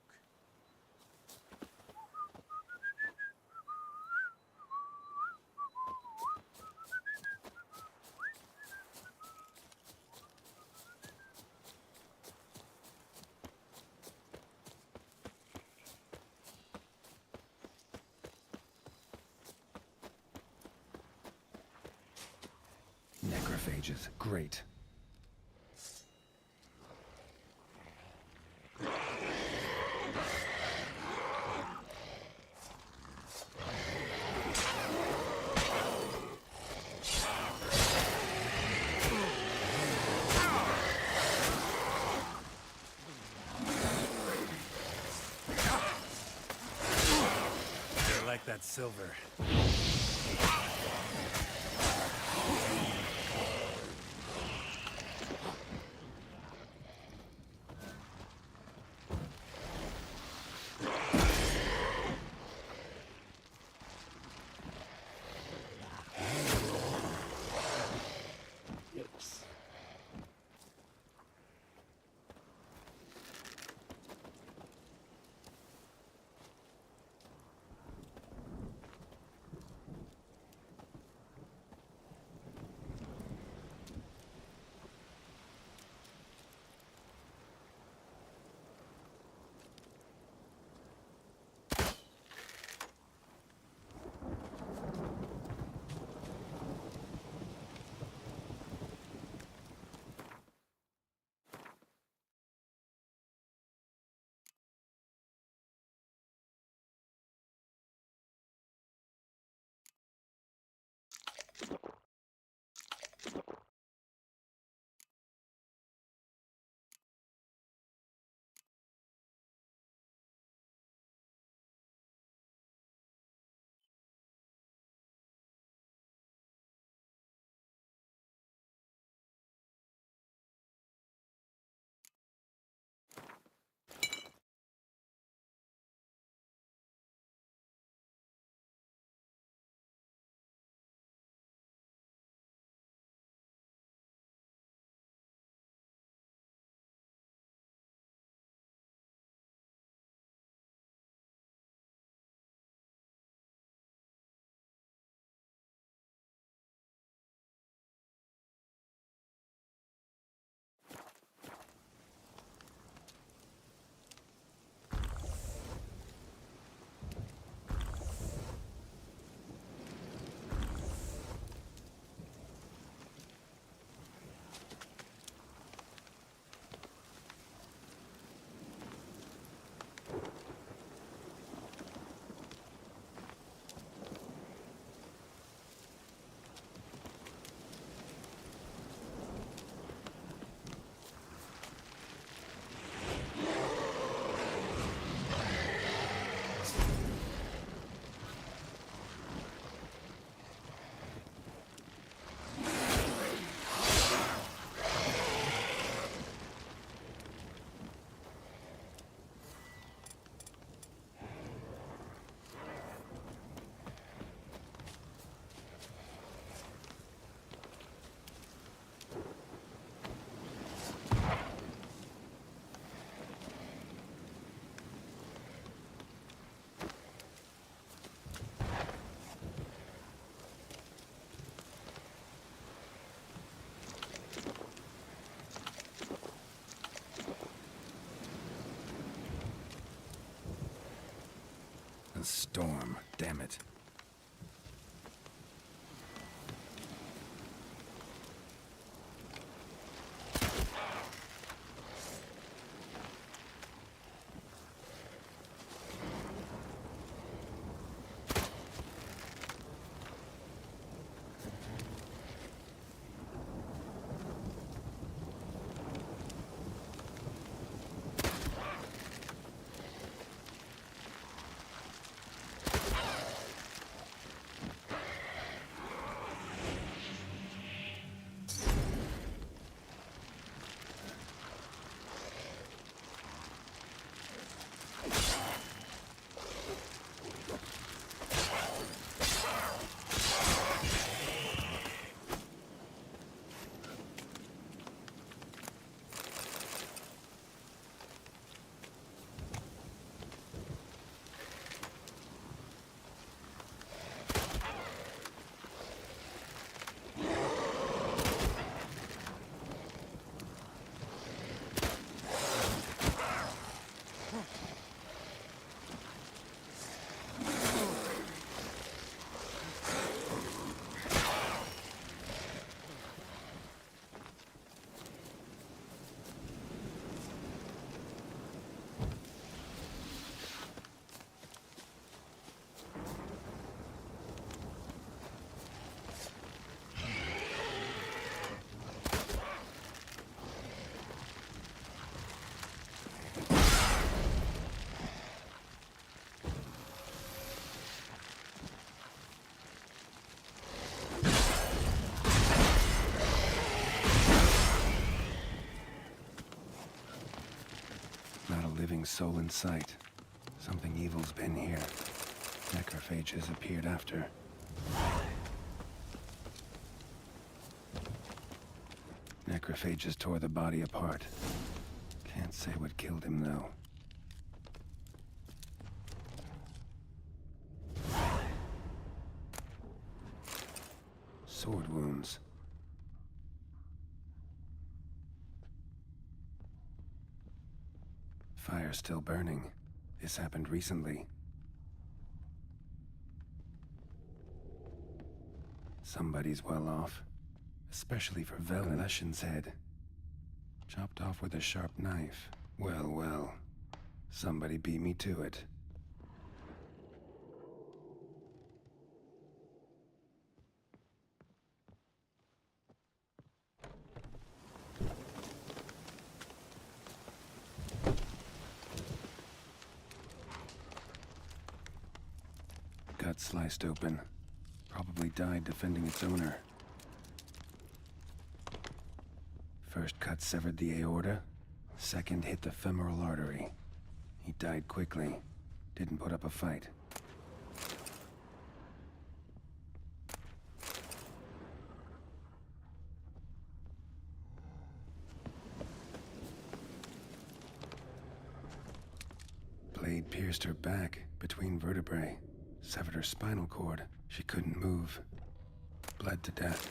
Necrophages, great. I like that silver. storm, damn it. Living soul in sight. Something evil's been here. Necrophages appeared after. Necrophages tore the body apart. Can't say what killed him, though. Sword wounds. Fire still burning. This happened recently. Somebody's well off. Especially for Veleshin's head. Chopped off with a sharp knife. Well, well. Somebody beat me to it. Gut sliced open. Probably died defending its owner. First cut severed the aorta. Second hit the femoral artery. He died quickly. Didn't put up a fight. Blade pierced her back, between vertebrae. Severed her spinal cord. She couldn't move. Bled to death.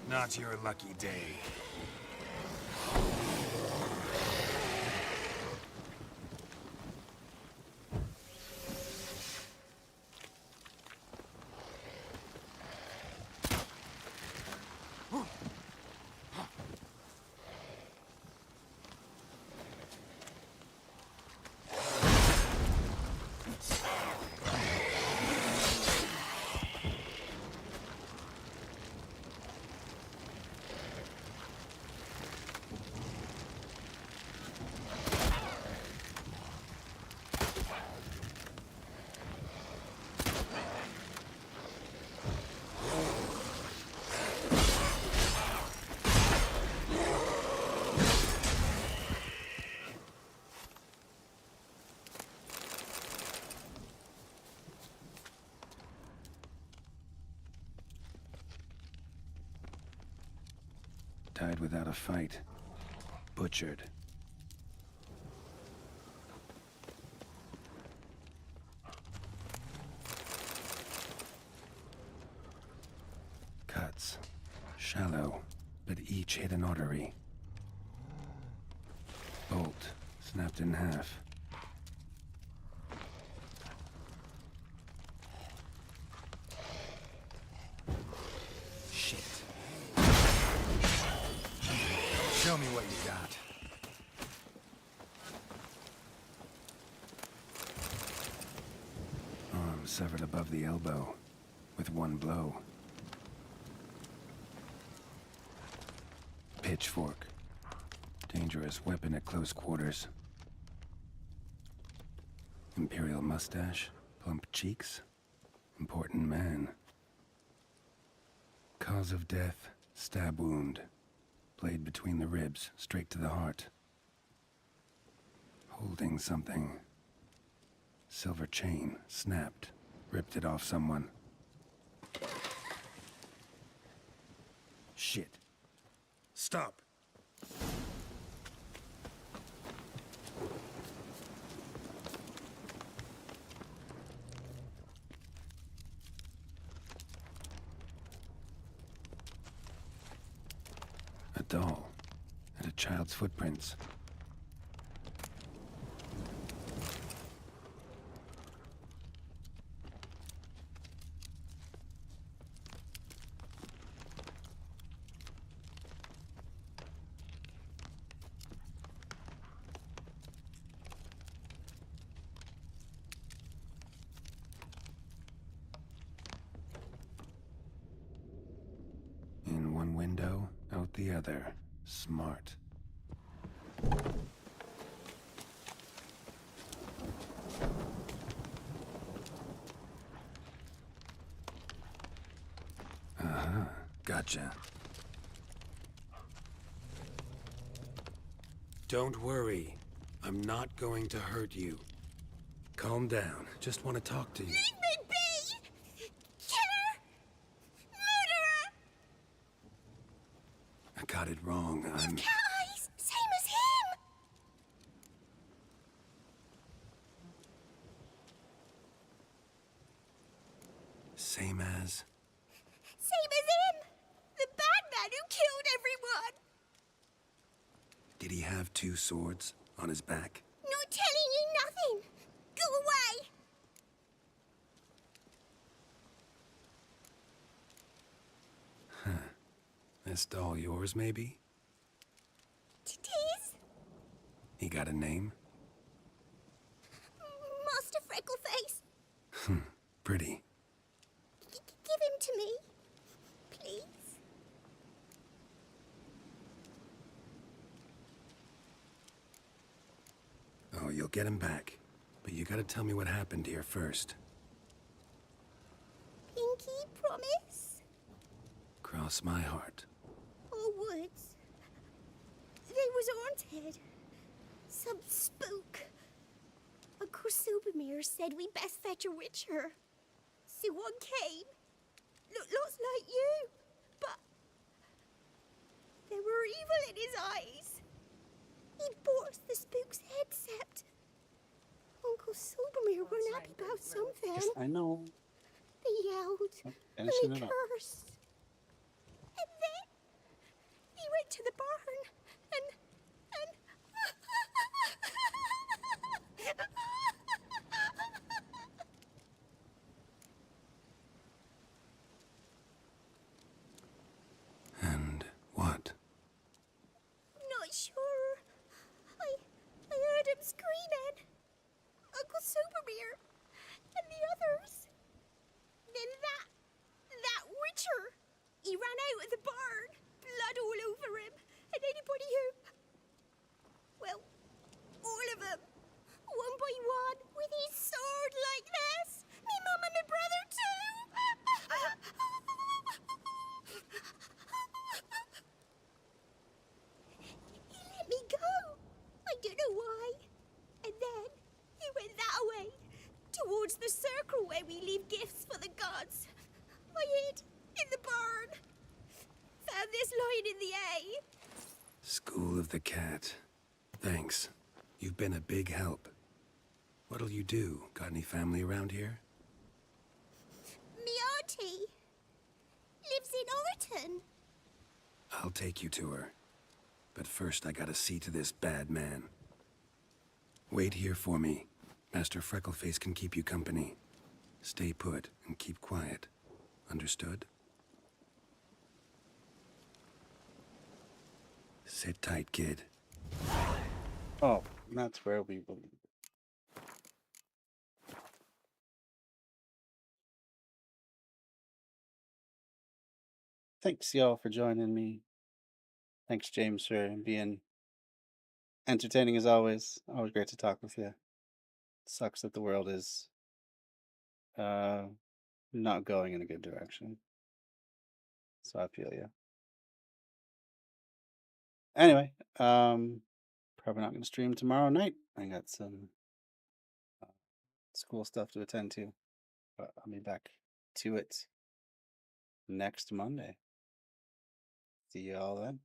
Not your lucky day. Died without a fight. Butchered. Cuts. Shallow, but each hit an artery. Snapped in half. Shit. Show me what you got. Arm severed above the elbow, with one blow. Pitchfork. Dangerous weapon at close quarters. Imperial mustache, plump cheeks. Important man. Cause of death, stab wound. Blade between the ribs, straight to the heart. Holding something. Silver chain, snapped. Ripped it off someone. Shit. Stop. A doll. And a child's footprints. In one window, out the other. Smart. Gotcha. Don't worry. I'm not going to hurt you. Calm down. Just want to talk to you. Leave me be! Killer! Murderer! I got it wrong. I'm... Cat eyes! Same as him! Same as... Same as him! The bad man who killed everyone! Did he have two swords on his back? Not telling you nothing! Go away! This doll yours, maybe? It is? He got a name? Master Freckleface. Pretty. Give him to me. Please. Oh, you'll get him back. But you gotta tell me what happened here first. Pinky promise? Cross my heart. Or woods. They was haunted. Some spook. Uncle Silvermere said we best fetch a witcher. So one came. Lots like you. But there were evil in his eyes. He bought the spook's headset. Uncle Silvermere weren't happy about something. Yes, I know. They yelled. And Finishing they it up. cursed. And then he went to the barn and And what? not sure. I heard him screaming. Uncle Silvermere and the others. Then that witcher. He ran out of the barn, blood all over him, and anybody who... Well, all of them, one by one, with his sword like this. Me mum and my brother too. He let me go. I don't know why. And then he went that way, towards the circle where we leave gifts for the gods. I hid in the barn. Found this line in the A. School of the Cat. Thanks. You've been a big help. What'll you do? Got any family around here? Me auntie lives in Orton. I'll take you to her. But first I gotta see to this bad man. Wait here for me. Master Freckleface can keep you company. Stay put and keep quiet. Understood? Sit tight, kid. Oh, that's where we will. Thanks, y'all, for joining me. Thanks, James, for being entertaining as always. Always great to talk with you. Sucks that the world is not going in a good direction. So I feel you. Anyway, probably not going to stream tomorrow night. I got some school stuff to attend to, but I'll be back to it next Monday. See you all then.